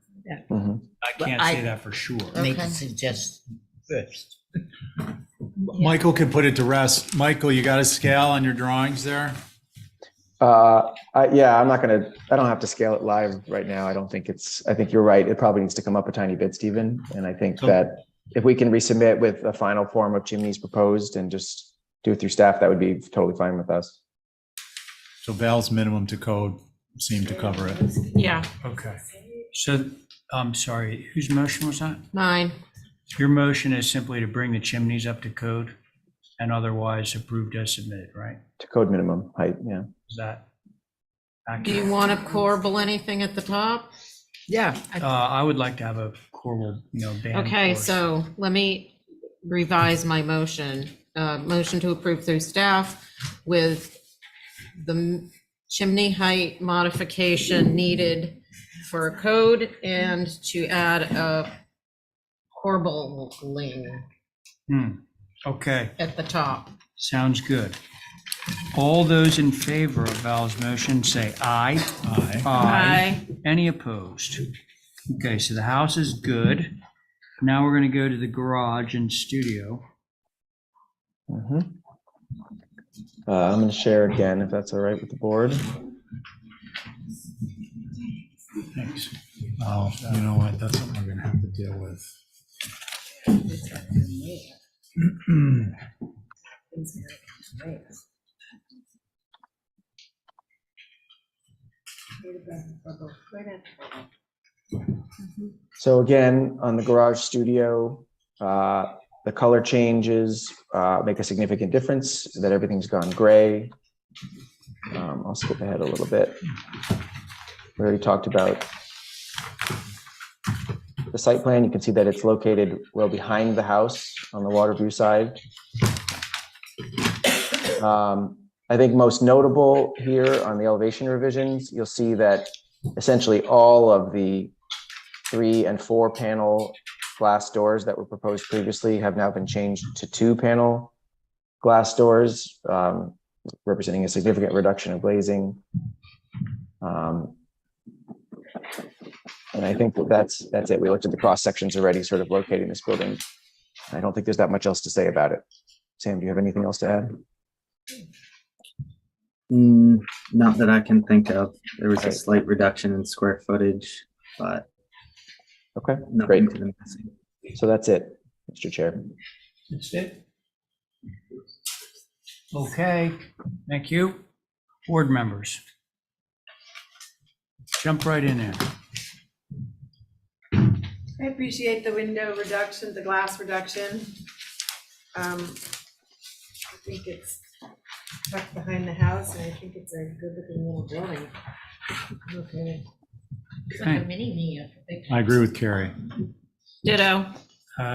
Mhm. I can't say that for sure. Make Okay. a suggestion first. Michael can put it to rest. Michael, you got a scale on your drawings there? Yeah, I don't have to scale it live right now. I think you're right. It probably needs to come up a tiny bit, Stephen. And I think that if we can resubmit with a final form of chimneys proposed and just do it through staff, that would be totally fine with us. So Val's minimum to code seemed to cover it. Yeah, Okay. So, I'm sorry, whose motion was that? mine. Your motion is simply to bring the chimneys up to code and otherwise approved as submitted, right? To code minimum height, yeah. Is that Do you accurate? want to corbel anything at the top? Yeah. I would like to have a corbel, band. Okay, course. so let me revise my motion. Motion to approve through staff with the chimney height modification needed for a code and to add a corbeling Okay, at the top. sounds good. All those in favor of Val's motion, say aye. Aye. Any opposed? Okay, so the house is good. Now we're going to go to the garage and studio. I'm going to share again, if that's all right with the board. Thanks. Oh, you know what? That's something we're going to have to deal with. So again, on the garage studio, the color changes make a significant difference, that everything's gone gray. I'll skip ahead a little bit. We already talked about the site plan. You can see that it's located well behind the house on the water view side. I think most notable here on the elevation revisions, you'll see that essentially all of the 3 and 4 panel glass doors that were proposed previously have now been changed to 2 panel glass doors, representing a significant reduction of glazing. And I think that's it. We looked at the cross sections already, sort of locating this building. I don't think there's that much else to say about it. Sam, do you have anything else to add? Not that I can think of. There was a Right. slight reduction in square footage, but Okay, nothing great. to the missing. So that's it, Mr. Chair. That's it. Okay, thank you. Board members. Jump right in there. I appreciate the window reduction, the glass reduction. I think it's tucked behind the house, and I think it's a good looking little building. Okay. It's like a mini me. I agree with Carrie. Ditto.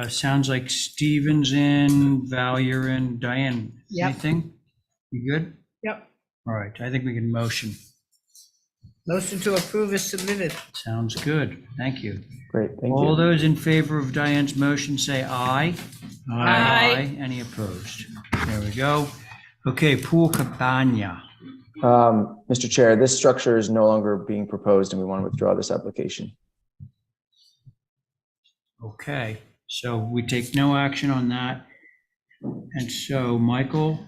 Sounds like Steven's in, Val, you're in, Diane, Yep. anything? You good? Yep. All right, I think we can motion. Motion to approve is submitted. Sounds good, thank you. Great, thank All you. those in favor of Diane's motion, say aye. Aye. Any opposed? There we go. Okay, pool cabana. Mr. Chair, this structure is no longer being proposed, and we want to withdraw this application. Okay, so we take no action on that. And so, Michael?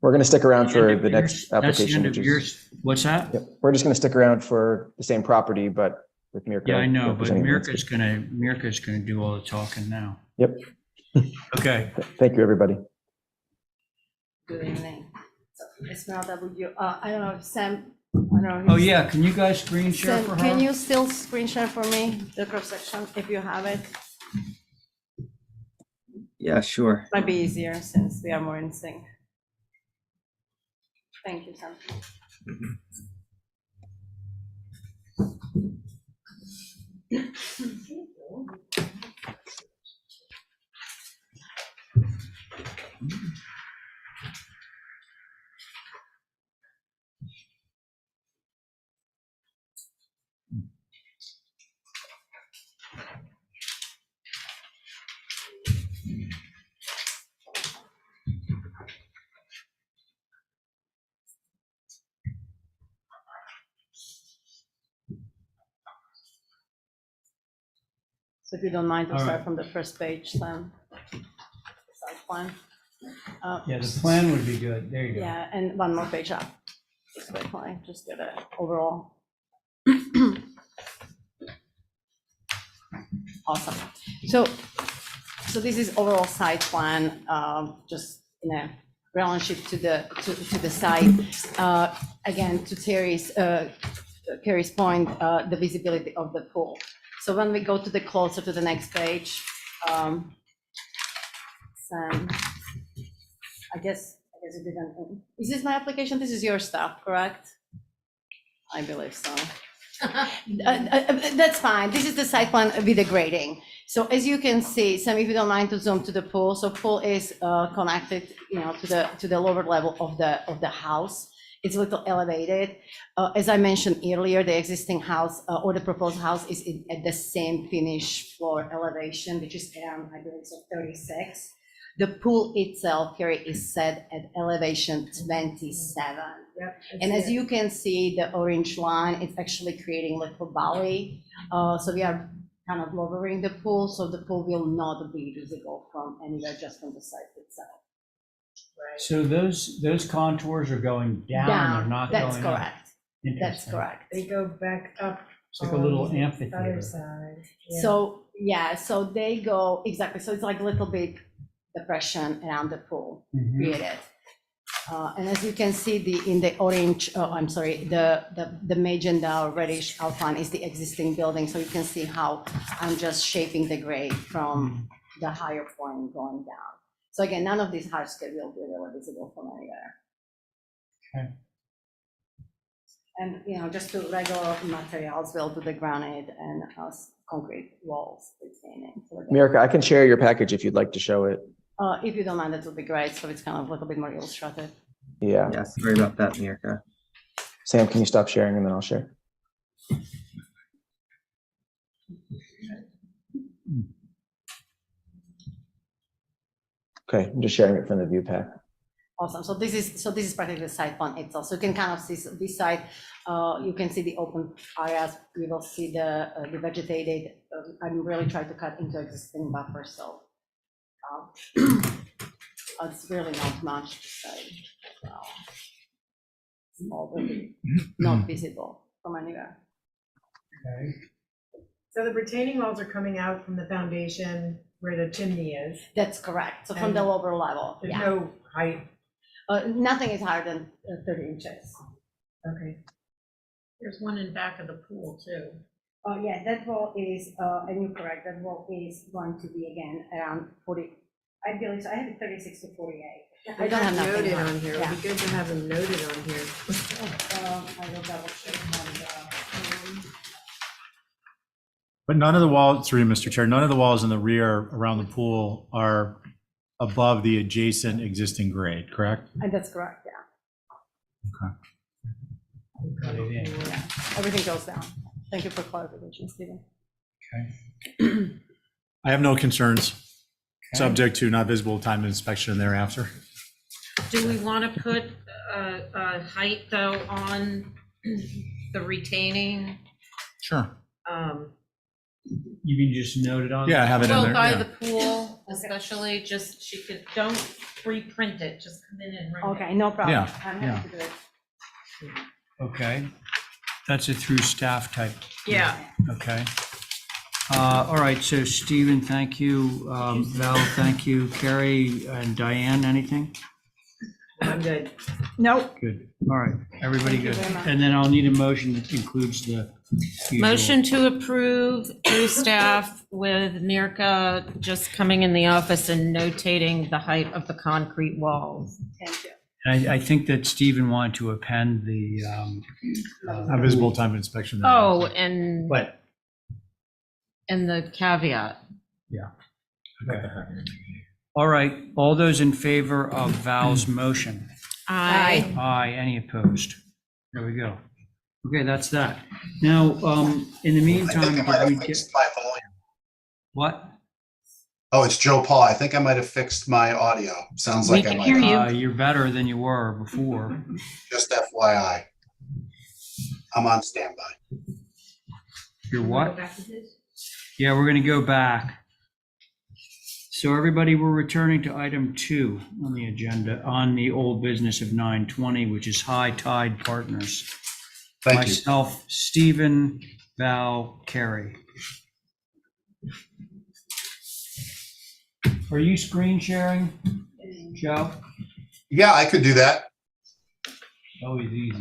We're going to stick around for the next That's the application, end which of is, yours. What's that? yep, we're just going to stick around for the same property, but with Mirko. Yeah, I know, but representing the Mirka's gonna do all the talking now. Yep. Okay, Thank you, everybody. Good evening. So it's not W, I don't know if Sam, I don't know. if oh yeah, can you guys screen share Sam, for can her? you still screen share for me, the cross section, if you have it? Yeah, sure. Might be easier since we are more in sync. Thank you, Sam. So if you don't mind to All start right. from the first page, Sam. Site plan. Yeah, the plan would be good. There you go. Yeah, and one more page up. Just quickly, just get it overall. Awesome. So this is overall site plan, just in a relationship to the site. Again, to Terry's point, the visibility of the pool. So when we go to the closer to the next page, Sam, I guess it didn't. Is this my application? This is your stuff, correct? I believe so. That's fine. This is the site plan with the grading. So as you can see, Sam, if you don't mind to zoom to the pool. So pool is connected, to the lower level of the house. It's a little elevated. As I mentioned earlier, the existing house or the proposed house is at the same finished floor elevation, which is around, I believe, so 36. The pool itself here is set at elevation 27. Yep. And as you can see, the orange line, it's actually creating a little valley. So we are kind of lowering the pool, so the pool will not be visible from anywhere, just from the site itself. So those contours are going down, they're not going up. That's correct. That's Interesting. correct. They go back up. It's like a little on the amphitheater. Other side. Yeah. So, yeah, so they go, exactly, so it's like a little bit depression around the pool Mhm. created. And as you can see, in the orange, I'm sorry, the magenta or reddish outline is the existing building. So you can see how I'm just shaping the grade from the higher point going down. So again, none of these hardscape will be really visible from anywhere. Okay. And, you know, just the regular materials, we'll do the granite and concrete walls retaining. So again, Mirka, I can share your package if you'd like to show it. if you don't mind, that would be great. So it's kind of a little bit more illustrative. Yeah. Yeah, sorry about that, Mirka. Sam, can you stop sharing and then I'll share? Okay, I'm just sharing it from the view pack. Awesome. So this is practically the site plan itself. So you can kind of see this side. You can see the open areas. You will see the vegetated. I'm really trying to cut into existing buffer. So it's really not much to say. Small, really not visible from anywhere. Okay. So the retaining walls are coming out from the foundation where the chimney is. That's correct. So from the lower level. There's Yeah. no height. Nothing is higher than 30 inches. Okay. There's one in back of the pool too. Oh, yeah, that wall is, and you're correct, that wall is going to be again around 40. I believe, so I have it 36 to 48. I don't have nothing noted high. on here. It Yeah. would be good to have them noted on here. I will double check on the, But none of the walls, through you, Mr. Chair, none of the walls in the rear around the pool are above the adjacent existing grade, correct? and that's correct, yeah. Okay. Got it in. Yeah, everything goes down. Thank you for clarification, Stephen. Okay. I have no concerns, Okay. subject to not visible time of inspection thereafter. Do we want to put a height though on the retaining? Sure. You can just note it on. Yeah, I have it in Well, there. by yeah. the pool, especially, just, she could, don't reprint it, just come in and write it. Okay, no problem. Yeah, I'm yeah. happy to do it. Okay. That's a through staff type. Yeah. Okay. All right, so Stephen, thank you. Val, thank you. Carrie and Diane, anything? I'm good. Nope. Good. All right, everybody Thank you good. very much. And then I'll need a motion that includes the usual. Motion to approve through staff with Mirka just coming in the office and notating the height of the concrete walls. Thank you. I think that Stephen wanted to append the, Not visible time of inspection. Oh, thereafter. but, and the caveat. okay. All right, all those in favor of Val's motion? Aye. Aye, any opposed? There we go. Okay, that's that. Now, in the meantime, did we get, my volume. what? Oh, it's Joe Paul. I think I might have fixed my audio. Sounds We like I can might hear have. you. You're better than you were before. Just FYI. I'm on standby. You're what? Yeah, we're gonna go back. So everybody, we're returning to item 2 on the agenda, on the old business of 920, which is High Tide Partners. Thank you. Myself, Stephen, Val, Carrie. Are you screen sharing, Joe? Yeah, I could do that. Always easy.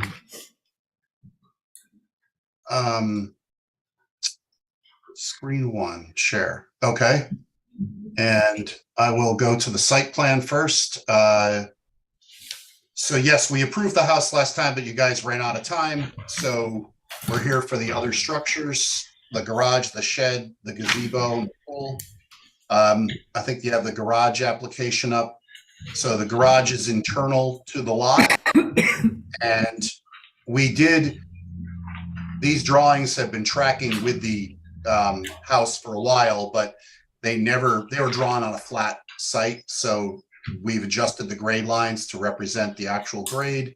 Screen 1, share. Okay. And I will go to the site plan first. So yes, we approved the house last time, but you guys ran out of time. So we're here for the other structures, the garage, the shed, the gazebo, the pool. I think you have the garage application up. So the garage is internal to the lot. And these drawings have been tracking with the house for a while, but they were drawn on a flat site. So we've adjusted the grade lines to represent the actual grade.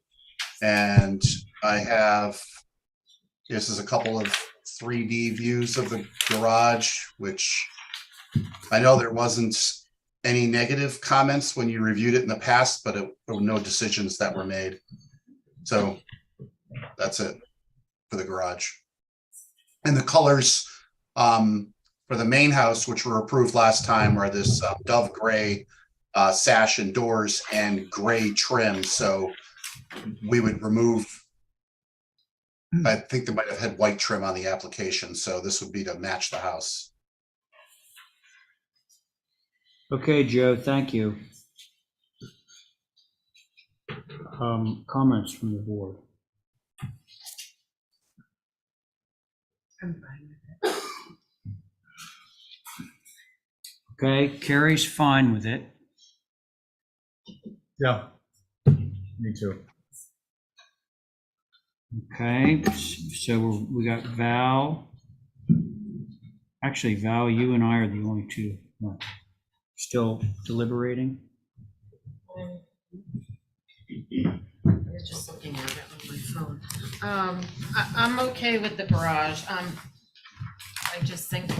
And this is a couple of 3D views of the garage, which I know there wasn't any negative comments when you reviewed it in the past, but there were no decisions that were made. So that's it for the garage. And the colors for the main house, which were approved last time, are this dove gray sash and doors and gray trim. So we would remove, I think they might have had white trim on the application. So this would be to match the house. Okay, Joe, thank you. Comments from the board? I'm fine with it. Okay, Carrie's fine with it. Yeah, me too. Okay, so we got Val. Actually, Val, you and I are the only two still deliberating. I was just looking at it on my phone. I'm okay with the garage. I just think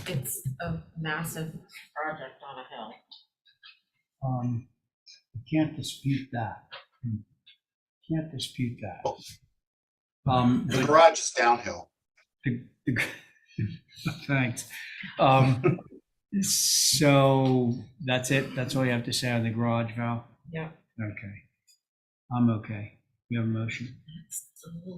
it's a massive project on a hill. Can't dispute that. Can't dispute that. The garage is downhill. Thanks. So that's it? That's all you have to say on the garage, Val? Yeah. Okay. I'm okay. You have a motion?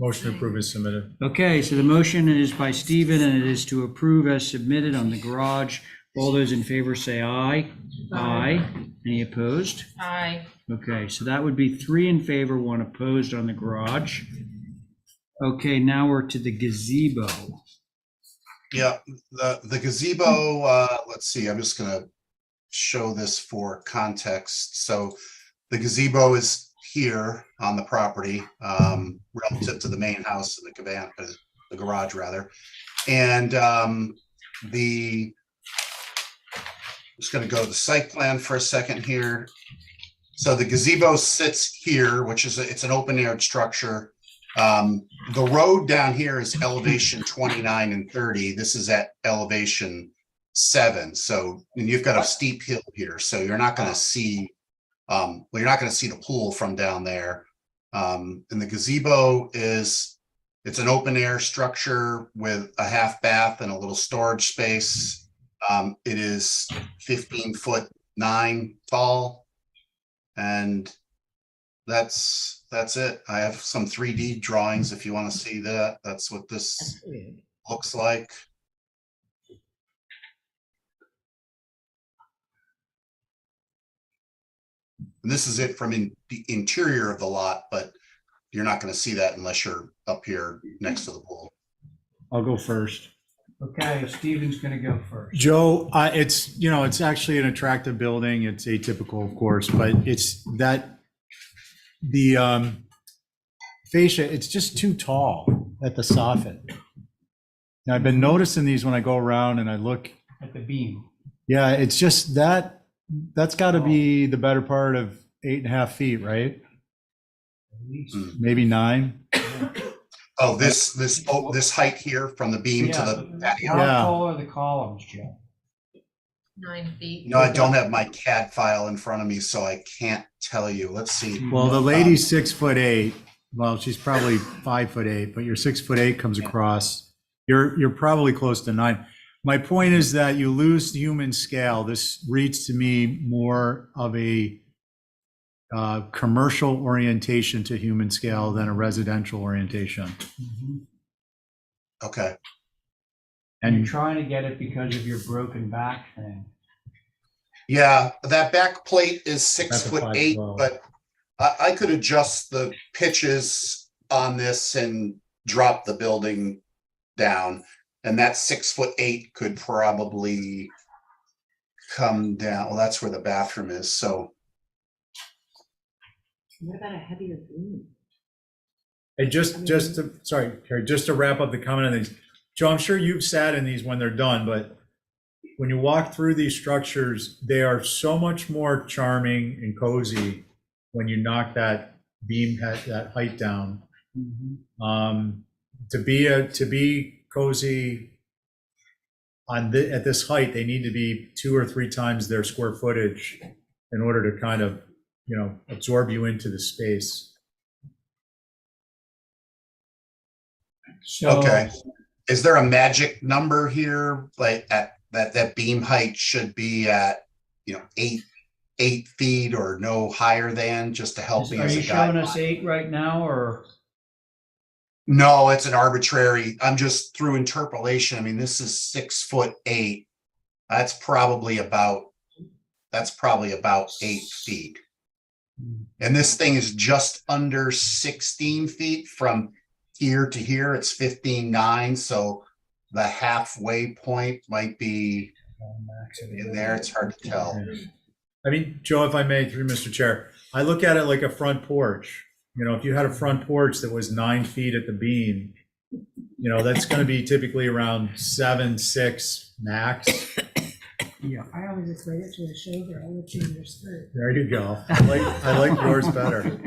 Motion to approve is submitted. Okay, so the motion is by Stephen, and it is to approve as submitted on the garage. All those in favor say aye. Aye. Any opposed? Aye. Okay, so that would be 3 in favor, 1 opposed on the garage. Okay, now we're to the gazebo. Yeah, the gazebo, let's see, I'm just gonna show this for context. So the gazebo is here on the property, relative to the main house and the cabana, the garage rather. And just gonna go to the site plan for a second here. So the gazebo sits here, which is, it's an open air structure. The road down here is elevation 29 and 30. This is at elevation 7. So, and you've got a steep hill here, so you're not going to see, you're not going to see the pool from down there. And the gazebo it's an open air structure with a half bath and a little storage space. It is 15'9" tall, and that's it. I have some 3D drawings if you want to see that. That's what this looks like. And this is it from the interior of the lot, but you're not going to see that unless you're up here next to the pool. I'll go first. Okay, Stephen's going to go first. Joe, it's actually an attractive building. It's atypical, of course, but it's that the fascia, it's just too tall at the soffit. Now, I've been noticing these when I go around and I look at the beam. Yeah, it's just that's got to be the better part of 8.5 feet, right? At least. Maybe 9. Oh, this height here from the beam to the patio. How tall are the columns, Joe? 9 feet. No, I don't have my CAD file in front of me, so I can't tell you. Let's see. Well, the lady's 6'8". Well, she's probably 5'8", but your 6'8" comes across. You're probably close to 9. My point is that you lose human scale. This reads to me more of a commercial orientation to human scale than a residential orientation. Okay. And you're trying to get it because of your broken back thing. Yeah, that back plate is 6'8", but I could adjust the pitches on this and drop the building down. And that 6'8" could probably come down. Well, that's where the bathroom is. So What about a heavier beam? And just to, sorry, Carrie, just to wrap up the comment on these, Joe, I'm sure you've sat in these when they're done, but when you walk through these structures, they are so much more charming and cozy when you knock that beam, that height down. To be cozy at this height, they need to be 2 or 3 times their square footage in order to kind of, absorb you into the space. So, okay. Is there a magic number here? Like at that beam height should be at, 8 8 feet or no higher than, just to help me Are as you a showing guideline. us 8 right now, or? No, it's an arbitrary, I'm just through interpolation. I mean, this is 6'8". That's probably about 8 feet. And this thing is just under 16 feet from here to here. It's 15.9. So the halfway point might be in there. It's hard to tell. I mean, Joe, if I may, through Mr. Chair, I look at it like a front porch. You know, if you had a front porch that was 9 feet at the beam, you know, that's going to be typically around 7, 6 max. Yeah. I always equate it to a shoulder. I'll let you in your skirt. There you go. I like yours better.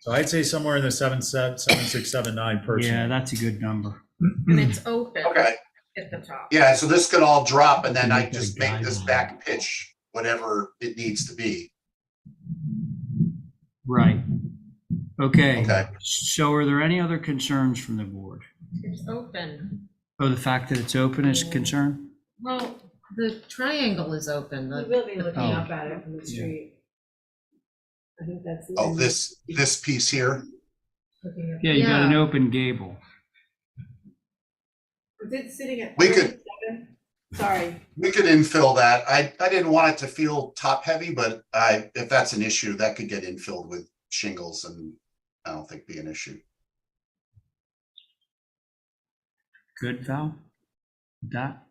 So I'd say somewhere in the 7, 6, 7, 9 personally. Yeah, that's a good number. And it's open Okay. at the top. Yeah, so this could all drop and then I just make this back pitch, whatever it needs to be. Right. Okay. Okay. So are there any other concerns from the board? It's open. Oh, the fact that it's open is a concern? Well, the triangle is open. You will be looking Oh. up at it from the street. I think that's. Oh, this piece here. looking up. Yeah, you got an Yeah. open gable. Is it sitting at? We could- 37? Sorry. We could infill that. I didn't want it to feel top heavy, but if that's an issue, that could get infilled with shingles and I don't think be an issue. Good, Val? That?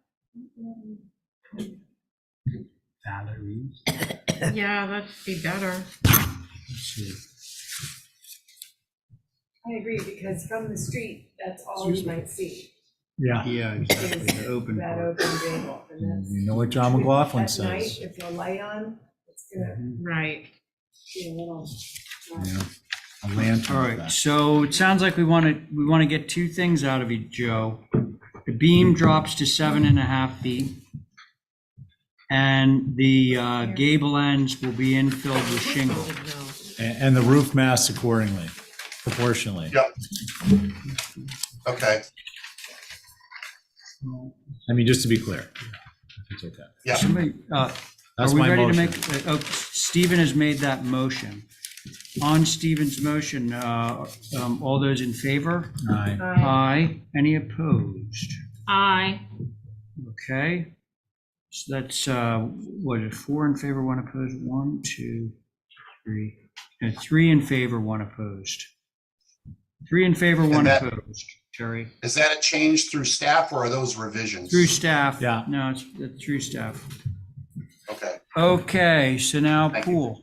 Valerie? Yeah, that'd be better. Let's see. I agree, because from the street, that's all you might see. Yeah. Yeah, exactly, is the open That part. open gable. And that's. You know what John McLaughlin At night, says. if the light on, it's gonna Right. be a little. Yeah. A lantern. All right, so it sounds like we want to get two things out of you, Joe. The beam drops to 7.5 feet. And the gable ends will be infilled with shingle. And the roof mass accordingly, proportionally. Yep. Okay. I mean, just to be clear. It's okay. Yeah. Somebody, That's are we my ready to motion. make, Stephen has made that motion. On Stephen's motion, all those in favor? Aye. Aye. Any opposed? Aye. Okay. So that's, what is it, 4 in favor, 1 opposed, 1, 2, 3. No, 3 in favor, 1 opposed. 3 in favor, 1 that- opposed. Jerry? Is that a change through staff or are those revisions? Through staff. Yeah. No, it's through staff. Okay. Okay, so now Thank you. pool.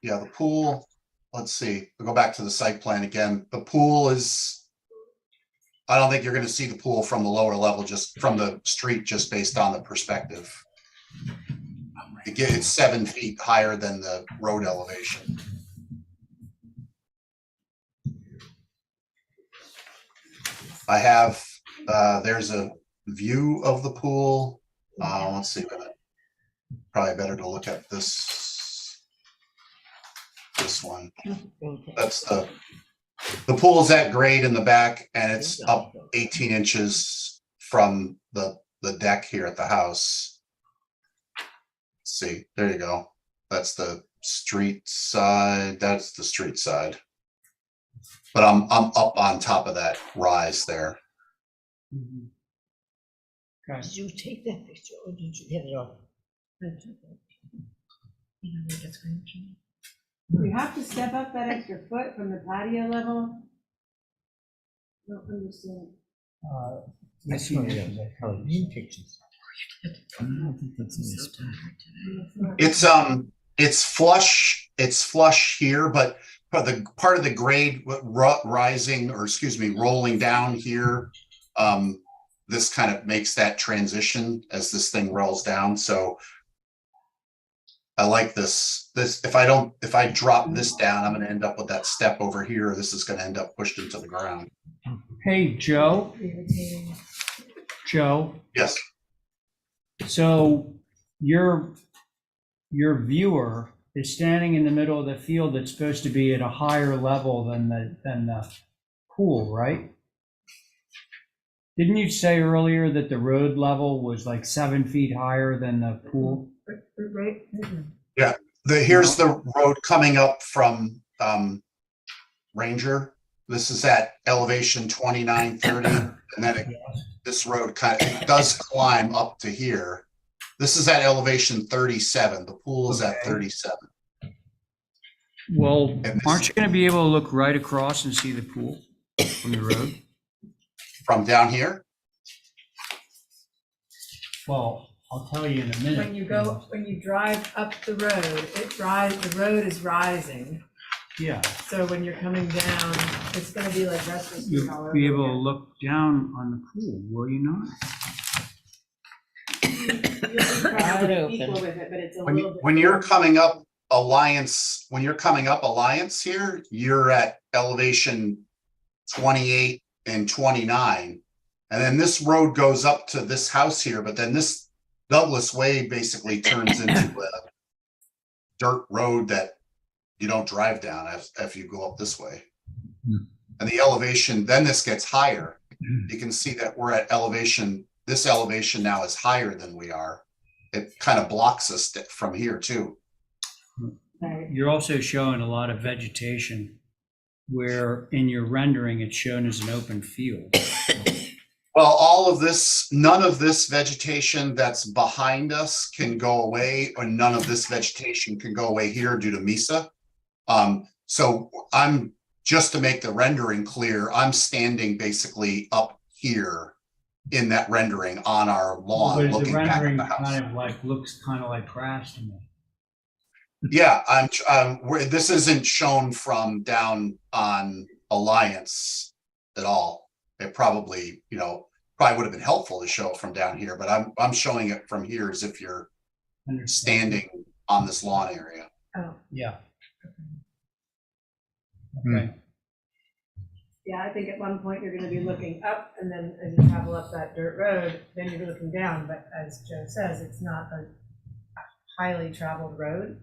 Yeah, the pool, let's see, we'll go back to the site plan again. The pool is, I don't think you're gonna see the pool from the lower level, just from the street, just based on the perspective. Again, it's 7 feet higher than the road elevation. I have, there's a view of the pool. Let's see, probably better to look at this one. That's the pool's at grade in the back and it's up 18 inches from the deck here at the house. Let's see, there you go. That's the street side. That's the street side. But I'm up on top of that rise there. Okay. Did you take that picture or did you get it off? You have to step up that extra foot from the patio level? I don't understand. I see that. It's flush here, but the part of the grade rising, or excuse me, rolling down here, this kind of makes that transition as this thing rolls down. So I like this. If I drop this down, I'm going to end up with that step over here. This is going to end up pushed into the ground. Hey, Joe? Joe? Yes. So your viewer is standing in the middle of the field that's supposed to be at a higher level than the pool, right? Didn't you say earlier that the road level was like 7 feet higher than the pool? Right? Yeah, here's the road coming up from Ranger. This is at elevation 2930, and then this road it does climb up to here. This is at elevation 37. The pool is at 37. Well, aren't you going to be able to look right across and see the pool from the road? From down here? Well, I'll tell you in a minute. When you drive up the road, the road is rising. Yeah. So when you're coming down, it's gonna be like restless. You'll be able to look down on the pool, will you not? Equal with it, but it's a little bit. When you're coming up Alliance, here, you're at elevation 28 and 29. And then this road goes up to this house here, but then this Douglas Way basically turns into a dirt road that you don't drive down if you go up this way. And the elevation, then this gets higher. You can see that we're at elevation, this elevation now is higher than we are. It kind of blocks us from here too. You're also showing a lot of vegetation where in your rendering it's shown as an open field. Well, all of this, none of this vegetation that's behind us can go away, or none of this vegetation can go away here due to MESA. So I'm, just to make the rendering clear, I'm standing basically up here in that rendering on our lawn, But looking the back at rendering the house. kind of like looks kind of like grass to me. Yeah, this isn't shown from down on Alliance at all. It probably, probably would have been helpful to show it from down here, but I'm showing it from here as if you're standing on this lawn area. Oh, Yeah. Okay. yeah, I think at one point you're gonna be looking up, and then as you travel up that dirt road, then you're looking down, but as Joe says, it's not a highly traveled road.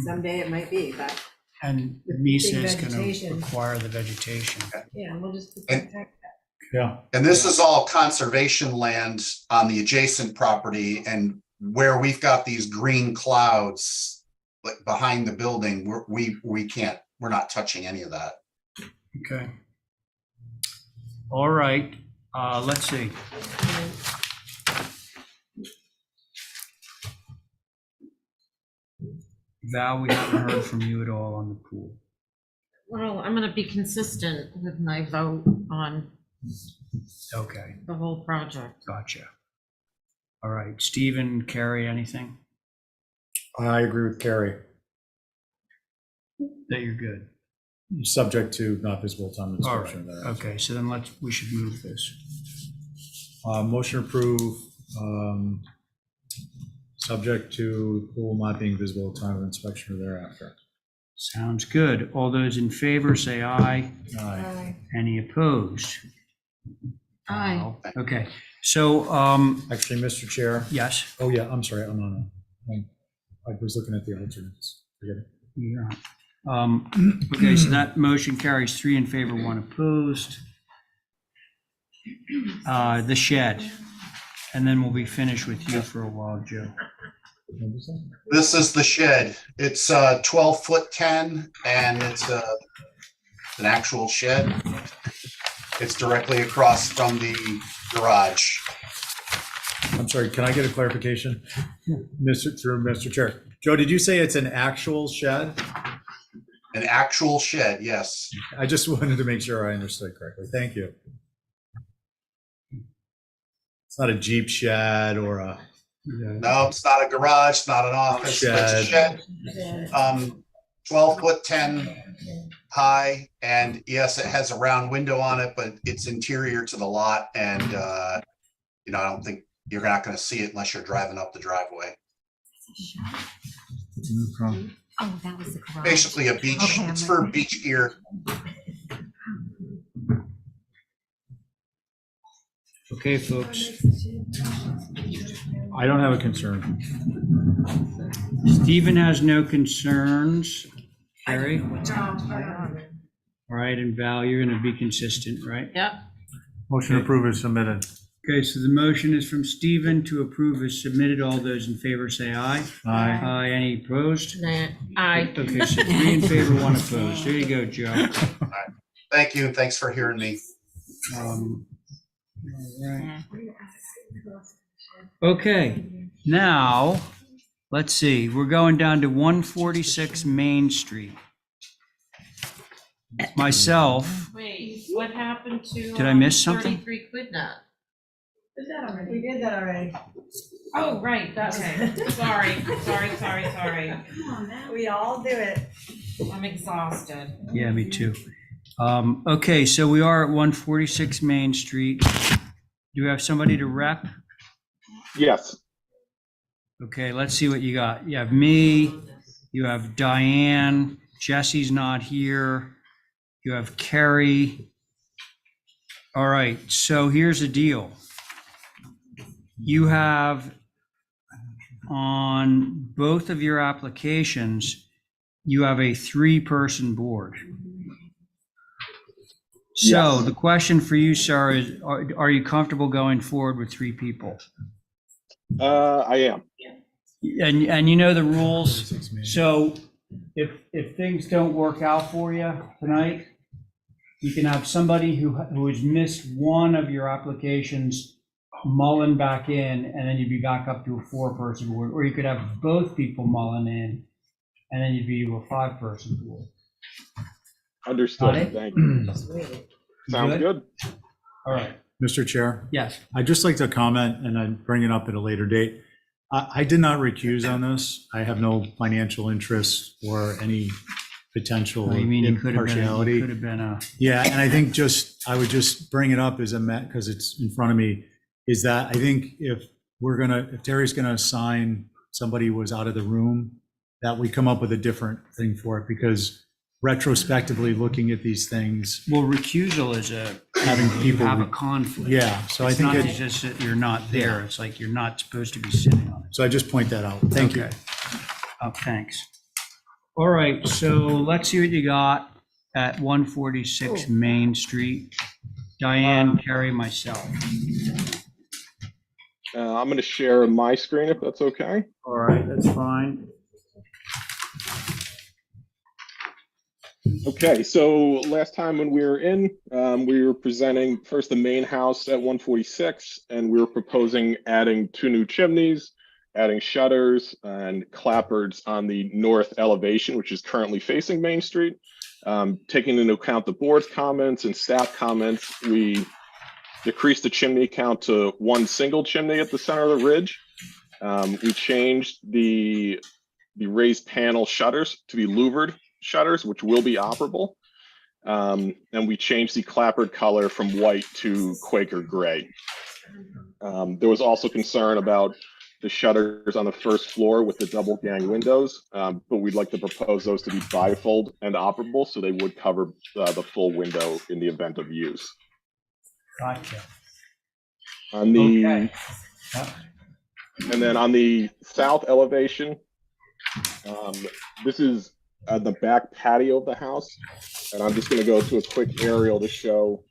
Someday it might be, but And With MESA big is going to vegetation. require the vegetation. yeah, we'll just And- protect that. Yeah. And this is all conservation land on the adjacent property, and where we've got these green clouds like behind the building, we're not touching any of that. Okay. All right, let's see. Val, we haven't heard from you at all on the pool. Well, I'm gonna be consistent with my vote on Okay, the whole project. gotcha. All right, Stephen, Carrie, anything? I agree with Carrie. That you're good? Subject to not visible time All right, inspection. There. okay, so then we should move this. Motion approved, subject to pool not being visible at time of inspection or thereafter. Sounds good. All those in favor, say aye. Aye. Any opposed? Aye. Okay, so, Actually, Mr. Chair. yes, Oh, yeah, I'm sorry. I'm on. I was looking at the alternates. Forget it. yeah. Okay, so that motion carries 3 in favor, 1 opposed. The shed, and then we'll be finished with you for a while, Joe. This is the shed. It's 12 foot 10, and it's an actual shed. It's directly across from the garage. I'm sorry, can I get a clarification? Through Mr. Chair. Joe, did you say it's an actual shed? An actual shed, yes. I just wanted to make sure I understood correctly. Thank you. It's not a Jeep shed or a. No, it's not a garage, not an office, it's a shed. 12 foot 10 high, and yes, it has a round window on it, but it's interior to the lot, and I don't think you're not going to see it unless you're driving up the driveway. No problem. Oh, that was the garage. Basically a beach, Okay, I'm it's for with you. beach gear. Okay, folks. I don't have a concern. Stephen has no concerns. Carrie? All right, and Val, you're going to be consistent, right? Yep. Motion approved is submitted. Okay, so the motion is from Stephen to approve as submitted. All those in favor say aye. Aye. Aye, any opposed? Nah, aye. Okay, so 3 in favor, 1 opposed. There you go, Joe. Thank you, and thanks for hearing me. All right. Okay, now, let's see, we're going down to 146 Main Street. Myself, Wait, what happened to? Did I miss something? 33 Quidnet? We did that already. Oh, right, that's, sorry. We all do it. I'm exhausted. yeah, me too. Okay, so we are at 146 Main Street. Do we have somebody to rep? Yes. Okay, let's see what you got. You have me, you have Diane, Jesse's not here, you have Carrie. All right, so here's the deal. You have, on both of your applications, you have a 3-person board. So Yes. the question for you, sir, is are you comfortable going forward with 3 people? I am. And you know the rules, so if things don't work out for you tonight, you can have somebody who has missed one of your applications mulling back in, and then you'd be back up to a 4-person board, or you could have both people mulling in, and then you'd be to a 5-person board. Got Understood. it? Thank you. Sounds good. All right, Mr. Chair, yes. I'd just like to comment, and I'd bring it up at a later date. I did not recuse on this. I have no financial interest or any potential I mean, it could have impartiality. been a, Yeah, and I think I would just bring it up as because it's in front of me, is that I think if Terry's gonna assign somebody who was out of the room, that we come up with a different thing for it, because retrospectively looking at these things, well, recusal is having you people. have a conflict. Yeah, so I It's think not it- just that you're not there, it's like you're not supposed to be sitting on it. So I just point that out. Thank you. Okay. Oh, thanks. All right, so let's see what you got at 146 Main Street. Diane, Carrie, myself. I'm going to share my screen if that's okay. All right, that's fine. Okay, so last time when we were in, we were presenting first the main house at 146, and we were proposing adding 2 new chimneys, adding shutters and clapboards on the north elevation, which is currently facing Main Street. Taking into account the board's comments and staff comments, we decreased the chimney count to 1 single chimney at the center of the ridge. We changed the raised panel shutters to be louvered shutters, which will be operable. And we changed the clapboard color from white to Quaker gray. There was also concern about the shutters on the first floor with the double gang windows, but we'd like to propose those to be bifold and operable, so they would cover the full window in the event of use. Gotcha. On the, Okay. and then on the south elevation, this is the back patio of the house, and I'm just going to go to a quick aerial to show.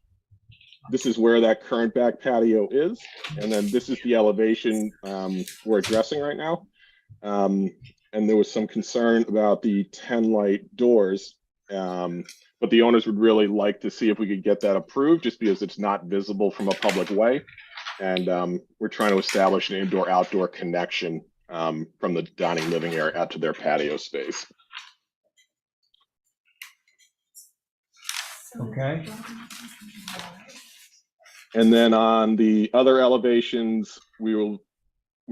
This is where that current back patio is, and then this is the elevation we're addressing right now. And there was some concern about the 10 light doors, but the owners would really like to see if we could get that approved, just because it's not visible from a public way. And we're trying to establish an indoor-outdoor connection from the dining living area out to their patio space. Okay. And then on the other elevations, we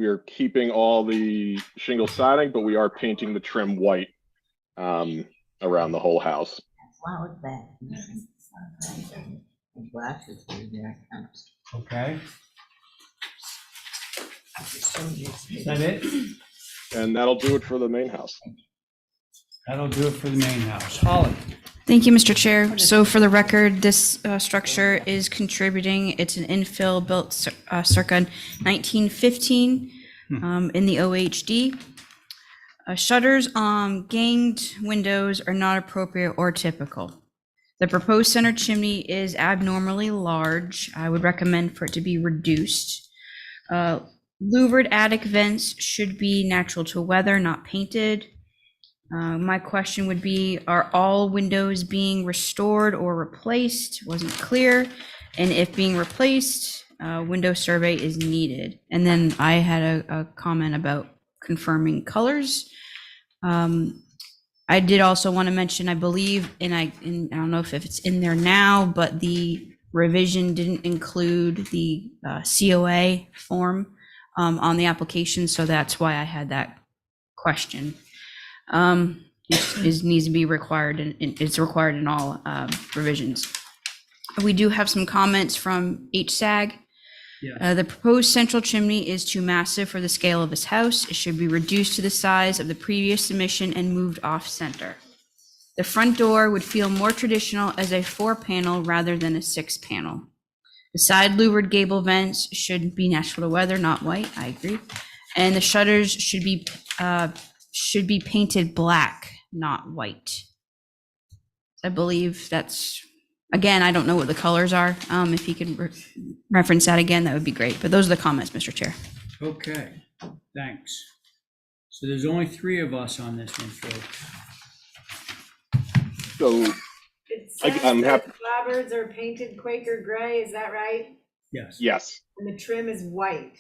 are keeping all the shingle siding, but we are painting the trim white around the whole house. Wow, that. Glasses are there. Okay. Is that it? And that'll do it for the main house. That'll do it for the main house. Holly? Thank you, Mr. Chair. So for the record, this structure is contributing. It's an infill built circa 1915 in the OHD. Shutters on ganged windows are not appropriate or typical. The proposed center chimney is abnormally large. I would recommend for it to be reduced. Louvered attic vents should be natural to weather, not painted. My question would be, are all windows being restored or replaced? Wasn't clear. And if being replaced, window survey is needed. And then I had a comment about confirming colors. I did also want to mention, I believe, and I don't know if it's in there now, but the revision didn't include the COA form on the application, so that's why I had that question. It needs to be required, and it's required in all revisions. We do have some comments from HSAG. Yes. The proposed central chimney is too massive for the scale of this house. It should be reduced to the size of the previous submission and moved off center. The front door would feel more traditional as a 4-panel rather than a 6-panel. The side louvered gable vents should be natural to weather, not white. I agree. And the shutters should be painted black, not white. I believe that's, again, I don't know what the colors are. If you could reference that again, that would be great. But those are the comments, Mr. Chair. Okay, thanks. So there's only 3 of us on this one, folks. So It says I'm that happy. clapboards are painted Quaker gray, is that right? Yes. Yes, And the trim is white.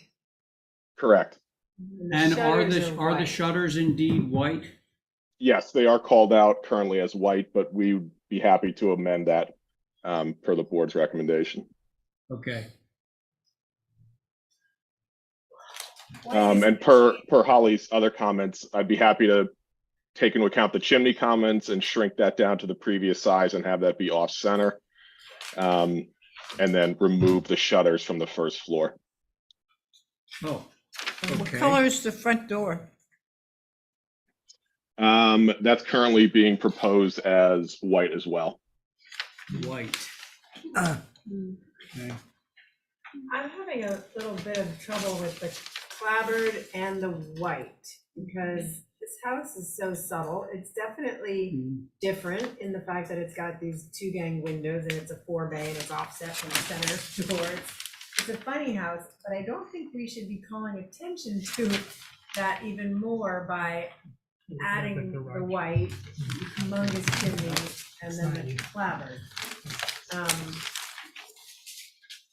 correct. the And are shutters the white. shutters indeed white? Yes, they are called out currently as white, but we would be happy to amend that per the board's recommendation. Okay. And per Holly's other comments, I'd be happy to take into account the chimney comments and shrink that down to the previous size and have that be off center. And then remove the shutters from the first floor. Oh, What okay. color is the front door? That's currently being proposed as white as well. White. Uh, Okay. I'm having a little bit of trouble with the clapboard and the white, because this house is so subtle. It's definitely different in the fact that it's got these 2 gang windows and it's a 4-bay and it's offset from the center doors. It's a funny house, but I don't think we should be calling attention to that even more by adding the white, humongous chimney, and then the clapboard.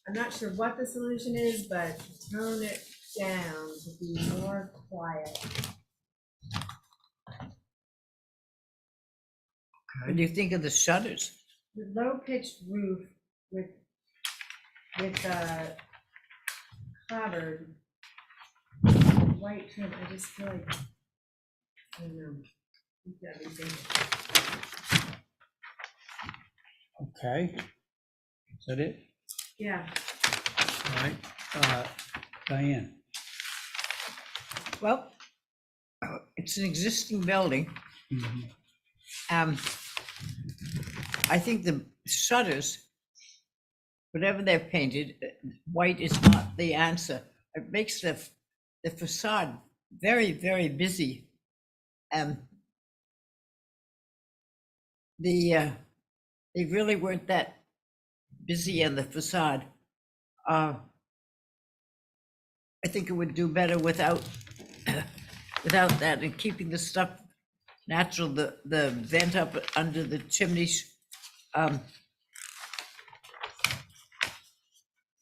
I'm not sure what the solution is, but tone it down to be more quiet. What do you think of the shutters? The low-pitched roof with clapboard, white trim, I just feel like, I don't know. You gotta be thinking. Okay. Is that it? Yeah. All right. Diane? Well, it's an existing building. I think the shutters, whatever they're painted, white is not the answer. It makes the facade very, very busy. They really weren't that busy in the facade. I think it would do better without that, and keeping the stuff natural, the vent up under the chimneys.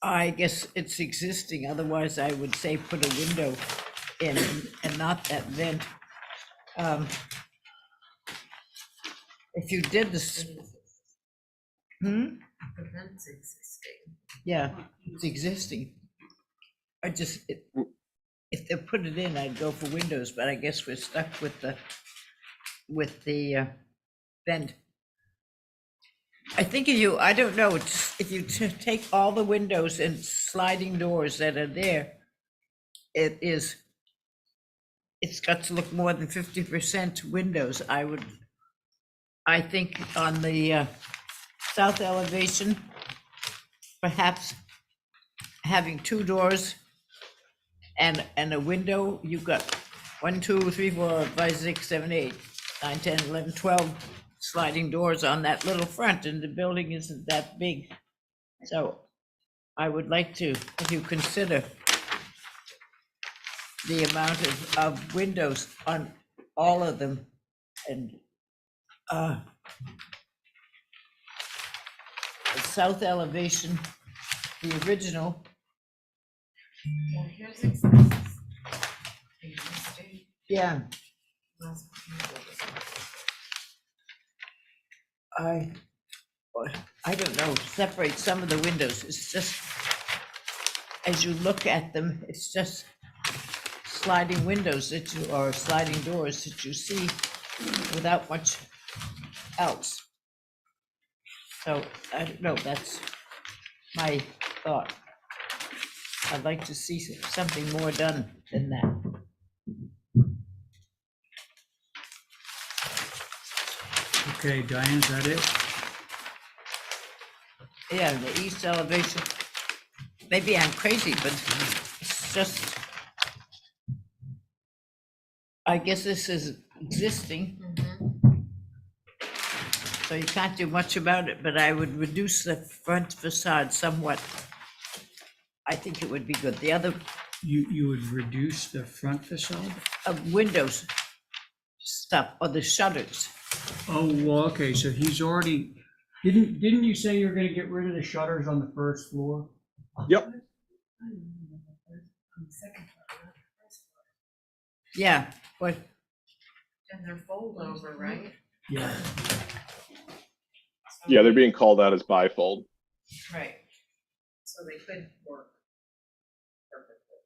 I guess it's existing, otherwise I would say put a window in and not that vent. If you did this. The vent's existing. Yeah, it's existing. If they put it in, I'd go for windows, but I guess we're stuck with the vent. I think I don't know, if you take all the windows and sliding doors that are there, it's got to look more than 50% windows. I think on the south elevation, perhaps having 2 doors and a window, you've got 1, 2, 3, 4, 5, 6, 7, 8, 9, 10, 11, 12 sliding doors on that little front, and the building isn't that big. So I would like to, if you consider the amount of windows on all of them, and the south elevation, the original. Yeah. I don't know, separate some of the windows. It's just, as you look at them, it's just sliding windows that you, or sliding doors that you see without much else. So, I don't know, that's my thought. I'd like to see something more done than that. Okay, Diane, is that it? Yeah, the east elevation, maybe I'm crazy, but it's just, I guess this is existing. So you can't do much about it, but I would reduce the front facade somewhat. I think it would be good. The other You would reduce the front facade? windows stuff, or the shutters. Oh, well, okay, so he's already, didn't you say you're gonna get rid of the shutters on the first floor? Yep. Yeah, but. And they're fold over, right? Yeah. Yeah, they're being called out as bifold. Right. So they could work perfectly.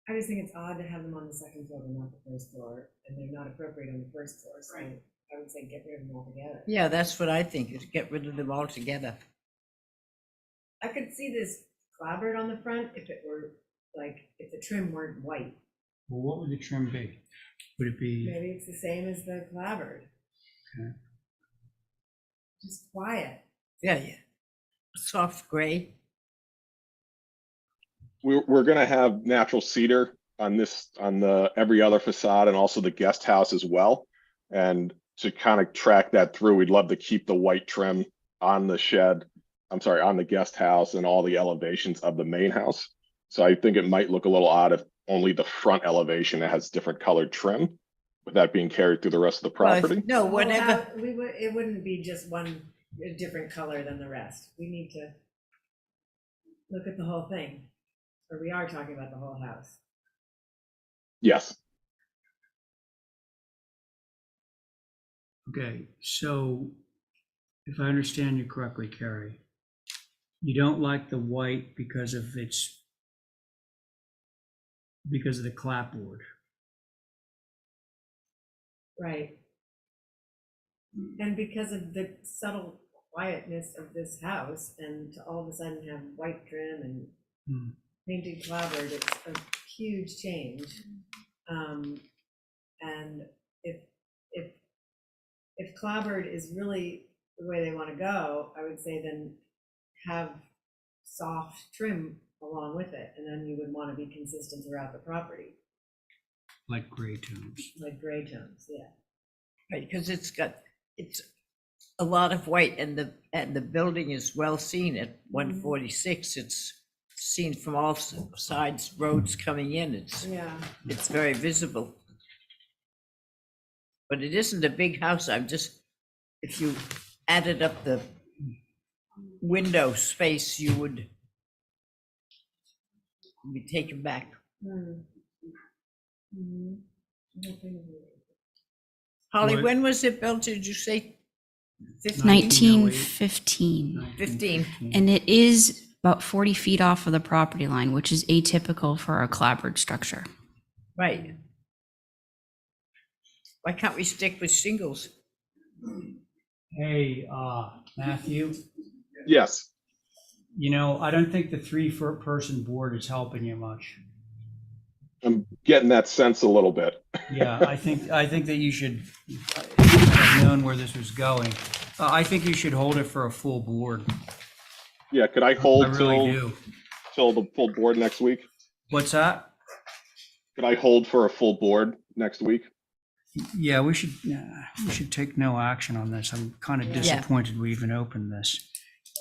I just think it's odd to have them on the second floor but not the first floor, and they're not appropriate on the first floor, so Right. I would say get rid of them altogether. Yeah, that's what I think, is get rid of them altogether. I could see this clapboard on the front if it were, like, if the trim weren't white. Well, what would the trim be? Would it be, Maybe it's the same as the clapboard. okay. Just quiet. Yeah, yeah. Soft gray. We're gonna have natural cedar on this, on the every other facade, and also the guest house as well. And to kind of track that through, we'd love to keep the white trim on the shed, I'm sorry, on the guest house and all the elevations of the main house. So I think it might look a little odd if only the front elevation has different colored trim, with that being carried through the rest of the property. No, Well, whatever. it wouldn't be just one, a different color than the rest. We need to look at the whole thing, or we are talking about the whole house. Yes. Okay, so if I understand you correctly, Carrie, you don't like the white because of the clapboard. Right. And because of the subtle quietness of this house, and to all of a sudden have white trim and painted clapboard, it's a huge change. And if clapboard is really the way they want to go, I would say then have soft trim along with it, and then you would want to be consistent throughout the property, Like gray tones. like gray tones, yeah. Right, because it's a lot of white, and the building is well seen at 146. It's seen from all sides, roads coming in. It's very visible. But it isn't a big house. If you added up the window space, you would be taken back. Holly, What? when was it built, did you say? 1915. 15. And it is about 40 feet off of the property line, which is atypical for a clapboard structure. Right. Why can't we stick with shingles? Hey, Matthew, Yes. I don't think the three-person board is helping you much. I'm getting that sense a little bit. Yeah, I think that you should have known where this was going. I think you should hold it for a full board. Yeah, could I hold I really do. till the full board next week? What's that? Could I hold for a full board next week? Yeah, we should take no action on this. I'm kind of disappointed we even opened this.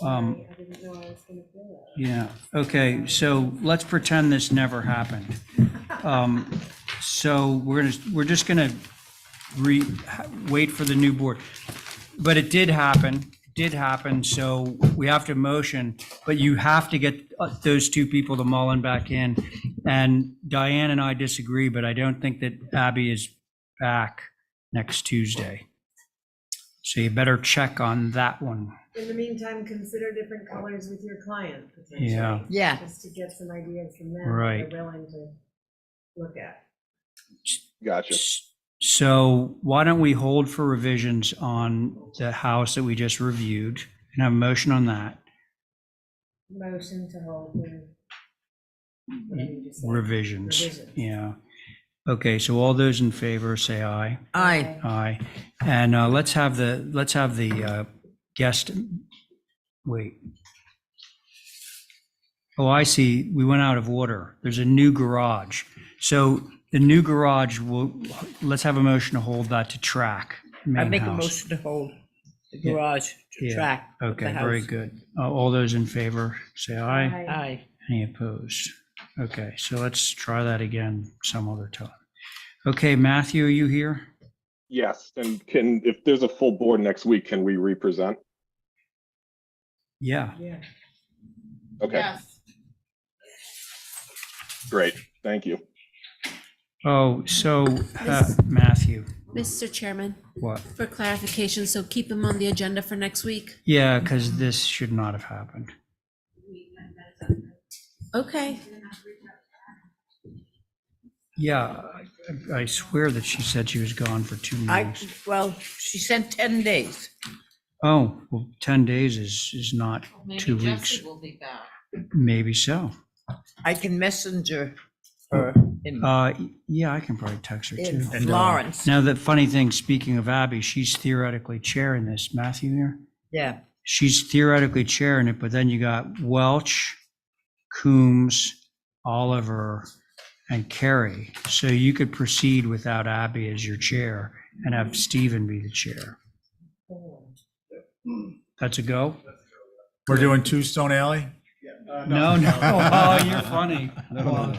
I didn't know I was gonna feel that. Yeah, okay, so let's pretend this never happened. So we're just gonna wait for the new board. But it did happen, so we have to motion, but you have to get those two people to Mullen back in. And Diane and I disagree, but I don't think that Abby is back next Tuesday. So you better check on that one. In the meantime, consider different colors with your client. potentially, Yeah. Yeah. Just to get some ideas from them. Right. That they're willing to look at. Gotcha. So why don't we hold for revisions on the house that we just reviewed and have a motion on that? Motion to hold the whatever you just said. Revisions, yeah. Okay, so all those in favor say aye. Aye. Aye. And let's have the guest, wait. Oh, I see, we went out of order. There's a new garage. So the new garage, let's have a motion to hold that to track. I main make a house. motion to hold the Yeah. garage to Yeah. track. with the Okay, very house. good. All those in favor, say aye. Aye. Aye. Any opposed? Okay, so let's try that again some other time. Okay, Matthew, are you here? Yes, and if there's a full board next week, can we represent? Yeah. Yeah. Okay, Yes. great, thank you. Oh, so Matthew, Mr. Chairman, what? for clarification, so keep him on the agenda for next week? Yeah, because this should not have happened. Okay. Yeah, I swear that she said she was gone for 2 meetings. Well, she said 10 days. Oh, well, 10 days is not 2 weeks. will be back. Maybe so. I can messenger her in Yeah, I can probably text her too. Florence. Now, the funny thing, speaking of Abby, she's theoretically chairing this. Matthew here? Yeah. She's theoretically chairing it, but then you got Welch, Coombs, Oliver, and Kerry. So you could proceed without Abby as your chair and have Stephen be the chair. That's a go? We're doing Two Stone Alley? No. Oh, you're funny. No.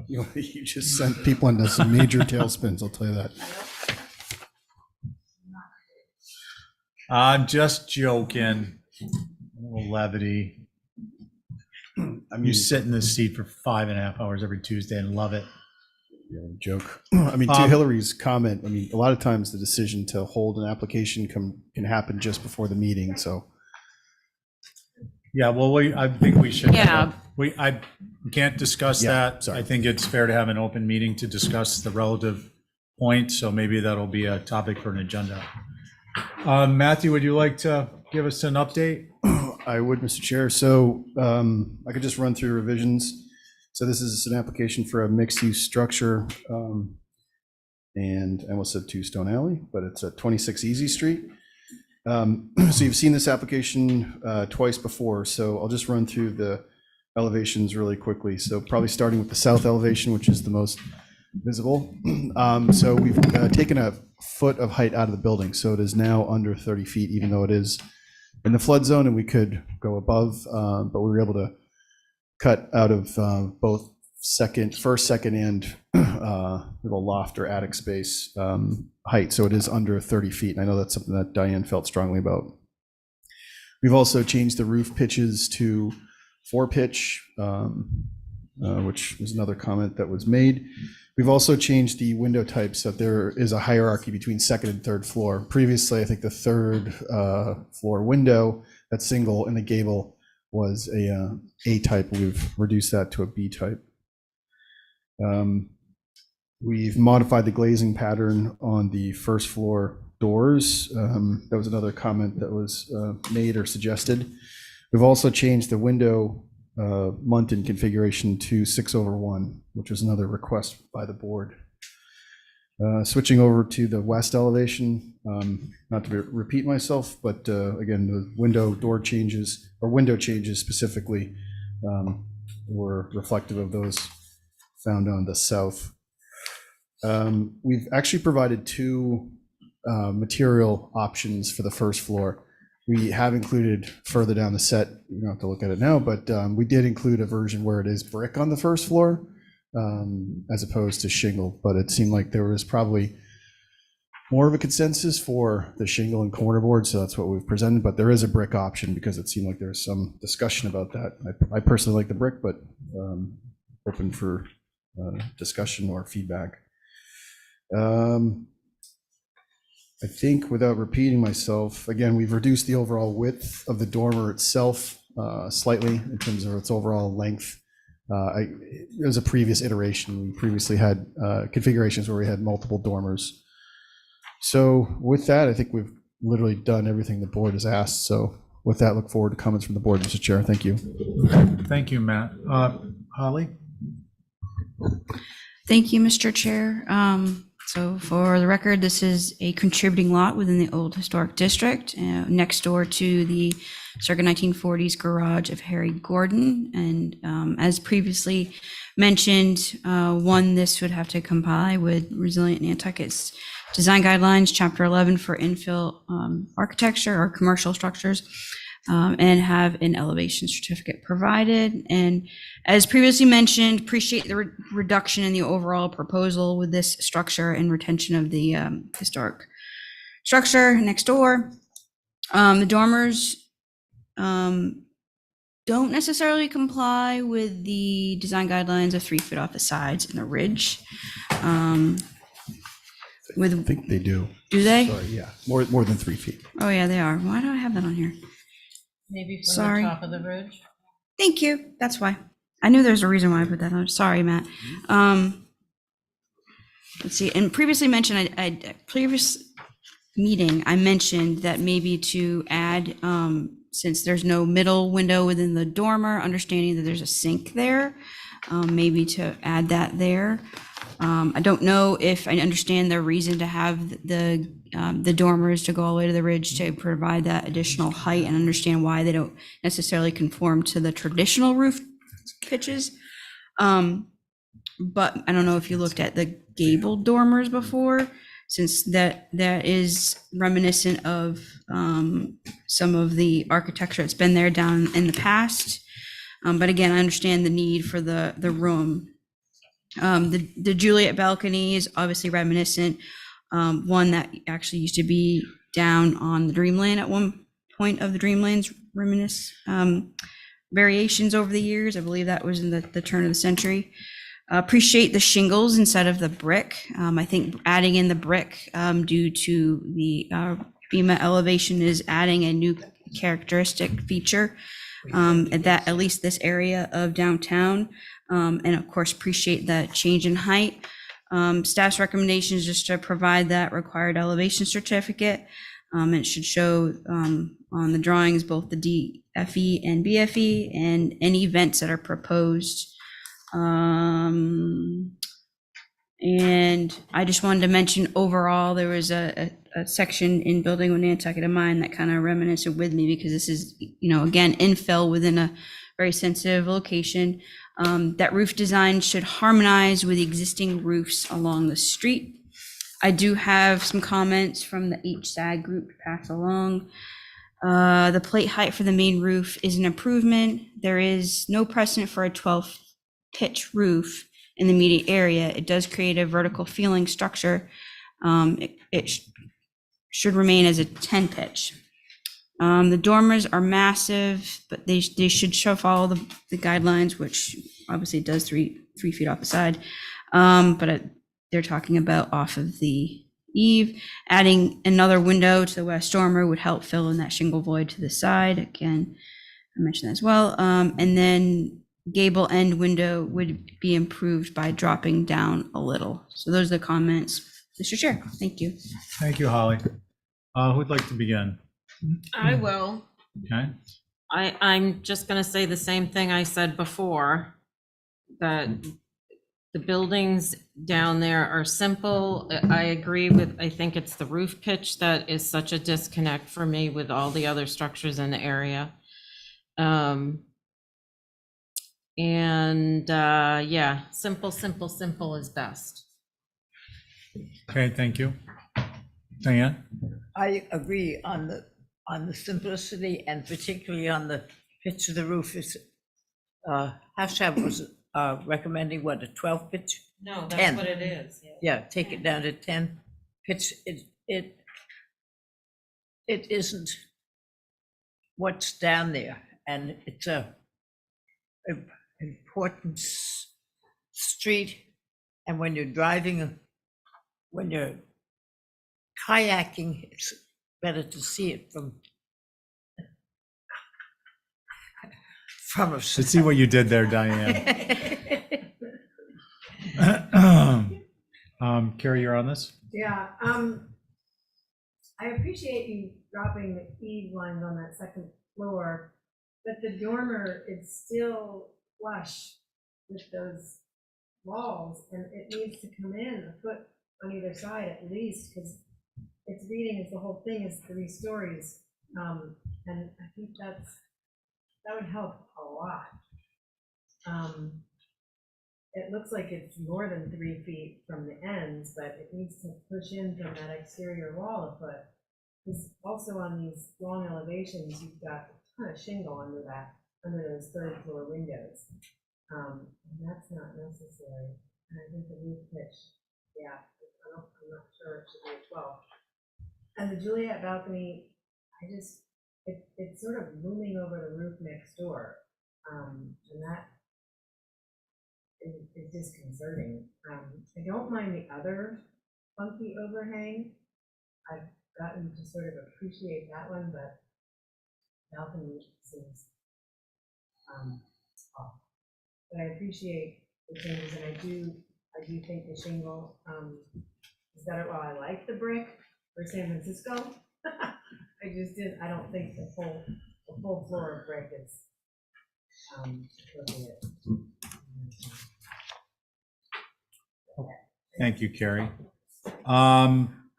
You just sent people into some major tailspins, I'll tell you that. I'm just joking. A little levity. You sit in this seat for 5.5 hours every Tuesday and love it. Yeah, joke. I mean, to Hillary's comment, I mean, a lot of times the decision to hold an application can happen just before the meeting, so. Yeah, well, I think we should. Yeah. I can't discuss Yeah, that. sorry. I think it's fair to have an open meeting to discuss the relative points, so maybe that'll be a topic for an agenda. Matthew, would you like to give us an update? I would, Mr. Chair. So I could just run through revisions. So this is an application for a mixed-use structure, and I almost said Two Stone Alley, but it's at 26 Easy Street. So you've seen this application twice before, so I'll just run through the elevations really quickly. So probably starting with the south elevation, which is the most visible. So we've taken a foot of height out of the building, so it is now under 30 feet, even though it is in the flood zone, and we could go above, but we were able to cut out of both first, second, and little loft or attic space height, so it is under 30 feet. And I know that's something that Diane felt strongly about. We've also changed the roof pitches to 4-pitch, which was another comment that was made. We've also changed the window types so that there is a hierarchy between second and third floor. Previously, I think the third floor window, that single in the gable, was a type. We've reduced that to a B type. We've modified the glazing pattern on the first floor doors. That was another comment that was made or suggested. We've also changed the window Muntin configuration to 6/1, which was another request by the board. Switching over to the west elevation, not to repeat myself, but again, the window changes specifically were reflective of those found on the south. We've actually provided two material options for the first floor. We have included further down the set, you don't have to look at it now, but we did include a version where it is brick on the first floor as opposed to shingle. But it seemed like there was probably more of a consensus for the shingle and cornerboard, so that's what we've presented. But there is a brick option because it seemed like there was some discussion about that. I personally like the brick, but open for discussion or feedback. I think without repeating myself, again, we've reduced the overall width of the dormer itself slightly in terms of its overall length. There was a previous iteration. We previously had configurations where we had multiple dormers. So with that, I think we've literally done everything the board has asked. So with that, look forward to comments from the board, Mr. Chair. Thank you. Thank you, Matt. Holly? Thank you, Mr. Chair. So for the record, this is a contributing lot within the Old Historic District, next door to the circa 1940s garage of Harry Gordon. And as previously mentioned, this would have to comply with Resilient Nantucket's design guidelines, Chapter 11 for infill architecture or commercial structures, and have an elevation certificate provided. And as previously mentioned, appreciate the reduction in the overall proposal with this structure and retention of the historic structure next door. The dormers don't necessarily comply with the design guidelines of 3 feet off the sides and the ridge. I think they do. Do they? Sorry, yeah, more than 3 feet. Oh yeah, they are. Why do I have that on here? Maybe from Sorry. the top of the ridge. Thank you. That's why. I knew there's a reason why I put that on. Sorry, Matt. Let's see. And previously mentioned, previous meeting, I mentioned that maybe to add, since there's no middle window within the dormer, understanding that there's a sink there, maybe to add that there. I don't know if I understand the reason to have the dormers to go all the way to the ridge to provide that additional height, and understand why they don't necessarily conform to the traditional roof pitches. But I don't know if you looked at the gabled dormers before, since that is reminiscent of some of the architecture that's been there down in the past. But again, I understand the need for the room. The Juliet balcony is obviously reminiscent. One that actually used to be down on the Dreamland at one point of the Dreamland's variations over the years. I believe that was in the turn of the century. Appreciate the shingles instead of the brick. I think adding in the brick due to the FEMA elevation is adding a new characteristic feature at least this area of downtown. And of course, appreciate the change in height. Staff's recommendation is just to provide that required elevation certificate. It should show on the drawings both the DFE and BFE and any vents that are proposed. And I just wanted to mention overall, there was a section in Building with Nantucket in mind that kind of reminiscent with me, because this is, again, infill within a very sensitive location. That roof design should harmonize with existing roofs along the street. I do have some comments from the HSAG group to pass along. The plate height for the main roof is an improvement. There is no precedent for a 12 pitch roof in the immediate area. It does create a vertical feeling structure. It should remain as a 10 pitch. The dormers are massive, but they should follow the guidelines, which obviously it does 3 feet off the side. But they're talking about off of the eave. Adding another window to the west dormer would help fill in that shingle void to the side. Again, I mentioned that as well. And then gable end window would be improved by dropping down a little. So those are the comments, Mr. Chair. Thank you. Thank you, Holly. Who'd like to begin? I will. Okay. I'm just going to say the same thing I said before, that the buildings down there are simple. I agree with, I think it's the roof pitch that is such a disconnect for me with all the other structures in the area. Yeah, simple is best. Okay, thank you. Diane? I agree on the simplicity and particularly on the pitch of the roof is, Hashtag was recommending what, a 12 pitch? No, 10. that's what it is. Yeah, take it down to 10 pitch. It isn't what's down there, and it's a important street. And when you're driving, when you're kayaking, it's better to see it from a. Let's see what you did there, Diane. Carrie, you're on this? Yeah, I appreciate you dropping the eave lines on that second floor, but the dormer is still flush with those walls, and it needs to come in a foot on either side at least, because it's reading as the whole thing is 3 stories. And I think that would help a lot. It looks like it's more than 3 feet from the ends, but it needs to push in from that exterior wall a foot. Because also on these long elevations, you've got a ton of shingle under those 3rd floor windows. And that's not necessary. And I think the roof pitch, yeah, I'm not sure it should be a 12. And the Juliet balcony, it's sort of looming over the roof next door. And that is disconcerting. I don't mind the other funky overhang. I've gotten to sort of appreciate that one, but balcony seems off. But I appreciate the changes, and I do think the shingle is better. Well, I like the brick for San Francisco. I don't think the full floor of brick is appropriate. Thank you, Carrie.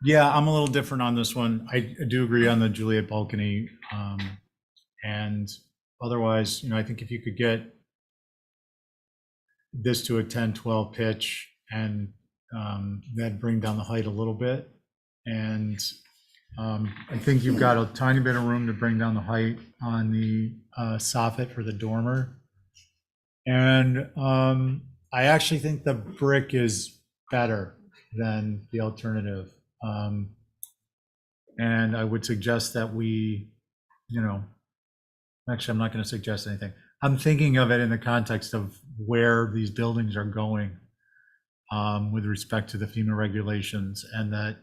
Yeah, I'm a little different on this one. I do agree on the Juliet balcony. And otherwise, I think if you could get this to a 10-12 pitch and then bring down the height a little bit. And I think you've got a tiny bit of room to bring down the height on the soffit for the dormer. And I actually think the brick is better than the alternative. And I would suggest that we, actually, I'm not going to suggest anything. I'm thinking of it in the context of where these buildings are going with respect to the FEMA regulations, and that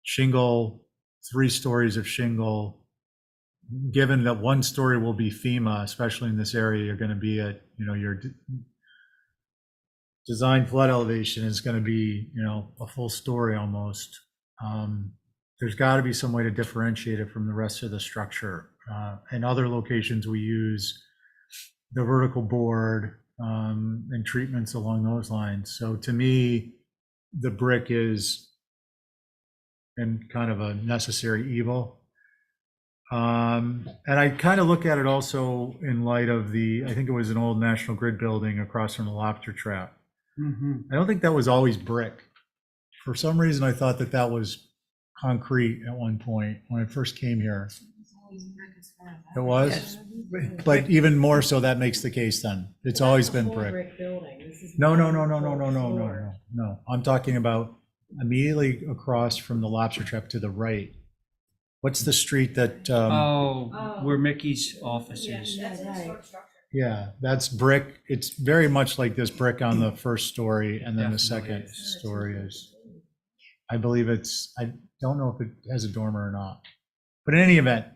shingle, 3 stories of shingle, given that 1 story will be FEMA, especially in this area, you're going to be at, your design flood elevation is going to be, a full story almost. There's got to be some way to differentiate it from the rest of the structure. In other locations, we use the vertical board and treatments along those lines. So to me, the brick is in kind of a necessary evil. And I kind of look at it also in light of I think it was an old National Grid building across from the lobster trap. I don't think that was always brick. For some reason, I thought that was concrete at one point when I first came here. It was? Yes. But even more so, that makes the case then. It's always been brick. No. I'm talking about immediately across from the lobster trap to the right. What's the street that? Where Mickey's office is. Yeah, that's brick. It's very much like this brick on the first story, and then the second story is, I believe I don't know if it has a dormer or not. But in any event,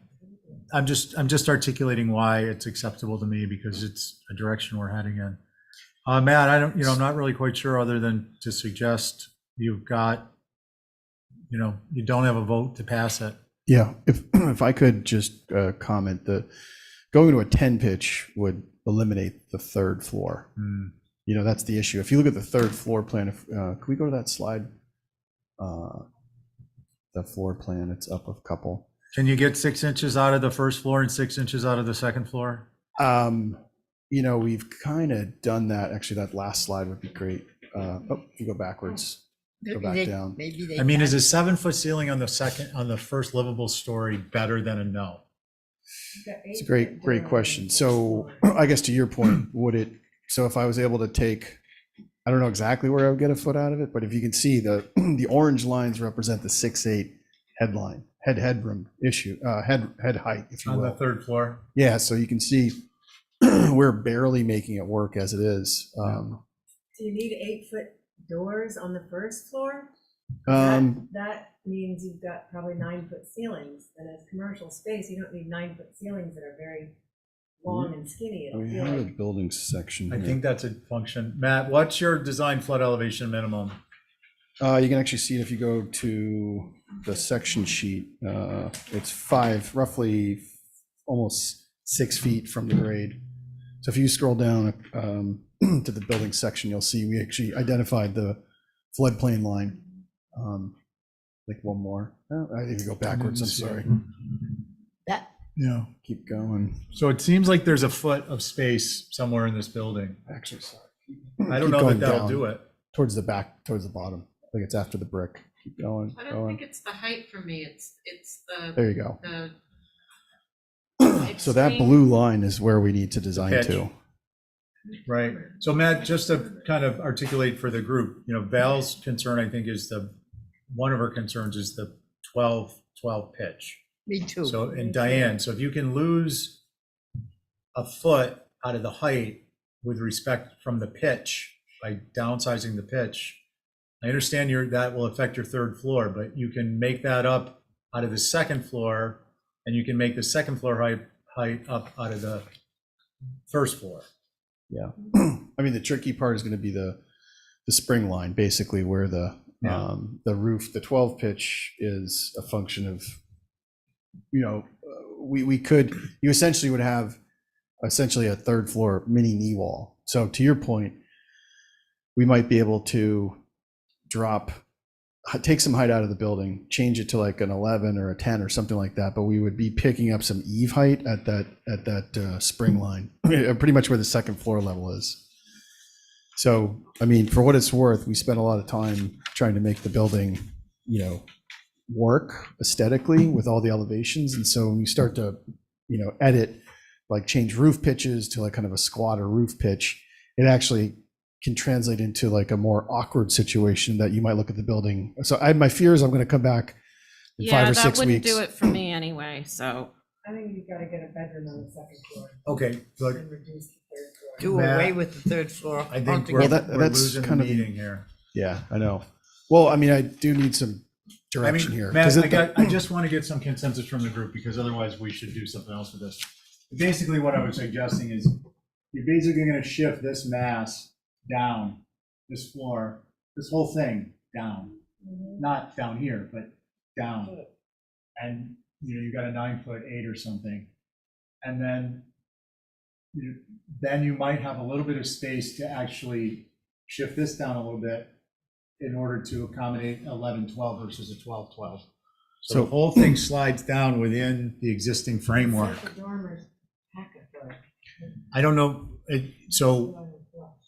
I'm just articulating why it's acceptable to me, because it's a direction we're heading in. Matt, I'm not really quite sure, other than to suggest you've got, you don't have a vote to pass it. Yeah, if I could just comment that going to a 10 pitch would eliminate the 3rd floor. That's the issue. If you look at the 3rd floor plan, can we go to that slide? The floor plan, it's up a couple. Can you get 6 inches out of the first floor and 6 inches out of the second floor? We've kind of done that. Actually, that last slide would be great. If you go backwards. go back down. I mean, is a 7-foot ceiling on the first livable story better than a no? It's a great question. So I guess to your point, so if I was able to take, I don't know exactly where I would get a foot out of it, but if you can see the orange lines represent the 6'8" headroom issue, head height, if you On the will. 3rd floor? Yeah, so you can see we're barely making it work as it is. Do you need 8-foot doors on the first floor? Um, That means you've got probably 9-foot ceilings, and as commercial space, you don't need 9-foot ceilings that are very long and skinny. It'll We feel have a like building section I here. think that's a function. Matt, what's your design flood elevation minimum? You can actually see it if you go to the section sheet. It's roughly almost 6 feet from the grade. So if you scroll down to the building section, you'll see we actually identified the floodplain line. Like one more. Oh, I need to go backwards. I'm sorry. That, Yeah, keep going. So it seems like there's a foot of space somewhere in this building. Actually, sorry. I don't Keep know going that that'll down do it. Towards the back, towards the bottom. I think it's after the brick. Keep going. I don't going. think it's the height for me, it's the. There you go. The So that extreme- blue line is where we need to design Pitch. to. Right. So Matt, just to kind of articulate for the group, Val's concern, I think, is one of her concerns is the 12 pitch. me too. So, and Diane, so if you can lose a foot out of the height with respect from the pitch by downsizing the pitch, I understand that will affect your 3rd floor, but you can make that up out of the 2nd floor, and you can make the 2nd floor height up out of the 1st floor. Yeah. I mean, the tricky part is going to be the spring line, basically where the roof, the 12 pitch is a function of, you essentially would have a 3rd floor mini knee wall. So to your point, we might be able to take some height out of the building, change it to like an 11 or a 10 or something like that, but we would be picking up some eave height at that spring line, pretty much where the 2nd floor level is. So, I mean, for what it's worth, we spent a lot of time trying to make the building, work aesthetically with all the elevations. And so when you start to, edit, like change roof pitches to like kind of a squatter roof pitch, it actually can translate into like a more awkward situation that you might look at the building. So my fear is I'm going to come back in 5 or 6 weeks. that wouldn't do it for me anyway, so. I think you've got to get a bedroom on the 2nd floor. Okay, but And reduce the 3rd floor. Do Matt, away with the 3rd floor. I think altogether. we're that's losing the kind of- meeting here. Yeah, I know. Well, I mean, I do need some direction here. Matt, 'cause I just want to get some consensus from the group, because otherwise we should do something else with this. Basically, what I was suggesting is you're basically going to shift this mass down, this floor, this whole thing down, not down here, but down. And, you got a 9'8" or something. And then you might have a little bit of space to actually shift this down a little bit in order to accommodate 11-12 versus a 12-12. So the whole thing slides down within the existing framework. The dormers pack it for I don't know,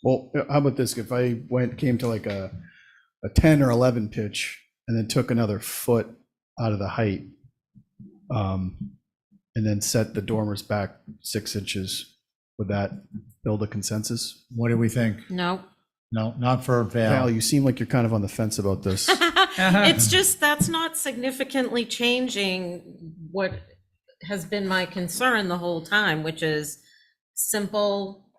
Well, how about this? If I came to like a 10 or 11 pitch and then took another foot out of the height, and then set the dormers back 6 inches, would that build a consensus? What do we think? No. No, not for Val, Val. you seem like you're kind of on the fence about this. It's just, that's not significantly changing what has been my concern the whole time, which is simple.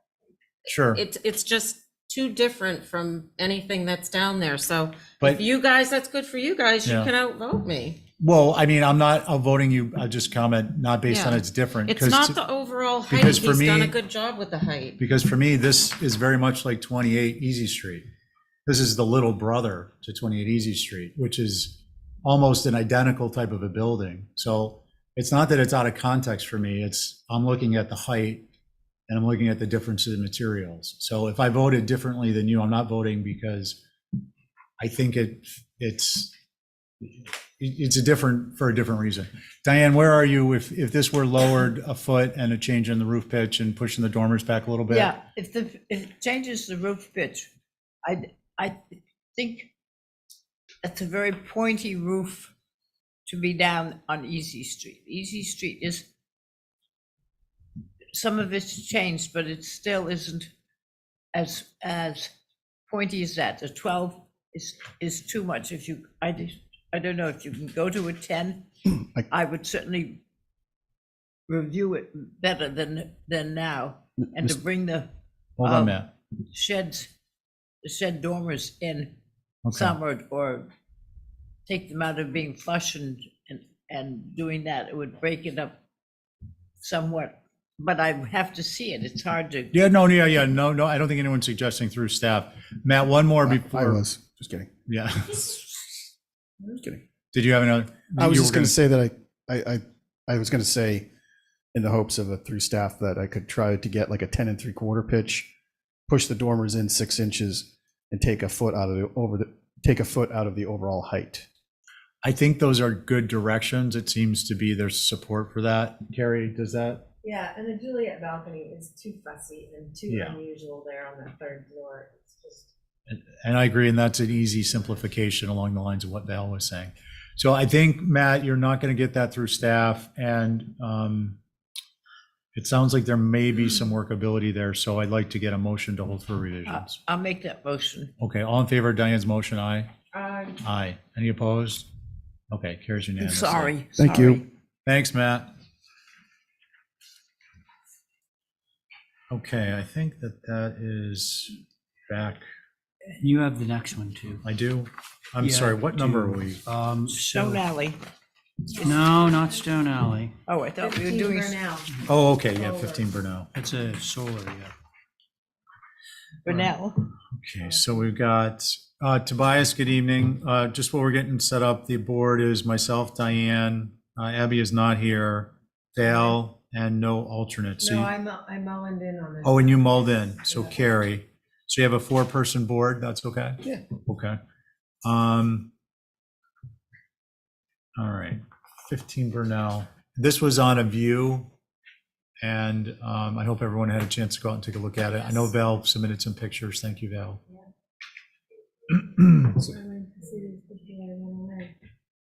Sure. It's just too different from anything that's down there. So But- if you guys, that's good for you guys, you Yeah. can outvote me. Well, I mean, I'm not outvoting you, I just comment, not based on Yeah. it's different. It's 'cause not to- the overall height. because for He's done a me- good job with the height. Because for me, this is very much like 28 Easy Street. This is the little brother to 28 Easy Street, which is almost an identical type of a building. So it's not that it's out of context for me, I'm looking at the height and I'm looking at the differences in materials. So if I voted differently than you, I'm not voting because I think it's for a different reason. Diane, where are you if this were lowered a foot and a change in the roof pitch and pushing the dormers back a little bit? Yeah, if it changes the roof pitch, I think it's a very pointy roof to be down on Easy Street. Easy Street is, some of it's changed, but it still isn't as pointy as that. The 12 is too much. If you, I don't know if you can go to a 10. I would certainly review it better than now, and to bring the Hold on, Matt. sheds, the shed dormers in Okay. some, or take them out of being flush and doing that, it would break it up somewhat. But I have to see it. It's hard to. Yeah, no, I don't think anyone's suggesting through staff. Matt, one more before. I was, just kidding. Yeah. Just kidding. Did you have another? I was you just were going to say that I was going to say, in the hopes of a through staff, that I could try to get like a 10 3/4 pitch, push the dormers in 6 inches, and take a foot out of the overall height. I think those are good directions. It seems to be there's support for that. Carrie, does that? Yeah, and the Juliet balcony is too fussy and too Yeah. unusual there on that third floor. It's just. And I agree, and that's an easy simplification along the lines of what Val was saying. So I think, Matt, you're not going to get that through staff, and it sounds like there may be some workability there, so I'd like to get a motion to hold for revisions. I'll make that motion. Okay, all in favor of Diane's motion, aye? Aye. Aye. Any opposed? Okay, carries unanimously. Sorry. Thank you. Thanks, Matt. Okay, I think that is back. You have the next one too. I do? I'm Yeah, sorry, what number are do, we? Stone Alley. No, not Stone Alley. Oh, I thought we were doing. Oh, okay, yeah, 15 Burnell. It's a solar, yeah. Burnell. Okay, so we've got Tobias, good evening. Just while we're getting set up, the board is myself, Diane, Abby is not here, Dale, and no alternate. So No, you- I mullened in on this. Oh, and you mulled in, so Carrie. So you have a 4-person board, that's okay? Yeah. Okay. All right, 15 Burnell. This was on a view, and I hope everyone had a chance to go out and take a look at it. I know Val submitted some pictures. Thank you, Val.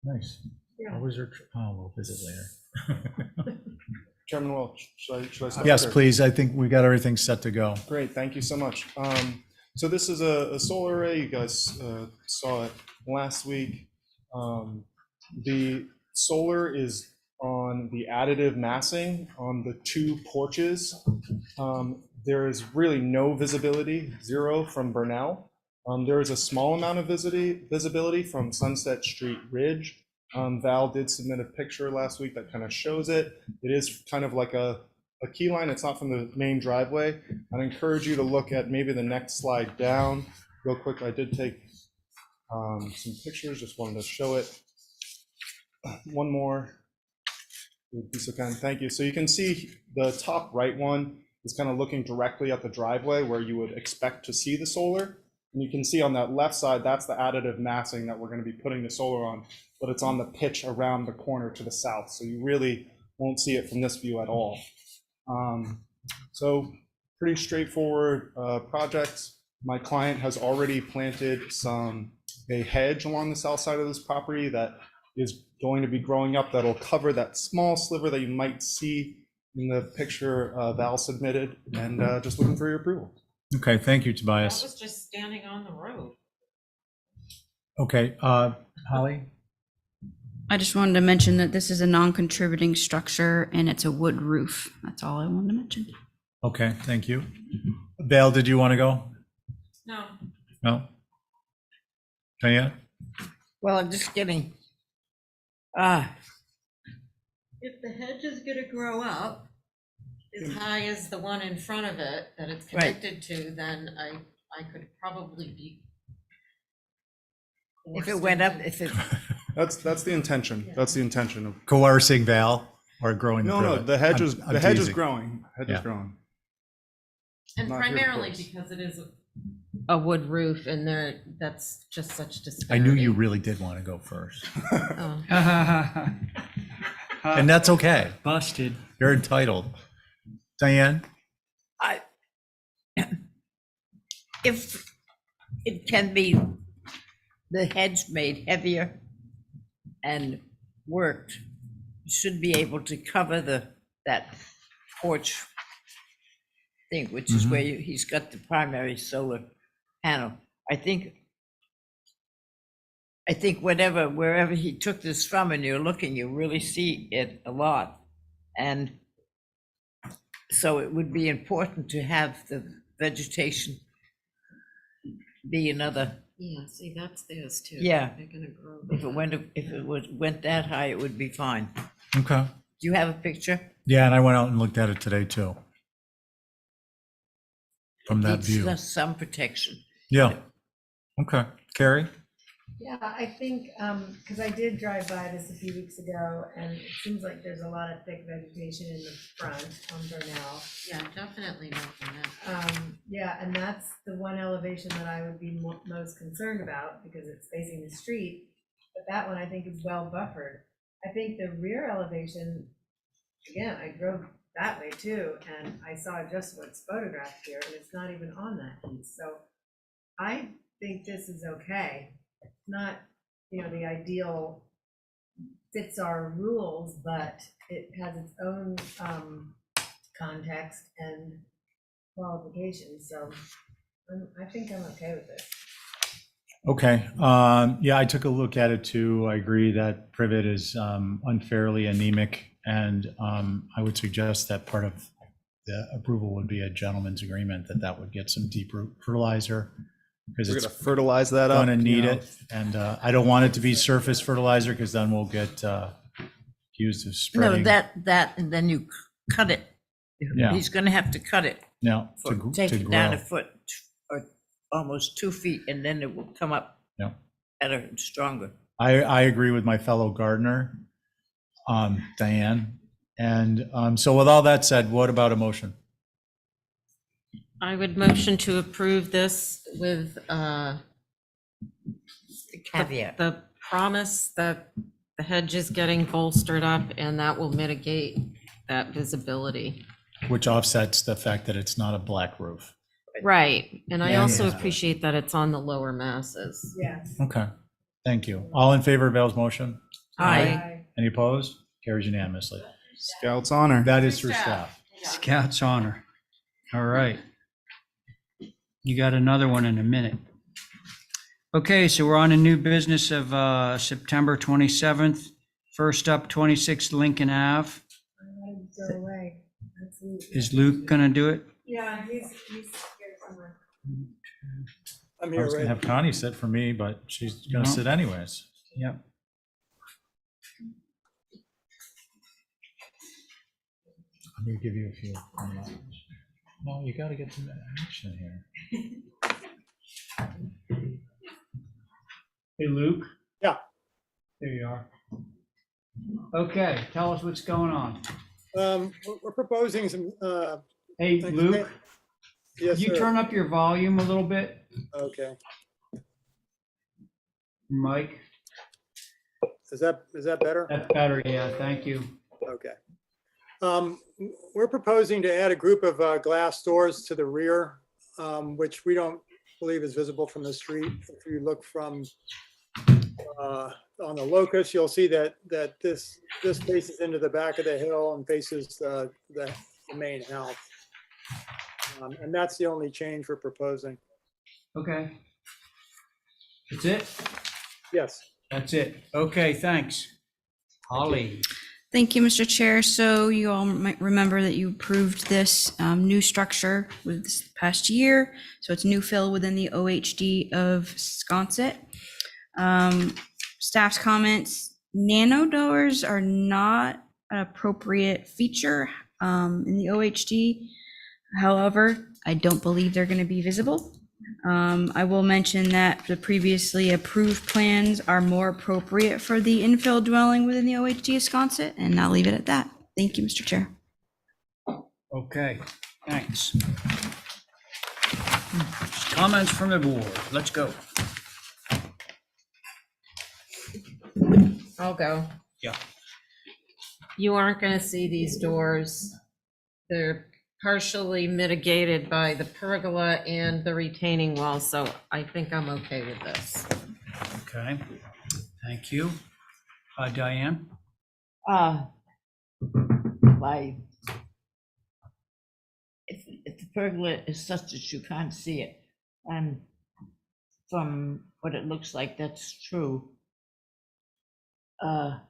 Nice. Yeah. How was your, oh, we'll visit later. Chairman Welch, should I start? Yes, there? please. I think we've got everything set to go. Great, thank you so much. So this is a solar array. You guys saw it last week. The solar is on the additive massing on the 2 porches. There is really no visibility, 0 from Burnell. There is a small amount of visibility from Sunset Street Ridge. Val did submit a picture last week that kind of shows it. It is kind of like a key line. It's not from the main driveway. I'd encourage you to look at maybe the next slide down real quick. I did take some pictures, just wanted to show it. One more. Thank you. So you can see the top right one is kind of looking directly at the driveway where you would expect to see the solar. And you can see on that left side, that's the additive massing that we're going to be putting the solar on, but it's on the pitch around the corner to the south. So you really won't see it from this view at all. So pretty straightforward project. My client has already planted a hedge along the south side of this property that is going to be growing up that'll cover that small sliver that you might see in the picture Val submitted, and just looking for your approval. Okay, thank you, That Tobias. was just standing on the road. Okay, Holly? I just wanted to mention that this is a non-contributing structure and it's a wood roof. That's all I wanted to mention. Okay, thank you. Val, did you want to go? No. No? Diane? Well, I'm just kidding. If the hedge is gonna grow up as high as the one in front of it that it's Right. connected to, then I could probably be. If it went up, if it, That's the intention. That's the intention of. Coercing Val or growing the No, privet? the hedge is I'm the hedge is teasing. growing. Hedge Yeah. is growing. And Not here, of primarily course. because it is a wood roof and that's just such I disparity. knew you really did want to go first. Oh. And that's okay. Busted. You're entitled. Diane? if it can be the hedge made heavier and worked, should be able to cover that porch thing, which is where he's got the primary solar panel. I think wherever he took this from and you're looking, you really see it a lot. And so it would be important to have the vegetation be another, Yeah, see, that's theirs too. Yeah. They're gonna grow. if it went that high, it would be fine. Okay. Do you have a picture? Yeah, and I went out and looked at it today too. From that Needs view. some protection. Yeah. Okay. Carrie? Yeah, I think, because I did drive by this a few weeks ago, and it seems like there's a lot of thick vegetation in the front on Burnell. Yeah, definitely nothing that. Yeah, and that's the one elevation that I would be most concerned about, because it's facing the street, but that one I think is well buffered. I think the rear elevation, again, I drove that way too, and I saw just what's photographed here, and it's not even on that piece, so I think this is okay. Not, the ideal fits our rules, but it has its own context and qualifications, so I think I'm okay with this. Okay. Yeah, I took a look at it too. I agree that privet is unfairly anemic, and I would suggest that part of the approval would be a gentleman's agreement that would get some deep root fertilizer, because We're it's gonna fertilize that up. gonna need you know. it. And I don't want it to be surface fertilizer, because then we'll get accused of No, spreading. that, and then you cut it. Yeah. He's gonna have to cut it. No, Take it down a grow. foot or almost 2 feet, and then it will come up Yeah. better and stronger. I agree with my fellow gardener, Diane. And so with all that said, what about a motion? I would motion to approve this with Caveat. the promise that the hedge is getting bolstered up and that will mitigate that visibility. Which offsets the fact that it's not a black roof. Right, and I Yeah, also yeah. appreciate that it's on the lower masses. Yes. Okay, thank you. All in favor of Bell's motion? Aye. Any opposed? Carries unanimously. Scouts honor. That is through staff. Scout's honor. All right. You got another one in a minute. Okay, so we're on a new business of September 27th. First up, 26 Lincoln Ave. Go away. Absolutely. Is Luke gonna do it? Yeah, he's here somewhere. I was gonna have Connie sit for me, but she's gonna No. sit anyways. Yep. I'm gonna give you a few. No, you gotta get some action here. Hey, Luke? Yeah. There you are. Okay, tell us what's going on. We're proposing some, Hey, things. Luke, Yes, could you sir. turn up your volume a little bit, Okay. Mike? Is that better? That's better, yeah, thank you. Okay. We're proposing to add a group of glass doors to the rear, which we don't believe is visible from the street. If you look from on the locus, you'll see that this faces into the back of the hill and faces the main house. And that's the only change we're proposing. Okay. That's it? Yes. That's it. Okay, thanks. Holly? Thank you, Mr. Chair. So you all might remember that you approved this new structure with this past year. So it's new fill within the OHD of Sconset. Staff's comments, nano doors are not an appropriate feature in the OHD. However, I don't believe they're going to be visible. I will mention that the previously approved plans are more appropriate for the infill dwelling within the OHD of Sconset, and I'll leave it at that. Thank you, Mr. Chair. Okay, thanks. Comments from the board, let's go. I'll go. Yeah. You aren't gonna see these doors. They're partially mitigated by the pergola and the retaining wall, so I think I'm okay with this. Okay, thank you. Diane? Like, if the pergola is such that you can't see it, and from what it looks like, that's true. And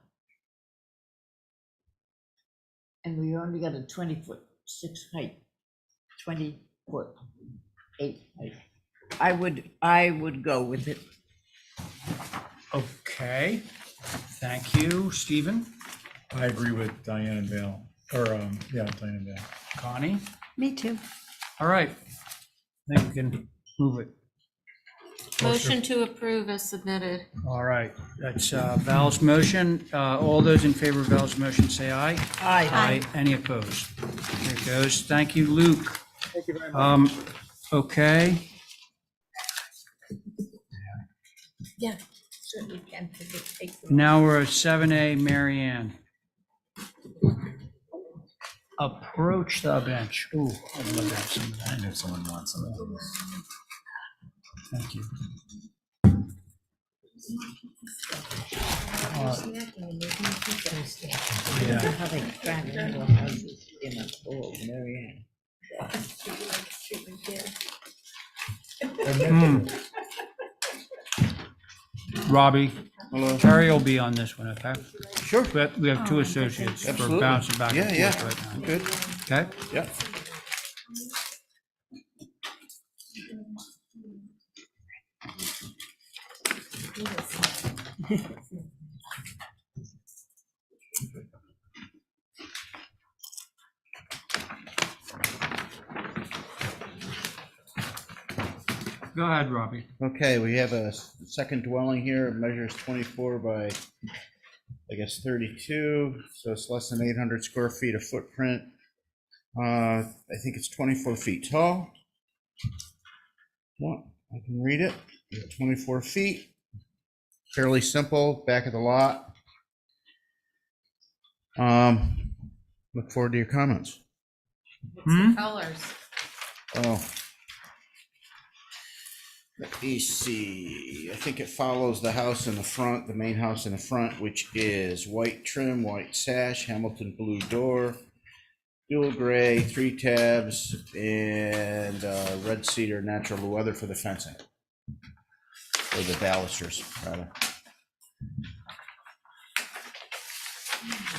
we only got a 20-foot-6 height, 20-foot-8 height. I would go with it. Okay, thank you. Stephen? I agree with Diane and Dale, Diane and Dale. Connie? Me too. All right, I think we can move it. Motion to approve as submitted. All right, that's Val's motion. All those in favor of Val's motion, say aye. Aye. Aye. Any opposed? There it goes. Thank you, Luke. Thank you very much. Okay, Yeah, certainly can take them. now we're at 7A, Mary Ann. Approach the bench. Ooh, I'd love to have some of that. I know someone wants some of those. Thank you. Yeah. How they cram into houses in a old Marianne. Robbie, Terry will be on this one, okay? Sure. But we have two associates for Absolutely. bouncing back Yeah, and yeah. forth right now. Good. Okay? Yeah. Go ahead, Robbie. Okay, we have a second dwelling here. It measures 24 by, I guess, 32, so it's less than 800 square feet of footprint. I think it's 24 feet tall. Well, I can read it. 24 feet. Fairly simple, back of the lot. Look forward to your comments. Colors. Oh. Let me see. I think it follows the house in the front, the main house in the front, which is white trim, white sash, Hamilton blue door, dual gray, 3 tabs, and red cedar natural weather for the fencing. Or the balusters, rather.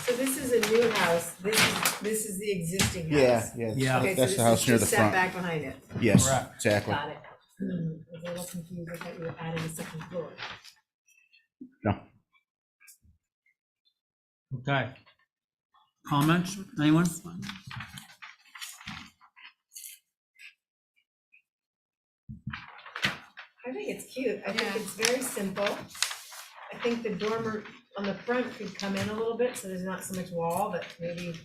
So this is a new house, this is the existing house? Yeah. Yeah. Okay, so That's this the house is near the just set front. back behind it? Yes, Correct. exactly. Got it. I was a little confused, I thought you were adding a second floor. No. Okay. Comments, anyone? I think it's cute, I think it's very simple. I think the dormer on the front could come in a little bit, so there's not so much wall, but maybe it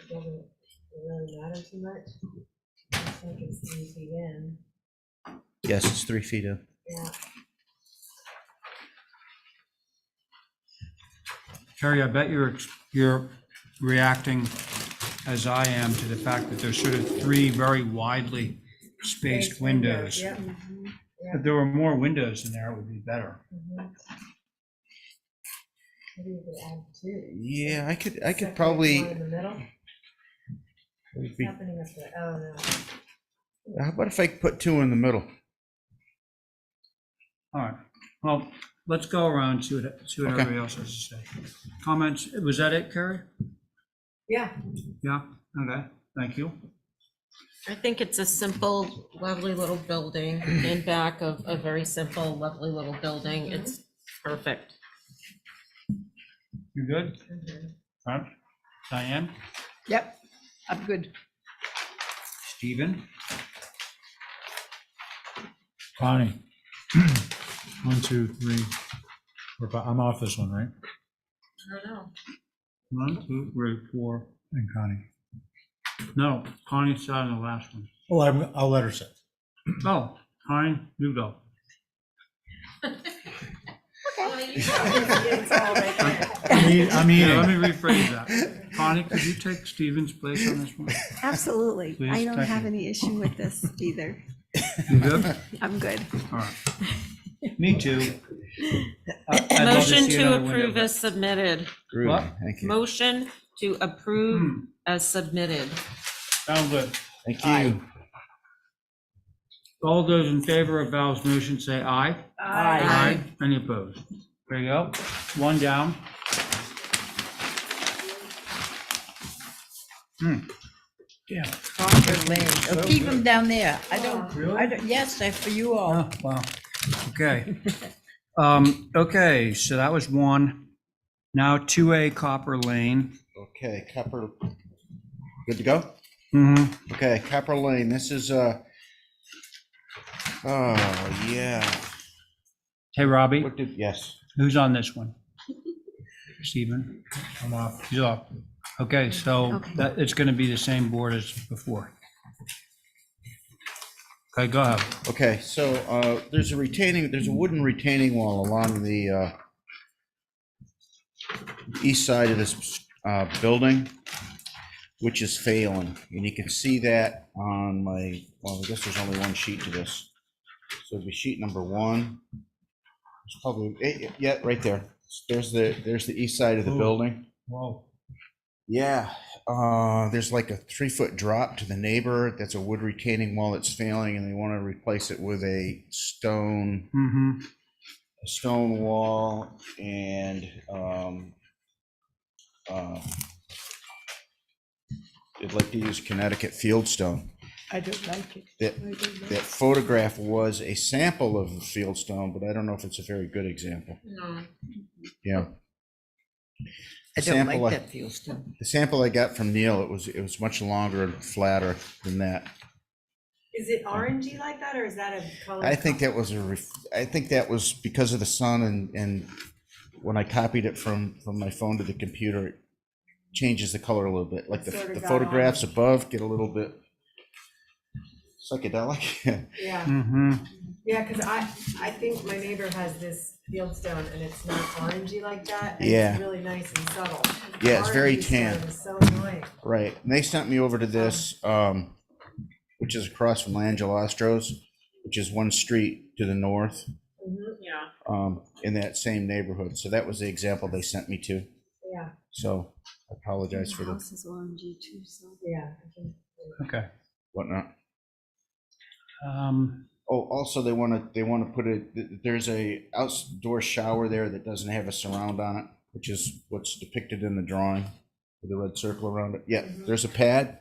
doesn't really matter too much. I think it's 3 feet in, Yes, it's 3 feet in. yeah. Terry, I bet you're reacting as I am to the fact that there's sort of 3 very widely spaced windows. Yeah. If there were more windows in there, it would be better. Maybe we could add 2. Yeah, I could Separate probably. one in the middle. Would What's be- happening up there? Oh, no. How about if I put 2 in the middle? All right, well, let's go around, see what Okay. everybody else has to say. Comments, was that it, Carrie? Yeah. Yeah, okay, thank you. I think it's a simple, lovely little building in back of a very simple, lovely little building. It's perfect. You good? All right. Diane? Yep, I'm good. Stephen? Connie. 1, 2, 3. I'm off this one, right? I don't know. 1, 2, 3, 4. And Connie. No, Connie sat on the last one. Oh, I'll let her sit. Oh, Connie, you go. I'm Yeah, eating. let me rephrase that. Connie, could you take Stephen's place on this one? Absolutely. Please, I don't thank have you. any issue with this either. You good? I'm good. All right. Me too. I'd love Motion see to another window, approve but- as submitted. What? Thank you. Motion to approve as submitted. Sound good. Thank Aye. you. All those in favor of Val's motion, say aye. Aye. Any opposed? There you go. One down. Yeah. Copper Lane. Oh, keep them down there. I don't, yes, they're for you all. Oh, wow. Okay. Okay, so that was one. Now 2A Copper Lane. Okay, Copper, good to go? Mm-hmm. Okay, Copper Lane, this is, oh, yeah. Hey, Robbie, Yes. who's on this one? Stephen? I'm off. He's off. Okay, so Okay. that, it's gonna be the same board as before. Okay, go ahead. Okay, so, there's a wooden retaining wall along the, east side of this, building, which is failing, and you can see that on my, well, I guess there's only one sheet to this. So it'd be sheet number one. It's probably, yeah, right there. There's the east side of the Ooh. building. Whoa. Yeah, there's like a 3-foot drop to the neighbor. That's a wood retaining wall that's failing, and they want to replace it with a stone wall, and they'd like to use Connecticut fieldstone. I don't like it. That photograph was a sample of the fieldstone, but I don't know if it's a very good example. No. Yeah. I The don't like sample that fieldstone. The sample I got from Neil, it was much longer and flatter than that. Is it orangey like that, or is that a color? I think that was I think that was because of the sun, and when I copied it from my phone to the computer, it changes the color a little bit. Like the photographs above get a little bit psychedelic. Yeah. Mm-hmm. Yeah, because I think my neighbor has this fieldstone and it's not orangey like that. And Yeah. It's really nice and subtle. Yeah, it's very Orangey tan. stone is so annoying. Right, and they sent me over to this, which is across from Langelostro's, which is one street to the north, Yeah. in that same neighborhood. So that was the example they sent me to. Yeah. So I apologize for the House is orangey too, so. Yeah. Okay. whatnot. Um, Oh, also they want to put there's a outdoor shower there that doesn't have a surround on it, which is what's depicted in the drawing with the red circle around it. Yeah, there's a pad.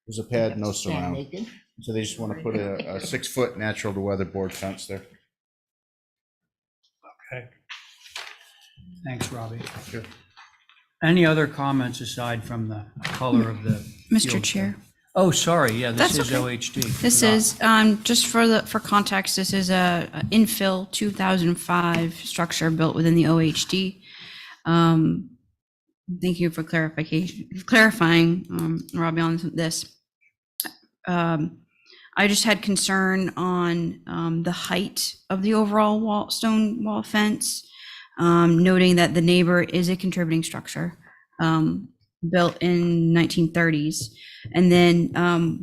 There's a pad, no surround. So they just want to put a 6-foot natural to weatherboard fence there. Okay. Thanks, Robbie. Sure. Any other comments aside from the color of the? Mr. field Chair. stone? Oh, sorry, yeah, this That's is okay. OHD. This Forgot. is, just for context, this is a infill 2005 structure built within the OHD. Thank you for clarifying, Robbie, on this. I just had concern on the height of the overall stone wall fence, noting that the neighbor is a contributing structure, built in 1930s. And then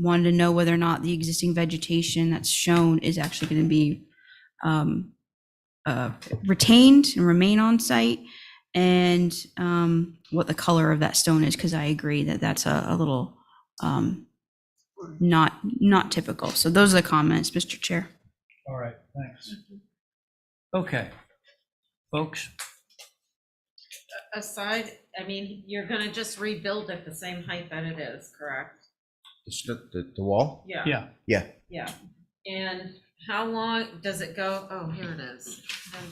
wanted to know whether or not the existing vegetation that's shown is actually going to be retained and remain on site, and what the color of that stone is, because I agree that that's a little not typical. So those are the comments, Mr. Chair. All right, thanks. Okay, folks. Aside, I mean, you're gonna just rebuild it the same height that it is, correct? The wall? Yeah. Yeah. Yeah. Yeah. And how long does it go? Oh, here it is.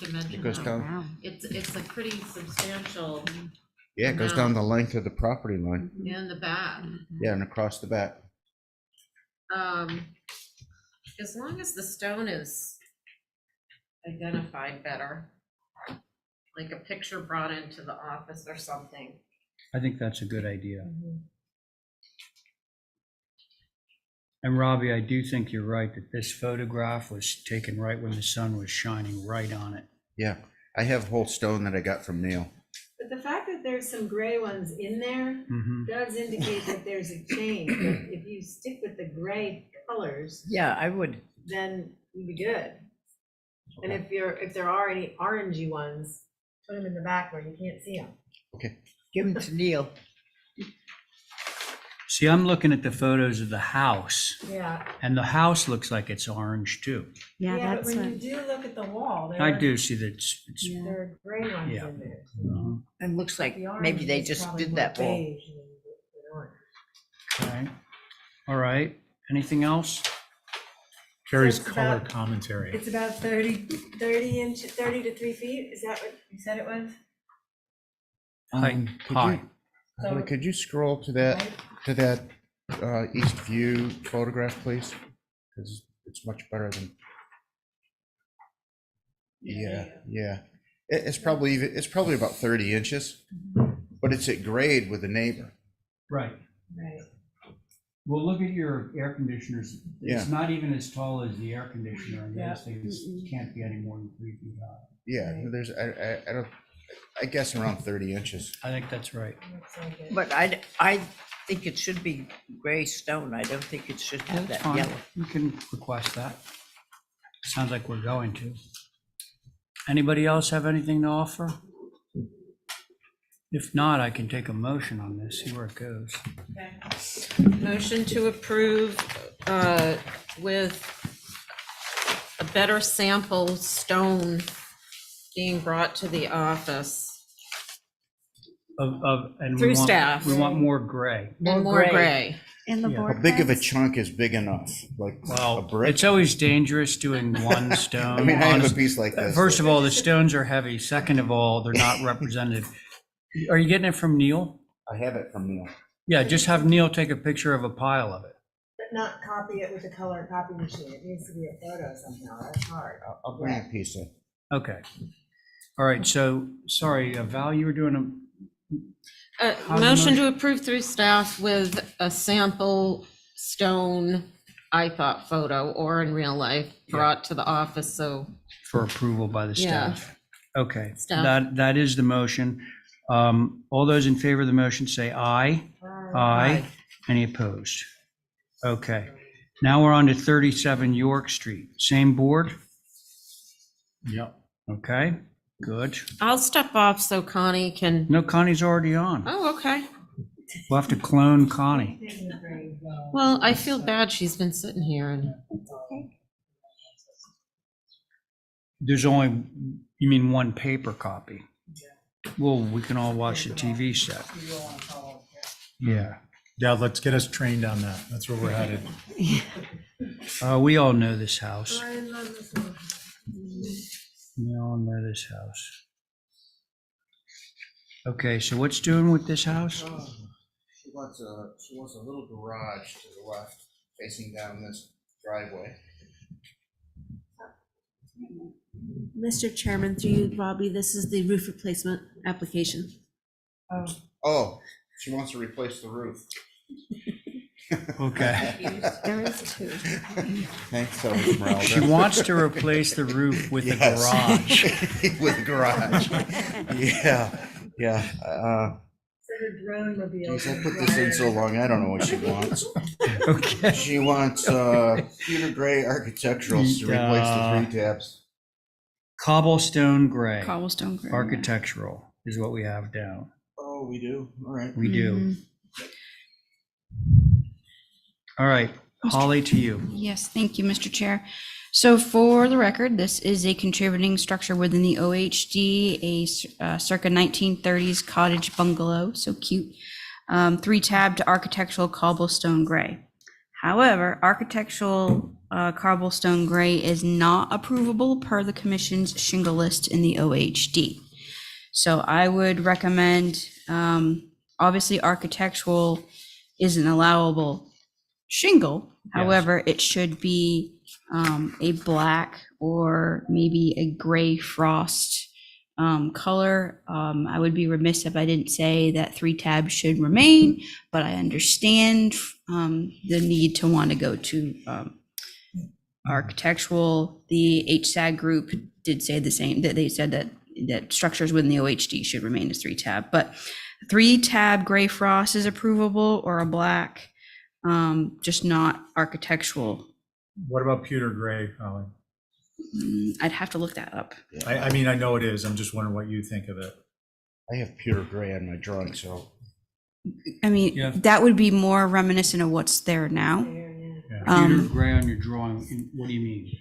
It goes down. It's a pretty substantial Yeah, it goes down the length of the property line. in the back. Yeah, and across the back. As long as the stone is identified better, like a picture brought into the office or something. I think that's a good idea. And Robbie, I do think you're right that this photograph was taken right when the sun was shining right on it. Yeah, I have whole stone that I got from Neil. But the fact that there's some gray ones in there does indicate that there's a change. But if you stick with the gray colors, Yeah, I would. then you'd be good. And if there are any orangey ones, put them in the back where you can't see them. Okay. Give them to Neil. See, I'm looking at the photos of the house, Yeah. and the house looks like it's orange too. Yeah, Yeah, but that's when you do look at the wall, I do see that it's, there are gray ones Yeah. in there. And looks like The maybe orange they is just probably did more that wall. beige than orange. okay. All right, anything else? Carrie's So it's color about- commentary. It's about 30 to 3 feet. Is that what you said it was? Hi. Holly, could you scroll to that east view photograph, please? Because it's much better than. Yeah. It's probably about 30 inches, but it's at grade with the neighbor. Right. Right. Well, look at your air conditioners. Yeah. It's not even as tall as the air conditioner, and Yeah. those things can't be any more than 3 feet high. Yeah, there's, I don't, I guess around 30 inches. I think that's right. Looks like it. But I think it should be gray stone. I don't think it should have That's that fine. yellow. You can request that. Sounds like we're going to. Anybody else have anything to offer? If not, I can take a motion on this, see where it goes. Motion to approve with a better sample stone being brought to the office. And we Through want- staff. We want more gray. And more gray. In the Yeah. board. How big of a packs? chunk is big enough? Like a Well, brick? it's always dangerous doing one stone. I mean, I have a Honest- piece like this. First of all, the stones are heavy. Second of all, they're not represented. Are you getting it from Neil? I have it from Neil. Yeah, just have Neil take a picture of a pile of it. But not copy it with a color copy machine. It needs to be a photo somehow. That's hard. I'll bring a piece in. Okay. All right, so, sorry, Val, you were doing How's the Motion to motion? approve through staff with a sample stone, I thought photo or in real life brought to the office, so. for approval by the Yeah. staff. Okay, Staff. that is the motion. All those in favor of the motion say aye. Aye. Any opposed? Okay. Now we're on to 37 York Street. Same board? Yep. Okay, good. I'll step off so Connie can, No, Connie's already on. oh, okay. We'll have to clone Connie. Well, I feel bad she's been sitting here and, There's only, you mean one paper copy? Well, we can all watch the TV set. Yeah. Yeah, let's get us trained on that. That's where we're headed. We all know this house. I love this one. We all know this house. Okay, so what's doing with this house? She wants a little garage to the left, facing down this driveway. Mr. Chairman, through you, Robbie, this is the roof replacement application. Oh, she wants to replace the roof. Okay. There is two. Thanks, Esmeralda. She wants to replace the roof with the Yes. garage. With the garage. Yeah. So her drone mobile. Geez, I put this in so long, I don't know what she wants. Okay. She wants Peter Gray Architecturals to replace the 3 tabs. Cobblestone gray. Cobblestone gray. Architectural is what we have down. Oh, we do? All right. We do. Mhm. All right, Holly, to you. Yes, thank you, Mr. Chair. So for the record, this is a contributing structure within the OHD, a circa 1930s cottage bungalow, so cute. 3-tabbed architectural cobblestone gray. However, architectural cobblestone gray is not approvable per the commission's shingle list in the OHD. So I would recommend, obviously architectural is an allowable shingle. However, it should be a black or maybe a gray frost color. I would be remiss if I didn't say that 3 tabs should remain, but I understand the need to want to go to architectural. The HSAG group did say the same, that they said that structures within the OHD should remain as 3 tab, but 3 tab gray frost is approvable, or a black, just not architectural. What about pewter gray, Holly? I'd have to look that up. I mean, I know it is. I'm just wondering what you think of it. I have pewter gray on my drawing, so. I mean, that would be more reminiscent of what's there now. Pewter gray on your drawing, what do you mean?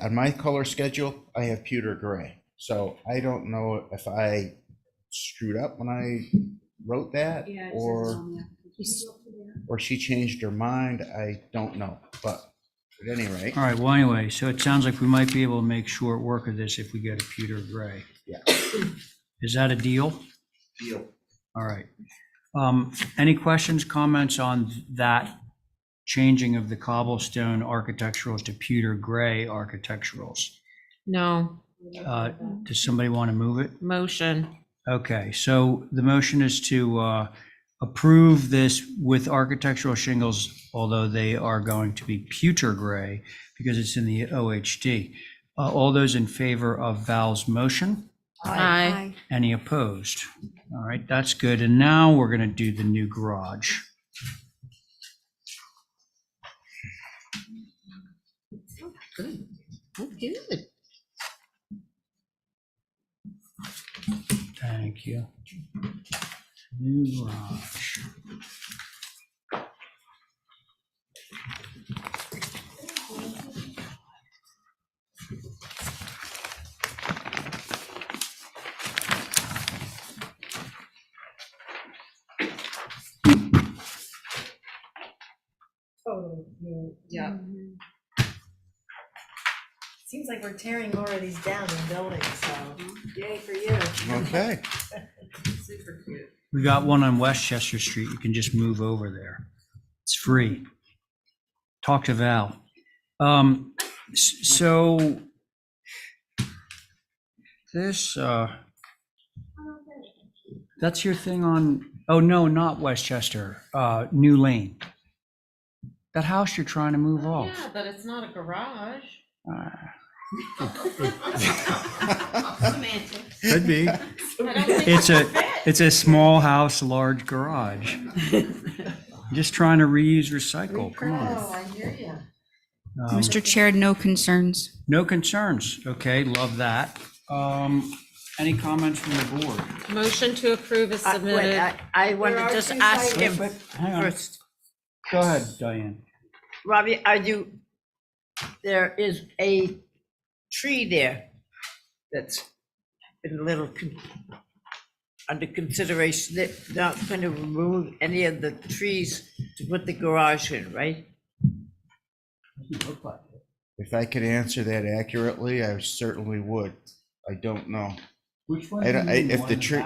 On my color schedule, I have pewter gray. So I don't know if I screwed up when I wrote that or she changed her mind. I don't know, but at any rate. All right, well, anyway, so it sounds like we might be able to make short work of this if we get a pewter gray. Yeah. Is that a deal? Deal. All right. Any questions, comments on that changing of the cobblestone architecturals to pewter gray architecturals? No. Does somebody want to move it? Motion. Okay, so the motion is to approve this with architectural shingles, although they are going to be pewter gray because it's in the OHD. All those in favor of Val's motion? Aye. Any opposed? All right, that's good. And now we're going to do the new garage. Good. Good. Thank you. New garage. Totally new. Yeah. Seems like we're tearing more of these down and building, so yay for you. Okay. Super cute. We got one on Westchester Street. You can just move over there. It's free. Talk to Val. So this, that's your thing on, oh, no, not Westchester, New Lane. That house you're trying to move off. Yeah, but it's not a garage. Could be. I don't think It's a small house, large garage. Just trying to reuse, recycle. Come on. Oh, I hear you. Mr. Chair, no concerns. No concerns. Okay, love that. Any comments from the board? Motion to approve is submitted. I want to just ask him Hang on. first. Go ahead, Diane. Robbie, there is a tree there that's been a little under consideration. They're not going to remove any of the trees to put the garage in, right? If I could answer that accurately, I certainly would. I don't know. Which one? If the tree,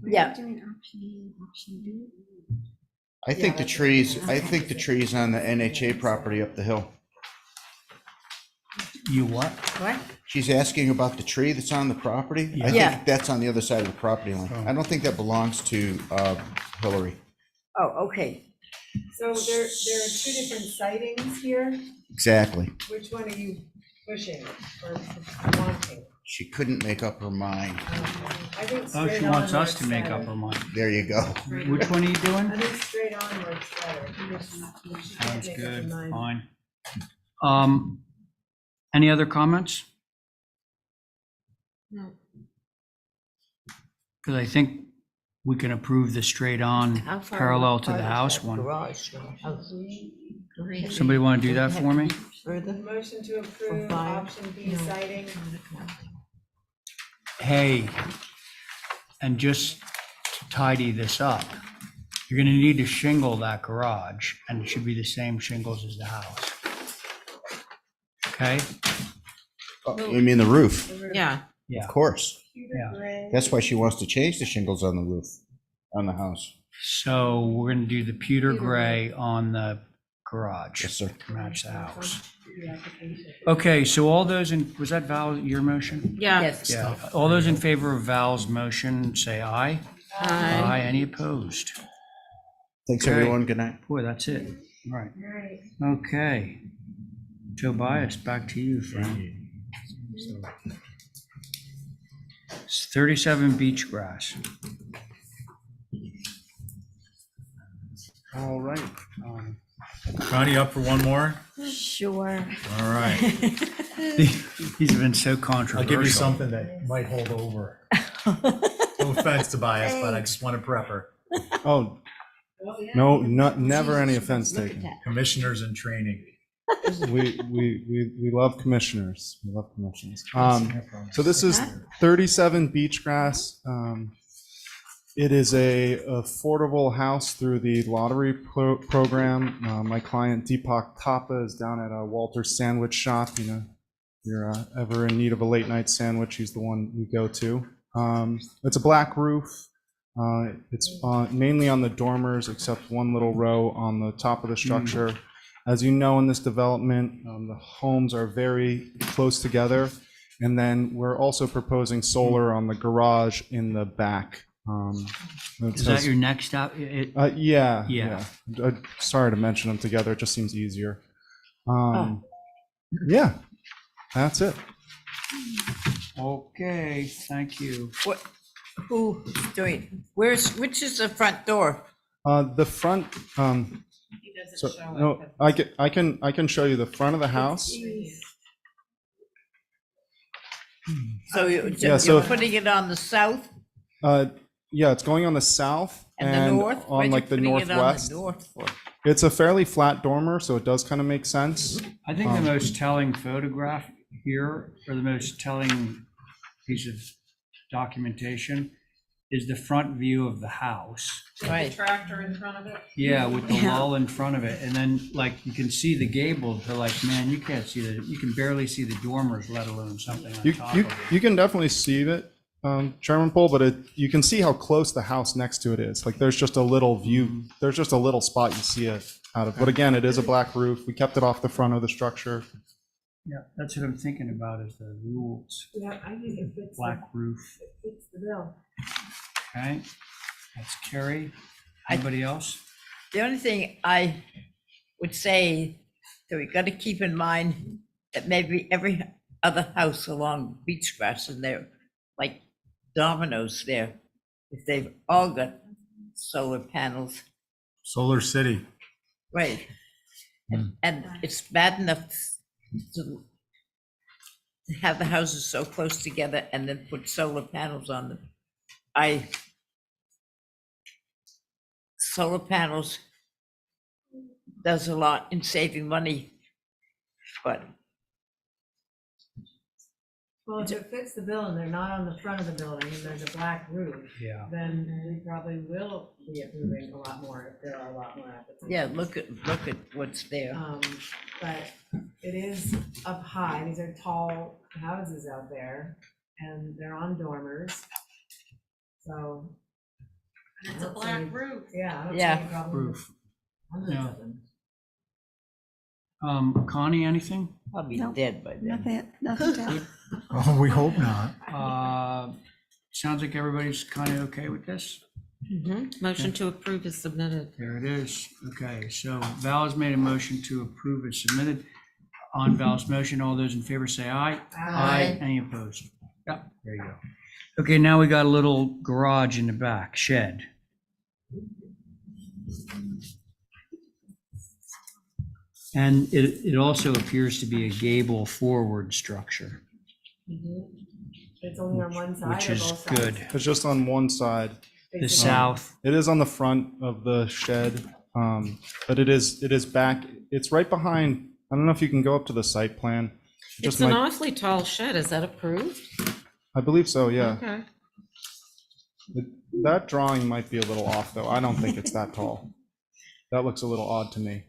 Yeah. I think the trees on the NHA property up the hill. You what? What? She's asking about the tree that's on the property. I Yeah. think that's on the other side of the property line. I don't think that belongs to Hillary. Oh, okay. So there are two different sightings here. Exactly. Which one are you pushing or wanting? She couldn't make up her mind. I think Oh, she straight wants on us to works make better. up our mind. There you go. Which one are you doing? I think straight on works better. She can't Sounds make up her good, mind. fine. Any other comments? No. Because I think we can approve the straight on How far parallel to apart the is house that one. garage from the house? Somebody want to do that for me? Further? Motion to approve fire? option B sighting. Hey, and just to tidy this up, you're gonna need to shingle that garage, and it should be the same shingles as the house. Okay? Oh, you mean the roof? Yeah. Yeah. Of course. Yeah. That's why she wants to change the shingles on the roof, on the house. So we're gonna do the pewter gray on the garage. Yes, sir. To match the house. Okay, so all those in, was that Val, your motion? Yeah. Yes. Yeah, all those in favor of Val's motion, say aye. Aye. Any opposed? Thanks, Okay. everyone. Good night. Boy, that's it. All right. Okay. Tobias, back to you, friend. It's 37 beach grass. All right. Connie, up for one more? Sure. All right. He's been so controversial. I'll give you something that might hold over. No offense, Tobias, but I just want to prep her. Oh, no, never any offense taken. Commissioners in training. We love commissioners. We love commissioners. So this is 37 Beachgrass. It is a affordable house through the lottery program. My client Deepak Thapa is down at a Walter's Sandwich Shop. You know, if you're ever in need of a late night sandwich, he's the one we go to. It's a black roof. It's mainly on the dormers, except one little row on the top of the structure. As you know, in this development, the homes are very close together. And then we're also proposing solar on the garage in the back. Is that your next up? Yeah. Sorry to mention them together. It just seems easier. Yeah, that's it. Okay, thank you. Who's doing, which is the front door? The front. So, no, I can show you the front of the house. So Yeah, you're putting it on the south Yeah, it's going on the south and the north? on like the northwest. It's a fairly flat dormer, so it does kind of make sense. I think the most telling photograph here, or the most telling piece of documentation, is the front view of the house. With the tractor in front of it? Yeah, with the lull in front of it, and then like you can see the gables. They're like, man, you can't see you can barely see the dormers, let alone something on top of it. You can definitely see it, Chairman Pohl, but you can see how close the house next to it is. Like there's just a little view, there's just a little spot you see it out of. But again, it is a black roof. We kept it off the front of the structure. Yeah, that's what I'm thinking about is the rules. Yeah, I think it fits. Black roof. It fits the bill. Okay, that's Carrie. Anybody else? The only thing I would say that we got to keep in mind that maybe every other house along Beachgrass and they're like dominoes there, if they've all got solar panels. Solar City. Right. And it's bad enough to have the houses so close together and then put solar panels on them. Solar panels does a lot in saving money, but Well, if it fits the bill and they're not on the front of the building and there's a black roof, Yeah. then we probably will be approving a lot more if there are a lot more applications. yeah, look at what's there. But it is up high. These are tall houses out there and they're on dormers. So. And it's a black roof. Yeah. I don't see Yeah. any problem with Roof. hundreds Yeah. of them. Connie, anything? I'll be Nope. dead by then. Nothing to add. Oh, we hope not. Sounds like everybody's kind of okay with this. Motion to approve is submitted. There it is. Okay, so Val has made a motion to approve as submitted. On Val's motion, all those in favor say aye. Aye. Any opposed? Yep, there you go. Okay, now we got a little garage in the back, shed. And it also appears to be a gable forward structure, It's only on one side which or is both sides? good. It's just on one side. The south, It is on the front of the shed, but it is back. It's right behind. I don't know if you can go up to the site plan. It It's just an might- awfully tall shed. Is that approved? I believe so, yeah. Okay. That drawing might be a little off, though. I don't think it's that tall. That looks a little odd to me.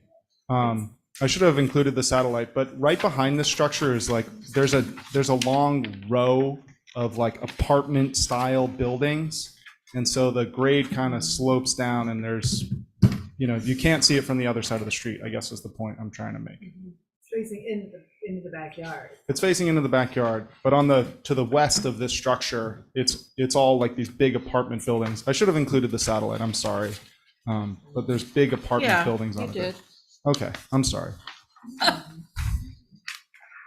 I should have included the satellite, but right behind this structure is like, there's a long row of like apartment style buildings. And so the grade kind of slopes down and there's, you can't see it from the other side of the street, I guess is the point I'm trying to make. Facing into the backyard. It's facing into the backyard, but to the west of this structure, it's all like these big apartment buildings. I should have included the satellite, I'm sorry. But there's big apartment buildings on it. did. Okay, I'm sorry.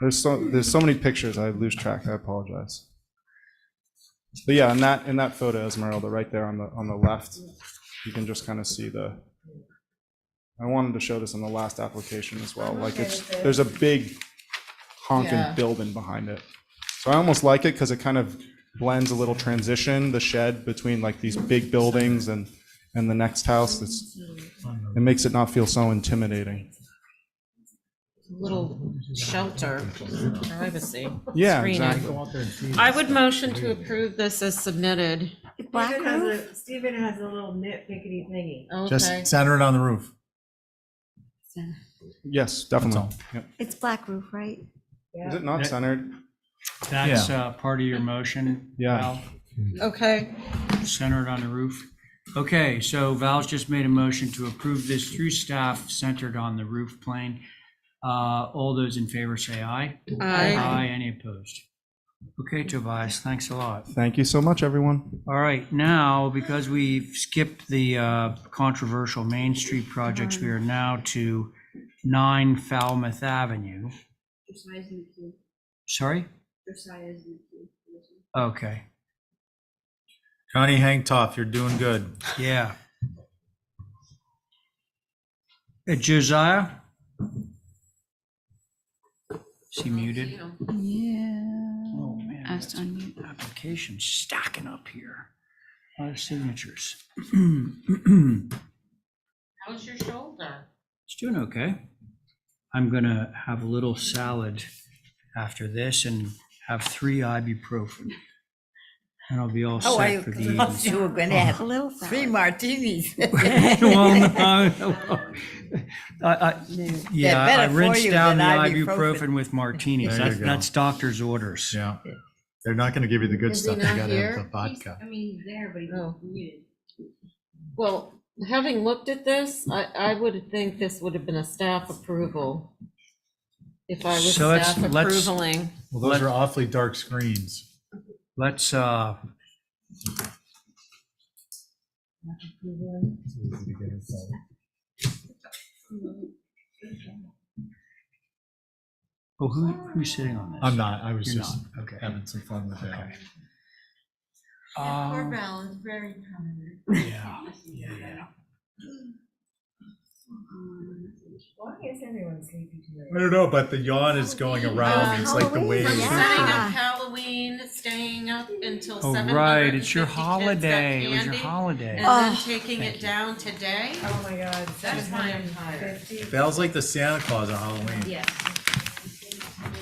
There's so many pictures, I lose track, I apologize. But yeah, in that photo, Esmeralda, right there on the left, you can just kind of see the I wanted to show this in the last application as well. I'm Like okay it's, with it. there's a big honking Yeah. building behind it. So I almost like it because it kind of blends a little transition, the shed between like these big buildings and the next house. It makes it not feel so intimidating. Little shelter, privacy. Yeah, screening. exactly. I would motion to approve this as submitted. Stephen has a little nitpickety thingy. Okay. Just center it on the roof. Yes, definitely. all. Yep. It's black roof, right? Is it not centered? That's part of your motion, Yeah. Val? Okay. Centered on the roof. Okay, so Val's just made a motion to approve this through staff centered on the roof plane. All those in favor say aye. Aye. Aye, any opposed? Okay, Tobias, thanks a lot. Thank you so much, everyone. All right, now, because we've skipped the controversial Main Street projects, we are now to 9 Falmouth Avenue. Josiah's in the queue. Sorry? Josiah's in the queue. Okay, Johnny, hang tough. You're doing good. yeah. Josiah? Is he muted? Yeah. Oh, man, Asked to unmute. application stacking up here. A lot of signatures. How's your shoulder? It's doing okay. I'm gonna have a little salad after this and have 3 ibuprofen. And I'll be all set for the evening. You were gonna have A little salad. 3 martinis. Well, no. Yeah, I better for rinsed you down the than ibuprofen with martinis. There you That's go. doctor's orders. Yeah. They're not going to give you the good Is he stuff. You not got to here? have the vodka. He's there, but he's Oh. muted. Well, having looked at this, I would think this would have been a staff approval. If I was So let's- staff let's- approvaling. Well, those are awfully dark screens. Let's, oh, who's sitting on this? I'm not. I was You're just not. Okay. having some fun with that. Um, Val is very tired. yeah. Why is everyone sleepy today? I don't know, but the yawn is going around. It's like the waves. From Yeah. setting up Halloween, staying up until Oh, 7:50 right, it's your kids got holiday. It was your candy, holiday. And then taking it down today. Oh my God. That's why I'm tired. 750. Val's like the Santa Claus on Halloween. Yes.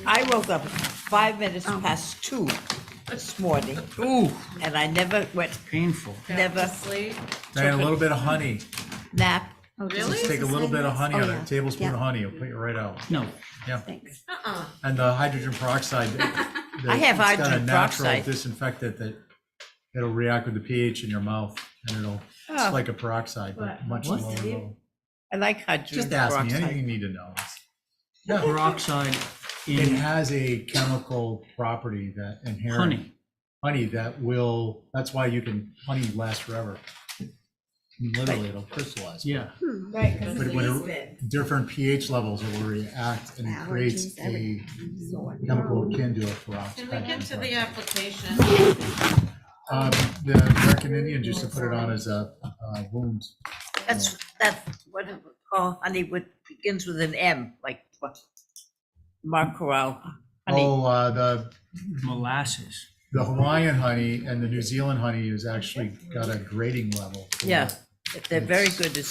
I woke up 5 minutes past 2 this morning, Ooh, and I never went, painful. never Sleep. Diane, a little bit of honey. nap. Really? Just take a little bit of honey Oh, on yeah. a tablespoon Yeah. of honey. It'll put you right out. No, Yeah. Thanks. Uh-uh. And the hydrogen peroxide. I have It's got a hydrogen natural peroxide. disinfectant that it'll react with the pH in your mouth, and it'll, it's Oh. like a peroxide, but What? much What? lower level. I like hydrogen Just ask me, peroxide. anything you need to know. peroxide It in has a chemical property that inherent. Honey that will, that's why honey lasts forever. Literally, it'll crystallize. yeah. Right, because But it's when yeast it, different pH levels, it will react and it creates Allergies, a everything. chemical akin to a Can peroxide. we get to the application? The American Indians used to put it on as a wound. That's what we call honey, which begins with an M, like what? Mark Corral honey. Oh, Molasses. the Hawaiian honey and the New Zealand honey has actually got a grading level. for, Yeah, they're very good as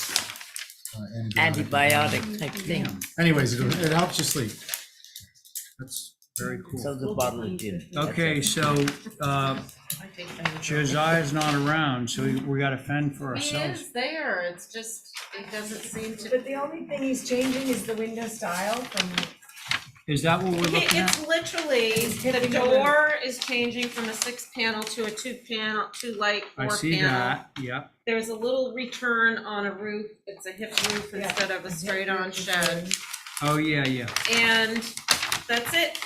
antibiotic type thing. Anyways, it helps you sleep. That's very cool. So the bottle of gin. Okay, so Josiah's not around, so we got to fend for He ourselves. is there, it's just, it doesn't seem to. But the only thing he's changing is the window style from, Is that what we're looking at? It's literally, the tipping over. door is changing from a 6-panel to a 2-panel, 2-light 4-panel. I see that, yeah. There's a little return on a roof, it's a hip roof Yeah. instead of a straight-on shed. Oh, yeah, yeah. And that's it.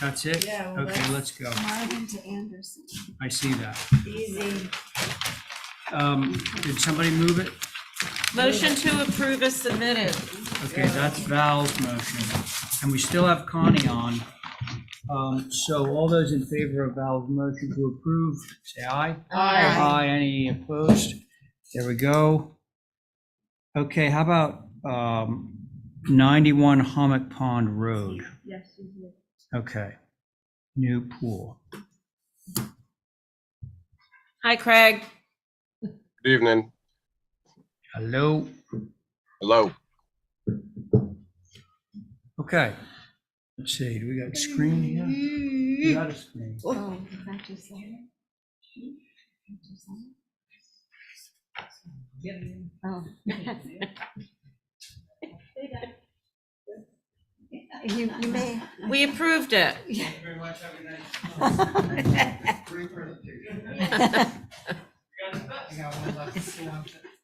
That's it? Yeah, well, Okay, that's- let's go. Marvin to Anderson. I see that. easy. Did somebody move it? Motion to approve is submitted. Okay, that's Val's motion. And we still have Connie on. So all those in favor of Val's motion to approve, say aye. Aye. Aye, any opposed? There we go. Okay, how about 91 Hummock Pond Road. Yes, you did. Okay. New pool. Hi, Craig. Good evening. Hello. Hello. Okay. Let's see, do we got a screen here? We got a screen. Oh, is that just that? Oh. You may. We approved it.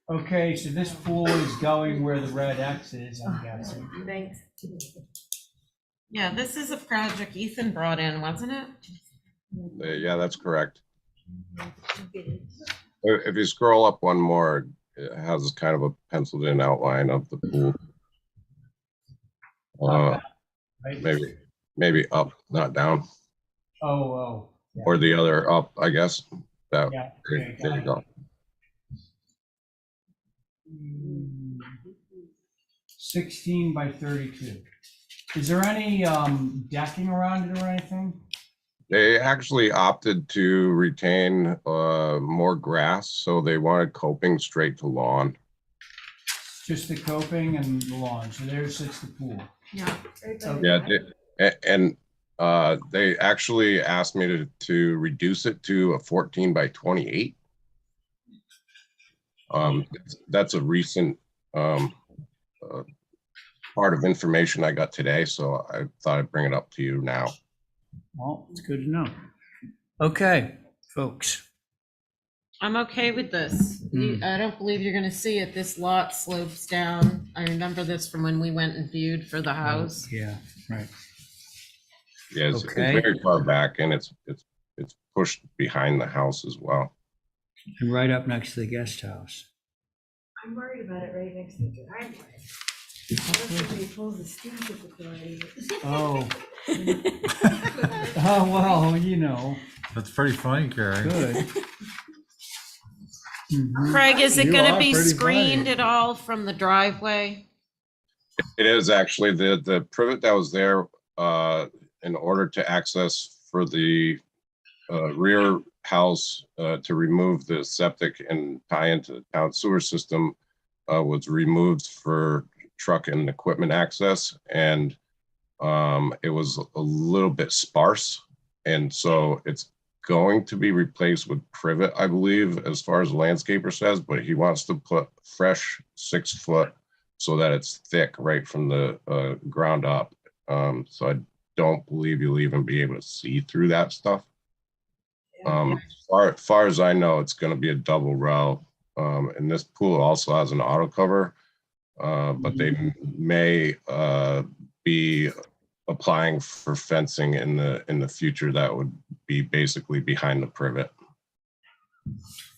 Okay, so this pool is going where the red X is, I'm guessing. Thanks. Yeah, this is a project Ethan brought in, wasn't it? Yeah, that's correct. If you scroll up one more, it has kind of a penciled in outline of the pool. Maybe up, not down, Oh. Yeah. or the other up, I guess. That, Yeah, there you go. 16 by 32. Is there any decking around it or anything? They actually opted to retain more grass, so they wanted coping straight to lawn. Just the coping and the lawn. So there sits the pool. Yeah. Yeah, and they actually asked me to reduce it to a 14 by 28. That's a recent part of information I got today, so I thought I'd bring it up to you now. Well, it's good to know. Okay, folks. I'm okay with this. I don't believe you're gonna see it. This lot slopes down. I remember this from when we went and viewed for the house. Yeah, right. Yeah, it's Okay. very far back, and it's pushed behind the house as well. And right up next to the guest house. I'm worried about it right next to the driveway. Somebody pulls the stink at the authority. Oh. Oh, well, you know. That's pretty funny, Carrie. Good. Craig, is it You gonna are be pretty screened funny. at all from the driveway? It is actually the privet that was there in order to access for the rear house to remove the septic and tie into the town sewer system was removed for truck and equipment access, and it was a little bit sparse, and so it's going to be replaced with privet, I believe, as far as the landscaper says, but he wants to put fresh 6 foot so that it's thick right from the ground up. So I don't believe you'll even be able to see through that stuff. Far as I know, it's going to be a double row. And this pool also has an auto cover, but they may be applying for fencing in the future that would be basically behind the privet.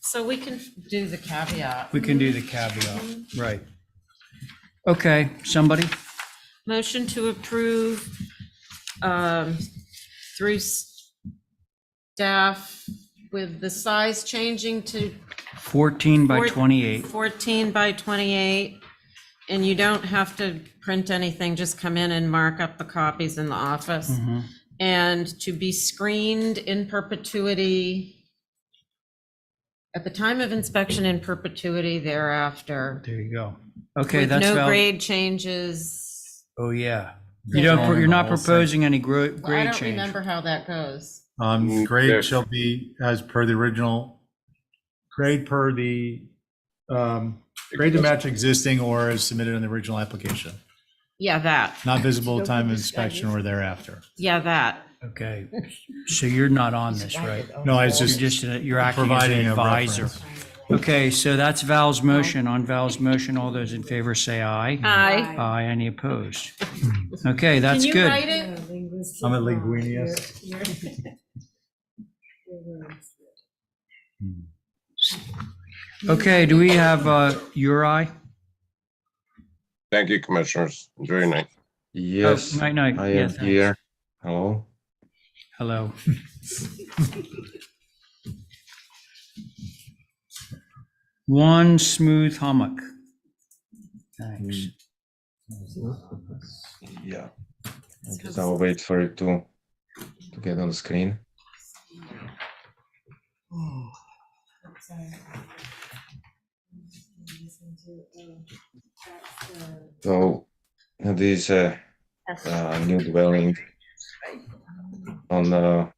So we can do the caveat. We can do the caveat, right. Okay, somebody? Motion to approve through staff with the size changing to 14 by 28. 14 by 28. And you don't have to print anything, just come in and mark up the copies in the office. And to be screened in perpetuity at the time of inspection, in perpetuity thereafter. There you go. Okay, With that's no valid. grade changes. Oh, yeah. You're not proposing any grade I don't change. remember how that goes. Grade shall be as per the original, grade per the, grade to match existing or as submitted in the original application. Yeah, that. Not visible at time of inspection or thereafter. Yeah, that. Okay, so you're not on this, right? No, it's just You're acting as an providing a advisor. reference. Okay, so that's Val's motion. On Val's motion, all those in favor say aye. Aye. Aye, any opposed? Okay, that's Can you good. write it? I'm a linguinius. Okay, do we have Uri? Thank you, commissioners. Enjoy your night. Yes, Oh, night. I am here. Hello. Hello. One smooth hummock. Thanks. Yeah. I'll wait for it to get on the screen. So this new dwelling on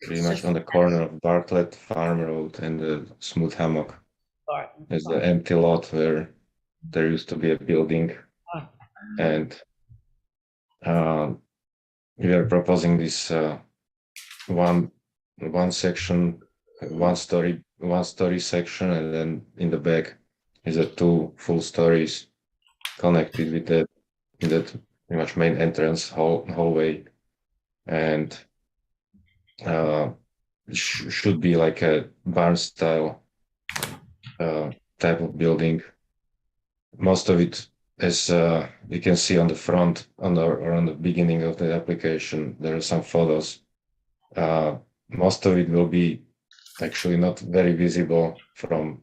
pretty much on the corner of Bartlett Farm Road and the Smooth Hammock. There's the empty lot where there used to be a building, and we are proposing this one section, one story section, and then in the back is a 2 full stories connected with that pretty much main entrance hallway, and should be like a barn style type of building. Most of it, as you can see on the front, on the beginning of the application, there are some photos. Most of it will be actually not very visible from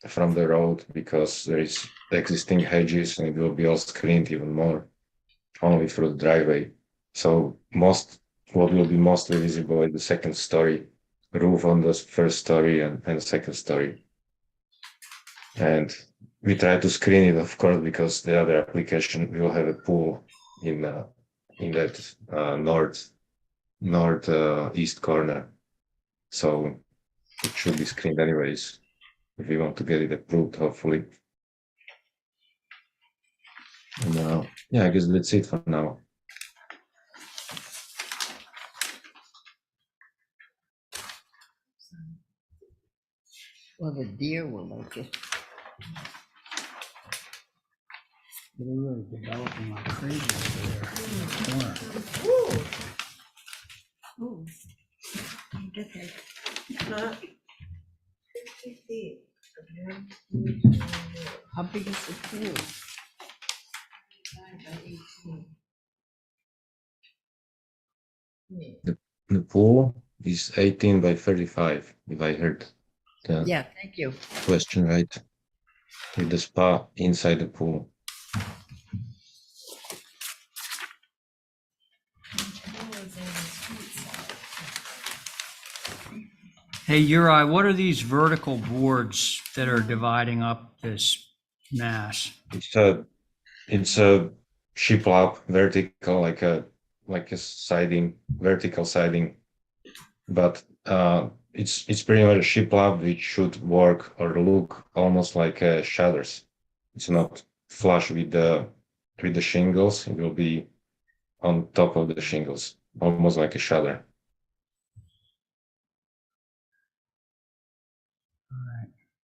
the road because there is existing hedges, and it will be all screened even more only through the driveway. So what will be mostly visible is the second story roof on the first story and second story. And we try to screen it, of course, because the other application will have a pool in that northeast corner. So it should be screened anyways if we want to get it approved, hopefully. And yeah, I guess that's it for now. Well, the deer will like it. They're really developing like crazy over there in the corner. Ooh. Get there. 50 feet. How big is the pool? The pool is 18 by 35, if I heard the Yeah, thank you. question right, with the spa inside the pool. Hey, Uri, what are these vertical boards that are dividing up this mass? It's a shiplap, vertical, like a siding, vertical siding, but it's pretty much a shiplap which should work or look almost like shutters. It's not flush with the shingles. It will be on top of the shingles, almost like a shutter.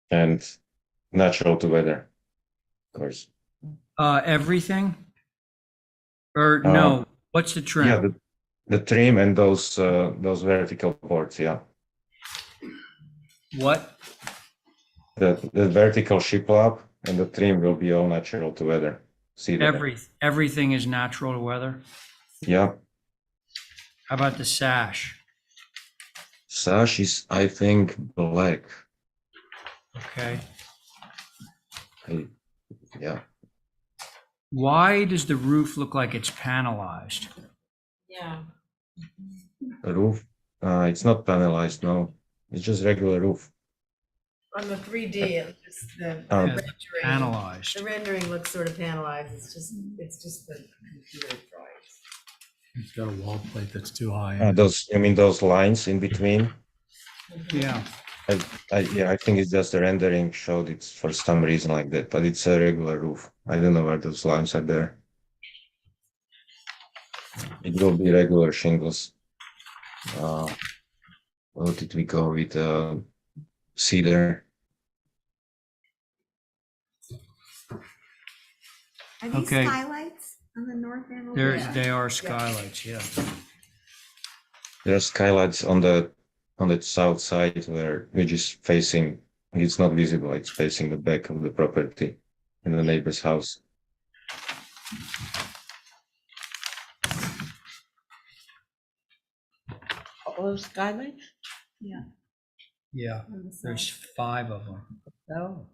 And natural to weather, of course. Everything? Or no, what's the trim? Yeah, the trim and those vertical boards, yeah. What? The vertical shiplap and the trim will be all natural to weather. See that? Everything is natural to weather? Yeah. How about the sash? Sash is, I think, black. Okay. Yeah. Why does the roof look like it's panelized? Yeah. The roof, it's not panelized, no. It's just regular roof. On the 3D, it's just the Yeah, rendering. panelized. The rendering looks sort of panelized. It's just the computer drawings. It's got a wall plate that's too high. You mean those lines in between? Yeah. I think it's just the rendering showed it for some reason like that, but it's a regular roof. I don't know where those lines are there. It will be regular shingles. What did we go with? Cedar. Are these Okay. skylights on the north end? They are skylights, yeah. There are skylights on the south side which is facing. It's not visible. It's facing the back of the property in the neighbor's house. All those skylights? Yeah. Yeah, there's 5 of them. Oh.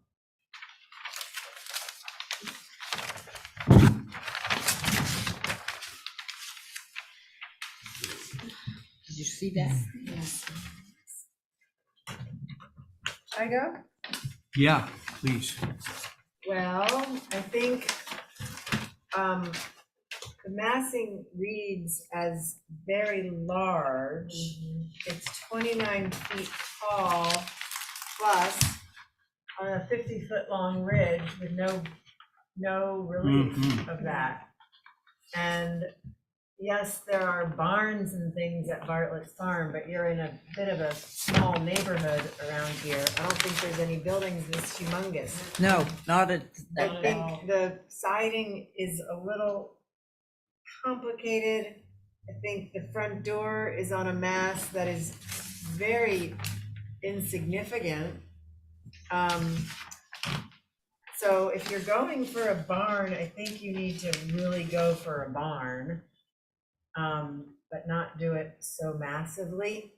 Did you see that? I go? Yeah, please. Well, I think the massing reads as very large. It's 29 feet tall plus on a 50-foot long ridge with no relief of that. And yes, there are barns and things at Bartlett's Farm, but you're in a bit of a small neighborhood around here. I don't think there's any buildings this humongous. No, not at. I think the siding is a little complicated. I think the front door is on a mass that is very insignificant. So if you're going for a barn, I think you need to really go for a barn, but not do it so massively.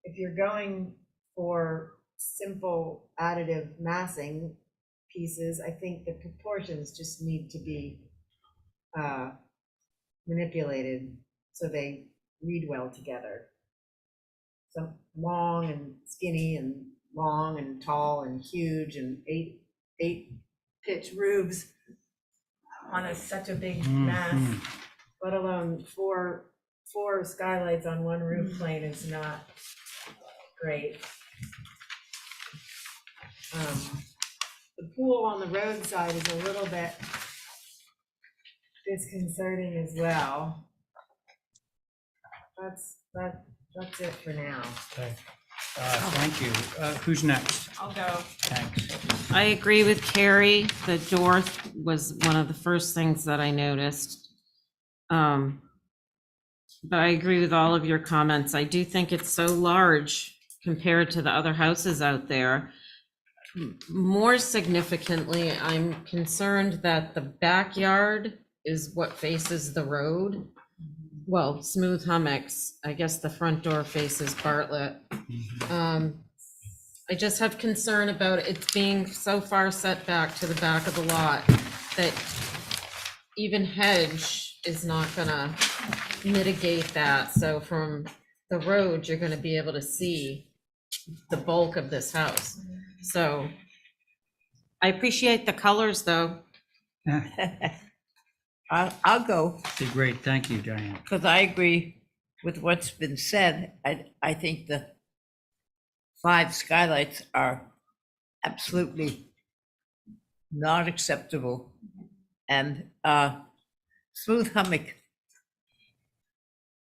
If you're going for simple additive massing pieces, I think the proportions just need to be manipulated so they read well together. So long and skinny and long and tall and huge and eight pitch roofs on such a big mass, let alone four skylights on one roof plane is not great. The pool on the roadside is a little bit disconcerting as well. That's it for now. Okay. Thank you. Who's next? I'll go. Thanks. I agree with Carrie. The door was one of the first things that I noticed. But I agree with all of your comments. I do think it's so large compared to the other houses out there. More significantly, I'm concerned that the backyard is what faces the road. Well, Smooth Hummocks, I guess the front door faces Bartlett. I just have concern about it being so far set back to the back of the lot that even hedge is not gonna mitigate that. So from the road, you're gonna be able to see the bulk of this house. So I appreciate the colors, though. I'll go, Okay, great. Thank you, Diane. because I agree with what's been said. I think the 5 skylights are absolutely not acceptable. And Smooth Hummock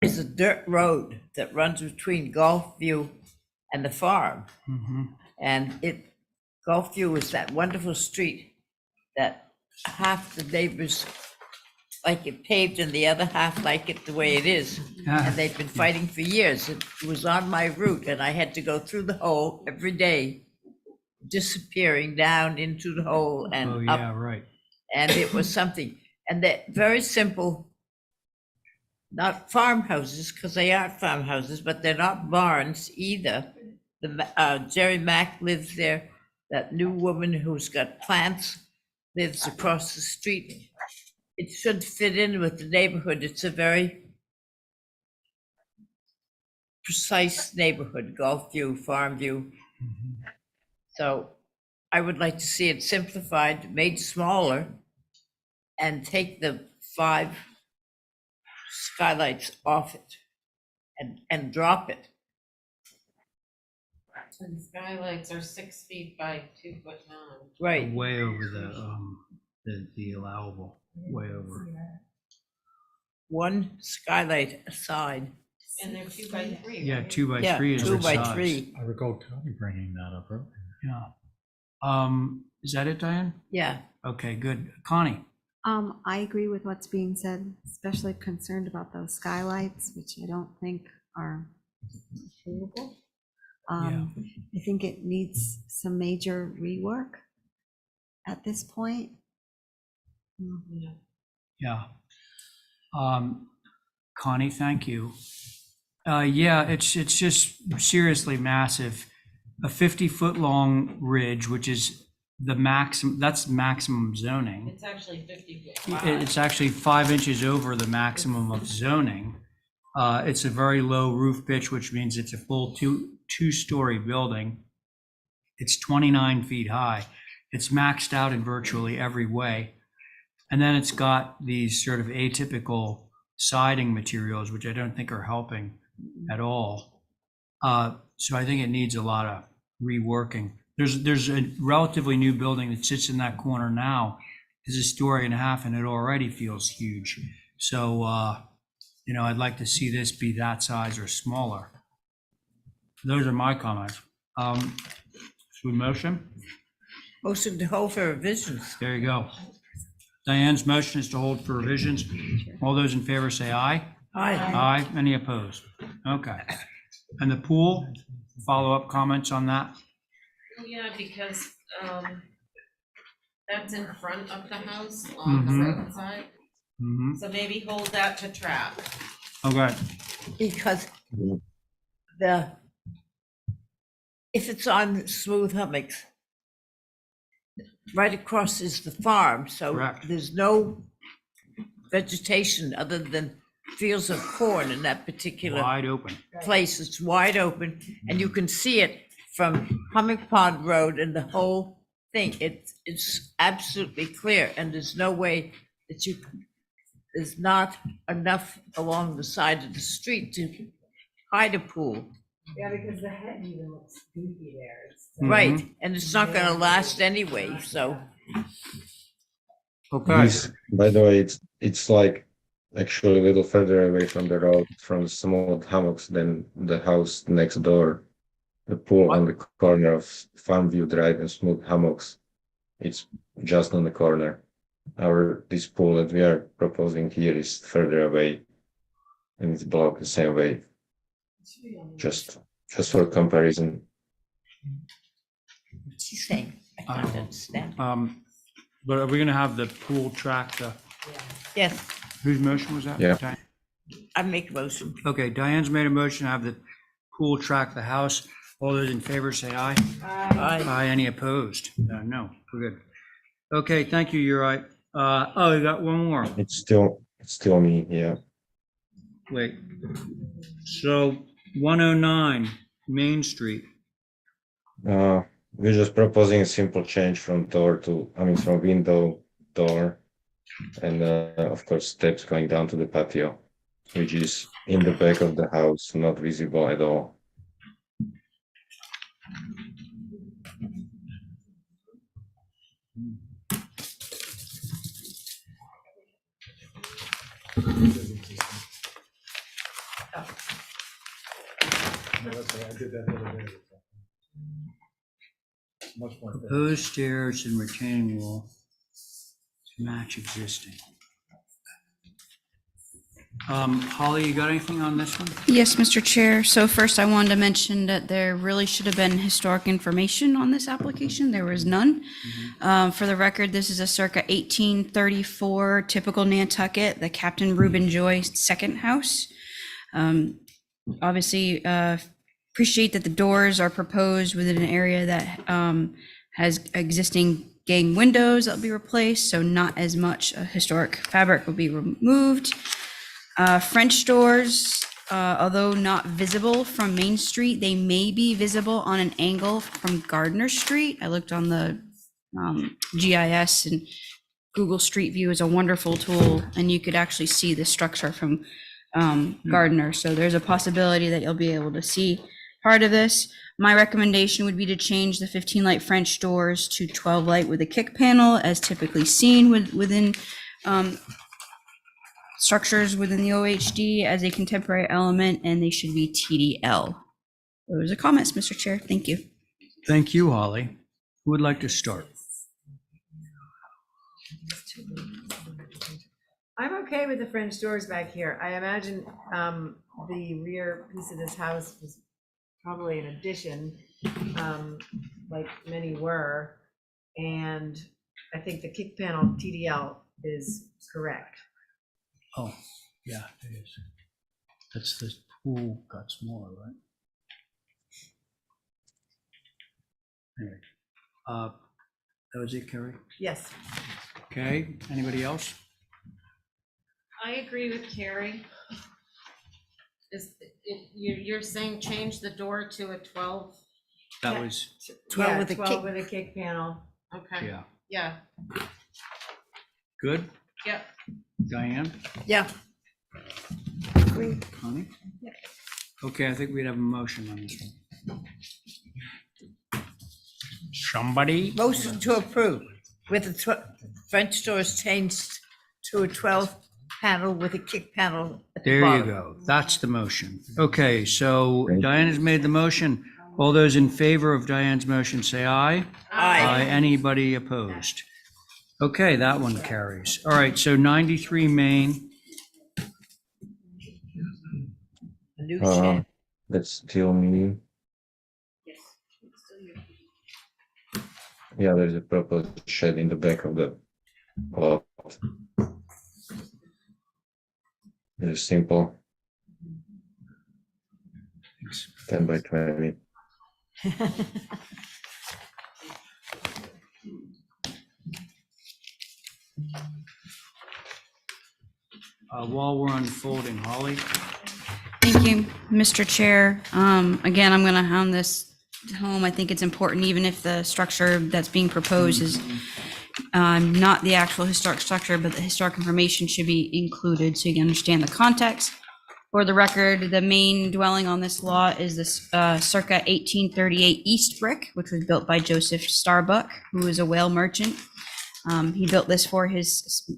is a dirt road that runs between Gulfview and the farm. And Gulfview is that wonderful street that half the neighbors like it paved and the other half like it the way it is. And they've been fighting for years. It was on my route and I had to go through the hole every day, disappearing down into the hole and Oh, up. yeah, right. And it was something. And they're very simple, not farmhouses, because they aren't farmhouses, but they're not barns either. Jerry Mack lives there. That new woman who's got plants lives across the street. It should fit in with the neighborhood. It's a very precise neighborhood, Gulfview, Farmview. So I would like to see it simplified, made smaller, and take the 5 skylights off it and drop it. And skylights are 6 feet by 2'9". Right. Way over the allowable, way over. 1 skylight aside. And they're 2 by 3. Yeah, right? 2 by Yeah, 3 is 2 the by size. 3. I recall Tony bringing that up earlier. Yeah. Is that it, Diane? Yeah. Okay, good. Connie? I agree with what's being said, especially concerned about those skylights, which I don't think are achievable. I think it needs some major rework at this point. Yeah. Connie, thank you. Yeah, it's just seriously massive. A 50-foot long ridge, which is the maximum, that's maximum zoning. It's actually 50 feet. It's actually 5 inches over the maximum of zoning. It's a very low roof pitch, which means it's a full two-story building. It's 29 feet high. It's maxed out in virtually every way. And then it's got these sort of atypical siding materials, which I don't think are helping at all. So I think it needs a lot of reworking. There's a relatively new building that sits in that corner now. It's a story and a half, and it already feels huge. So, I'd like to see this be that size or smaller. Those are my comments. Should we motion? Motion to hold for revisions. There you go. Diane's motion is to hold for revisions. All those in favor say aye. Aye. Aye. Any opposed? Okay. And the pool, follow-up comments on that? Yeah, because that's in front of the house on the roadside. So maybe hold that to track. Okay. Because if it's on smooth hummocks, right across is the farm, so Correct. there's no vegetation other than fields of corn in that particular Wide open. place. It's wide open, and you can see it from Hummock Pond Road and the whole thing. It's absolutely clear, and there's no way that there's not enough along the side of the street to hide a pool. Yeah, because the head even looks goofy there. Right, and it's not gonna last anyway, so. Okay. By the way, it's like actually a little further away from the road, from smooth hummocks than the house next door. The pool on the corner of Farmview Drive and Smooth Hummocks. It's just on the corner. This pool that we are proposing here is further away, and it's blocked the same way. Just for comparison. What's he saying? I can't understand. But are we gonna have the pool track the, Yes, whose motion was that? Yeah. Diane? I make a motion. Okay, Diane's made a motion to have the pool track the house. All those in favor say aye. Aye. Aye. Any opposed? No, we're good. Okay, thank you, you're right. You got one more. It's still me, yeah. Wait. So 109 Main Street. We're just proposing a simple change from from window door, and of course steps going down to the patio, which is in the back of the house, not visible at all. No, that's right. I did that the other day. It's much more. fair. Proposed stairs and retaining wall to match existing. Holly, you got anything on this one? Yes, Mr. Chair. So first, I wanted to mention that there really should have been historic information on this application. There was none. For the record, this is a circa 1834 typical Nantucket, the Captain Reuben Joy second house. Obviously, appreciate that the doors are proposed within an area that has existing gang windows that'll be replaced, so not as much historic fabric will be removed. French doors, although not visible from Main Street, they may be visible on an angle from Gardner Street. I looked on the GIS, and Google Street View is a wonderful tool, and you could actually see the structure from Gardner. So there's a possibility that you'll be able to see part of this. My recommendation would be to change the 15 light French doors to 12 light with a kick panel, as typically seen within structures within the OHD as a contemporary element, and they should be TDL. Those are comments, Mr. Chair. Thank you. Thank you, Holly. Who would like to start? I'm okay with the French doors back here. I imagine the rear piece of this house was probably an addition, like many were. And I think the kick panel TDL is correct. Oh, yeah, it is. That's the pool got smaller, right? Anyway, that was it, Carrie? Yes. Okay, anybody else? I agree with Carrie. You're saying change the door to a 12? That was, 12 with a 12 kick. with a kick panel. Okay. yeah. Yeah, Good? yep. Diane? Yeah. Connie? Okay, I think we'd have a motion on this one. Somebody? Motion to approve with the French doors changed to a 12 panel with a kick panel at the There you bottom. go. That's the motion. Okay, so Diane has made the motion. All those in favor of Diane's motion, say aye. Aye. Anybody opposed? Okay, that one carries. All right, so 93 Main. A new shed. That's still me. Yeah, there's a proposed shed in the back of the lot. It's simple. 10 by 20. While we're unfolding, Holly? Thank you, Mr. Chair. Again, I'm going to hound this home. I think it's important, even if the structure that's being proposed is not the actual historic structure, but the historic information should be included so you can understand the context. For the record, the main dwelling on this lot is this circa 1838 East Brick, which was built by Joseph Starbuck, who was a whale merchant. He built this for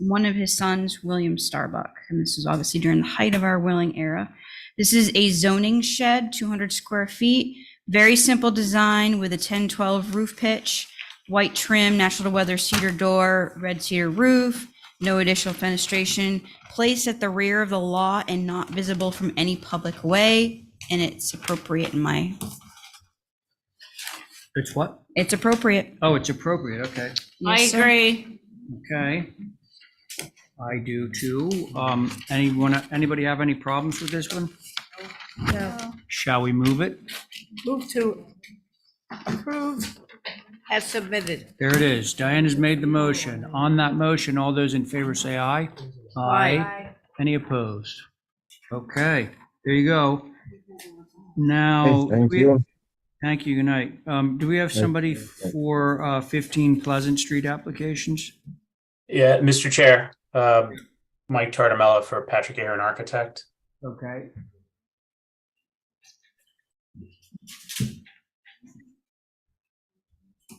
one of his sons, William Starbuck, and this is obviously during the height of our whaling era. This is a zoning shed, 200 square feet, very simple design with a 10-12 roof pitch, white trim, natural to weather cedar door, red cedar roof, no additional fenestration, placed at the rear of the lot and not visible from any public way, and it's appropriate in my, It's what? it's appropriate. Oh, it's appropriate, okay. I Yes, sir. agree. Okay. I do too. Anybody have any problems with this one? No. Shall we move it? Move to approve as submitted. There it is. Diane has made the motion. On that motion, all those in favor say aye. Aye. Any opposed? Okay, there you go. Now. Hey, thank you. Thank you, good night. Do we have somebody for 15 Pleasant Street applications? Yeah, Mr. Chair, Mike Tartamella for Patrick Aaron Architect. Okay.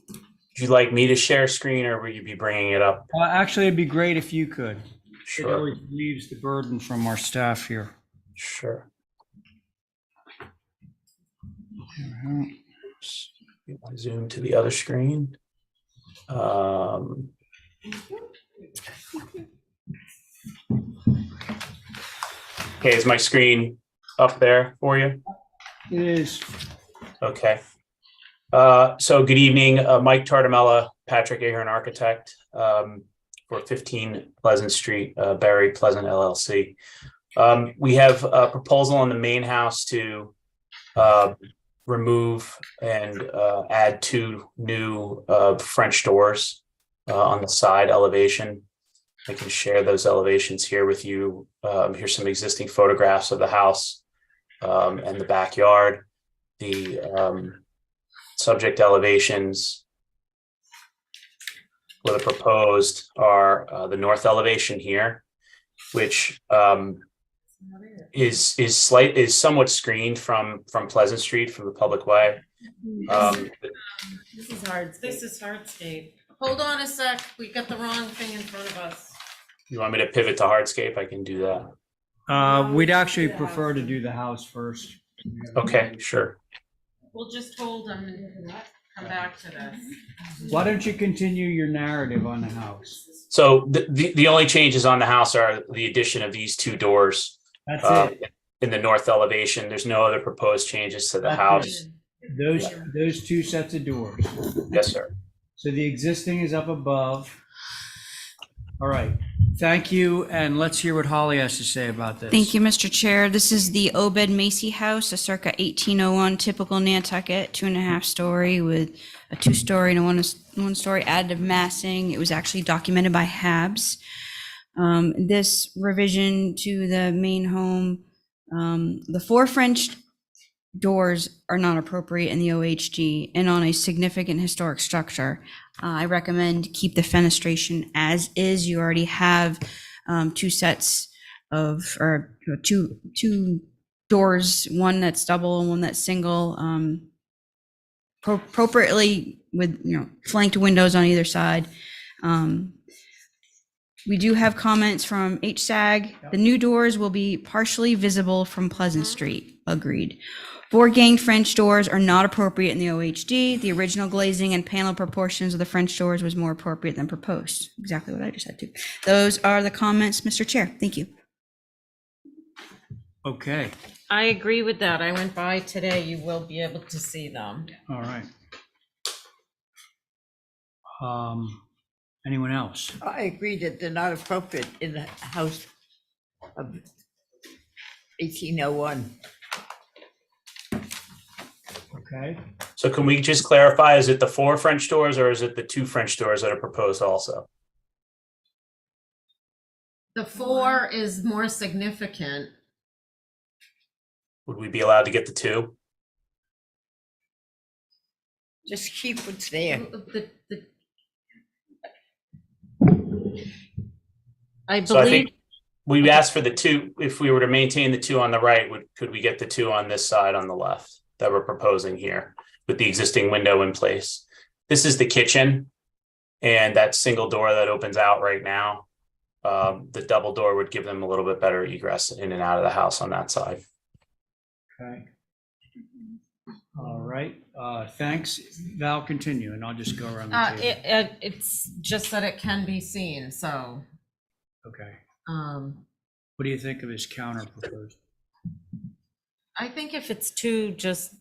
Would you like me to share screen or will you be bringing it up? Actually, it'd be great if you could. It Sure, always leaves the burden from our staff here. sure. Zoom to the other screen. Okay, is my screen up there for you? It is. Okay. So good evening, Mike Tartamella, Patrick Ahern Architect, for 15 Pleasant Street, Barry Pleasant LLC. We have a proposal on the main house to remove and add 2 new French doors on the side elevation. I can share those elevations here with you. Here's some existing photographs of the house and the backyard. The subject elevations for the proposed are the north elevation here, which is somewhat screened from Pleasant Street, from the public way. This is hard. This is hardscape. Hold on a sec, we got the wrong thing in front of us. You want me to pivot to hardscape? I can do that. We'd actually prefer to do the house first. Okay, sure. We'll just hold them and come back to this. Why don't you continue your narrative on the house? So the only changes on the house are the addition of these 2 doors. That's it. In the north elevation. There's no other proposed changes to the That's house. it. Those 2 sets of doors. Yes, sir. So the existing is up above. All right. Thank you. And let's hear what Holly has to say about this. Thank you, Mr. Chair. This is the Obed Macy House, a circa 1801 typical Nantucket, 2.5 story with a 2-story and a 1-story additive massing. It was actually documented by Habs. This revision to the main home The 4 French doors are not appropriate in the OHG and on a significant historic structure. I recommend keep the fenestration as is. You already have 2 sets of, or two doors, one that's double and one that's single, appropriately with, flanked windows on either side. We do have comments from HSAG. The new doors will be partially visible from Pleasant Street. Agreed. 4 ganged French doors are not appropriate in the OHD. The original glazing and panel proportions of the French doors was more appropriate than proposed. Exactly what I just said too. Those are the comments, Mr. Chair. Thank you. Okay, I agree with that. I went by today. You will be able to see them. all right. Anyone else? I agree that they're not appropriate in the house of 1801. Okay. So can we just clarify, is it the 4 French doors or is it the 2 French doors that are proposed also? The 4 is more significant. Would we be allowed to get the 2? Just keep what's there. I So I believe, think we asked for the 2, if we were to maintain the 2 on the right, could we get the 2 on this side on the left that we're proposing here with the existing window in place? This is the kitchen and that single door that opens out right now. The double door would give them a little bit better egress in and out of the house on that side. Okay. All right, thanks. Val, continue, and I'll just go around the table. it's just that it can be seen, so. Okay. Um, What do you think of his counter proposal? I think if it's 2 just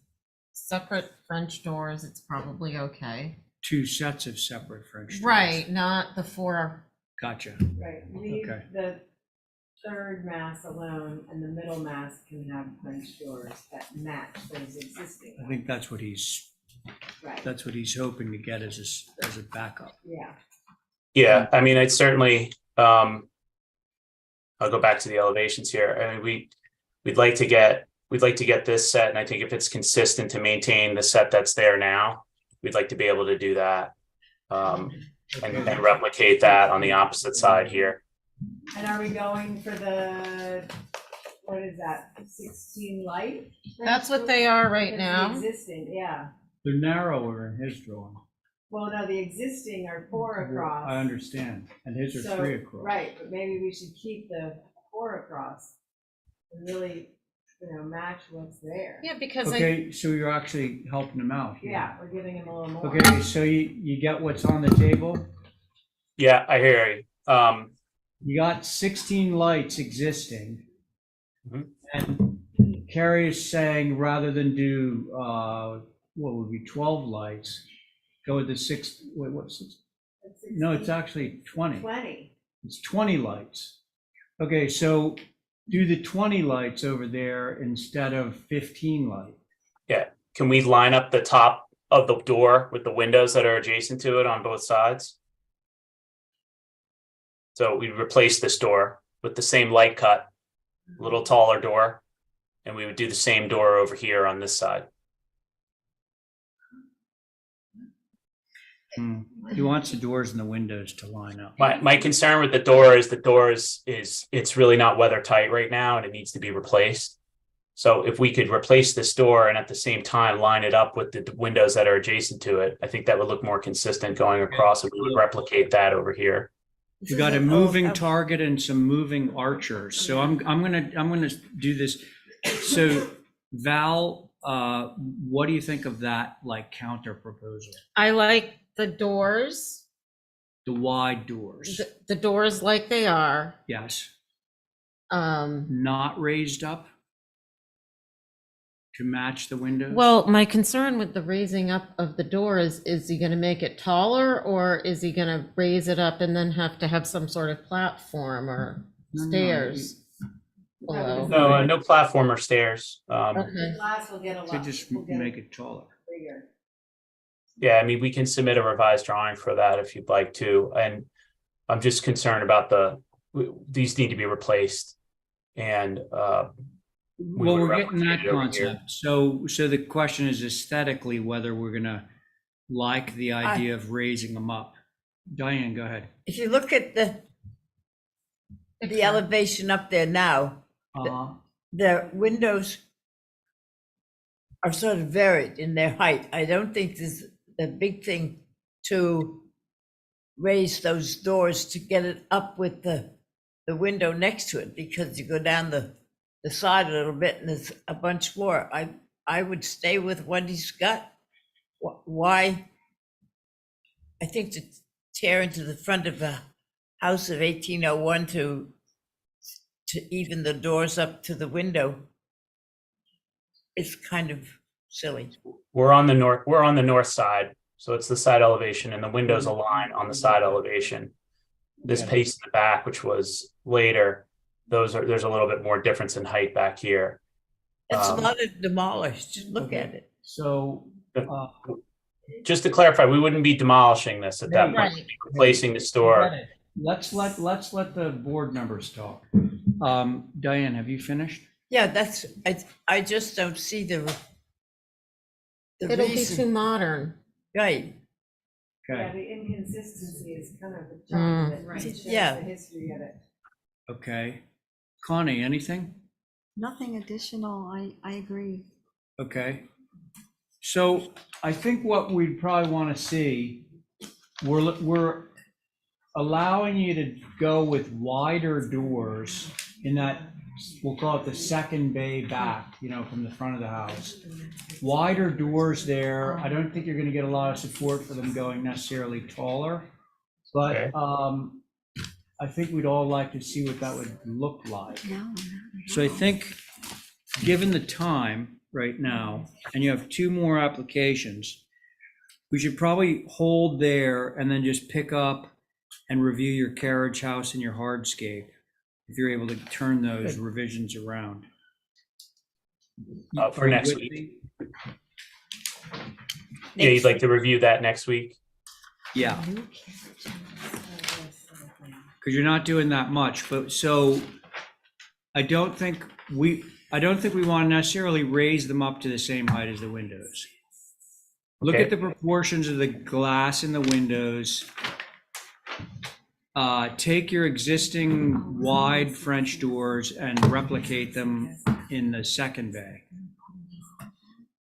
separate French doors, it's probably okay. 2 sets of separate French doors. Right, not the 4. Gotcha. Right, leave Okay. the third mass alone, and the middle mass can have French doors that match those existing. I think that's what he's Right, hoping to get as a backup. yeah. Yeah, I mean, it's certainly, I'll go back to the elevations here. I mean, we'd like to get this set, and I think if it's consistent to maintain the set that's there now, we'd like to be able to do that. And replicate that on the opposite side here. And are we going for the, what is that, 16 light? That's what they are right That's now. the existing, yeah. They're narrower in his drawing. Well, no, the existing are 4 across. I understand, and his are So, 3 across. Right, but maybe we should keep the 4 across and really, match what's there. Yeah, because Okay, so you're actually helping him out here. Yeah, we're giving him a little more. Okay, so you get what's on the table? Yeah, I hear you. You got 16 lights existing. Mhm. And Carrie is saying rather than do, what would be 12 lights, go with the 6, wait, what's this? No, it's actually 20. 20. It's 20 lights. Okay, so do the 20 lights over there instead of 15 lights. Yeah, can we line up the top of the door with the windows that are adjacent to it on both sides? So we replace this door with the same light cut, a little taller door, and we would do the same door over here on this side. He wants the doors and the windows to line up. My concern with the door is it's really not weather tight right now and it needs to be replaced. So if we could replace this door and at the same time line it up with the windows that are adjacent to it, I think that would look more consistent going across, and we would replicate that over here. We got a moving target and some moving archers. So I'm gonna do this. So Val, what do you think of that counter proposal? I like the doors, The wide doors. the doors like they are. Yes. Um, Not raised up to match the windows? well, my concern with the raising up of the door is he gonna make it taller, or is he gonna raise it up and then have to have some sort of platform or No, stairs below? No, no platform or stairs. Okay. The glass will get a To lot. just will get make it taller. bigger. Yeah, I mean, we can submit a revised drawing for that if you'd like to. And I'm just concerned about these need to be replaced. And we Well, would we're getting that replicate it over here. concept. So the question is aesthetically whether we're gonna like the idea of raising them up. Diane, go ahead. If you look at the elevation up there now, the windows are sort of varied in their height. I don't think there's a big thing to raise those doors to get it up with the window next to it, because you go down the side a little bit and there's a bunch more. I would stay with what he's got. Why? I think to tear into the front of a house of 1801 to even the doors up to the window is kind of silly. We're on the north side, so it's the side elevation, and the windows align on the side elevation. This piece in the back, which was later, there's a little bit more difference in height back here. It's a lot of demolished. Just look at it. So, just to clarify, we wouldn't be demolishing this at that point. We'd be replacing the store. let's let the board members talk. Diane, have you finished? Yeah, I just don't see the It'll be reason. too modern. Right. Yeah, Okay, the inconsistency is kind of the Mm. charm of it. Right. It shows Yeah. the history of it. okay. Connie, anything? Nothing additional, I agree. Okay. So I think what we'd probably want to see, we're allowing you to go with wider doors in that, we'll call it the second bay back, from the front of the house. Wider doors there. I don't think you're going to get a lot of support for them going necessarily taller, but Okay. I think we'd all like to see what that would look like. No, So I think, given the time right now, and you have two more applications, we should probably hold there and then just pick up and review your carriage house and your hardscape, if you're able to turn those revisions around. For Are you next with week. me? Yeah, you'd like to review that next week? Yeah. Because you're not doing that much, but so I don't think we want to necessarily raise them up to the same height as the windows. Look at the proportions of the glass in the windows. Take your existing wide French doors and replicate them in the second bay.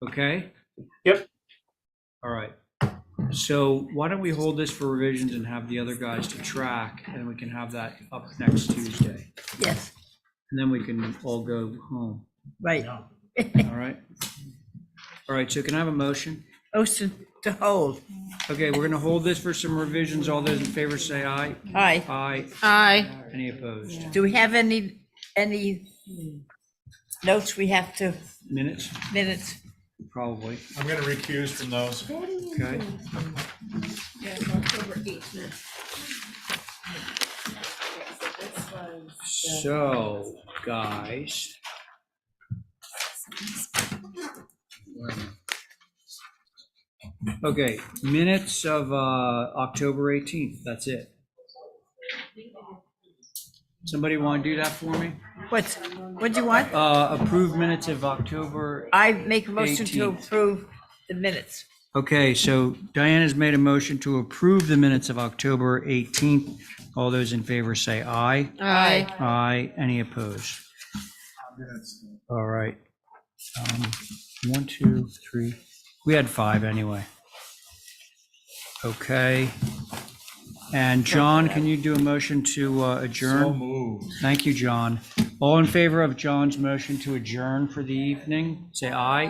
Okay? Yep. All right. So why don't we hold this for revisions and have the other guys to track, and we can have that up next Tuesday. Yes. And then we can all go home. Right. All right? All right, so can I have a motion? Motion to hold. Okay, we're gonna hold this for some revisions. All those in favor say aye. Aye. Aye. Aye. Any opposed? Do we have any notes we have to, Minutes? Probably. I'm going to recuse from those. Okay. So, guys. Okay, minutes of October 18th, that's it. Somebody want to do that for me? what do you want? Approved minutes of October. I make a motion to 18th. approve the minutes. Okay, so Diane has made a motion to approve the minutes of October 18th. All those in favor say aye. Aye. Aye. Any opposed? All right. 1, 2, 3. We had 5 anyway. Okay. And John, can you do a motion to adjourn? So moved. Thank you, John. All in favor of John's motion to adjourn for the evening, say aye.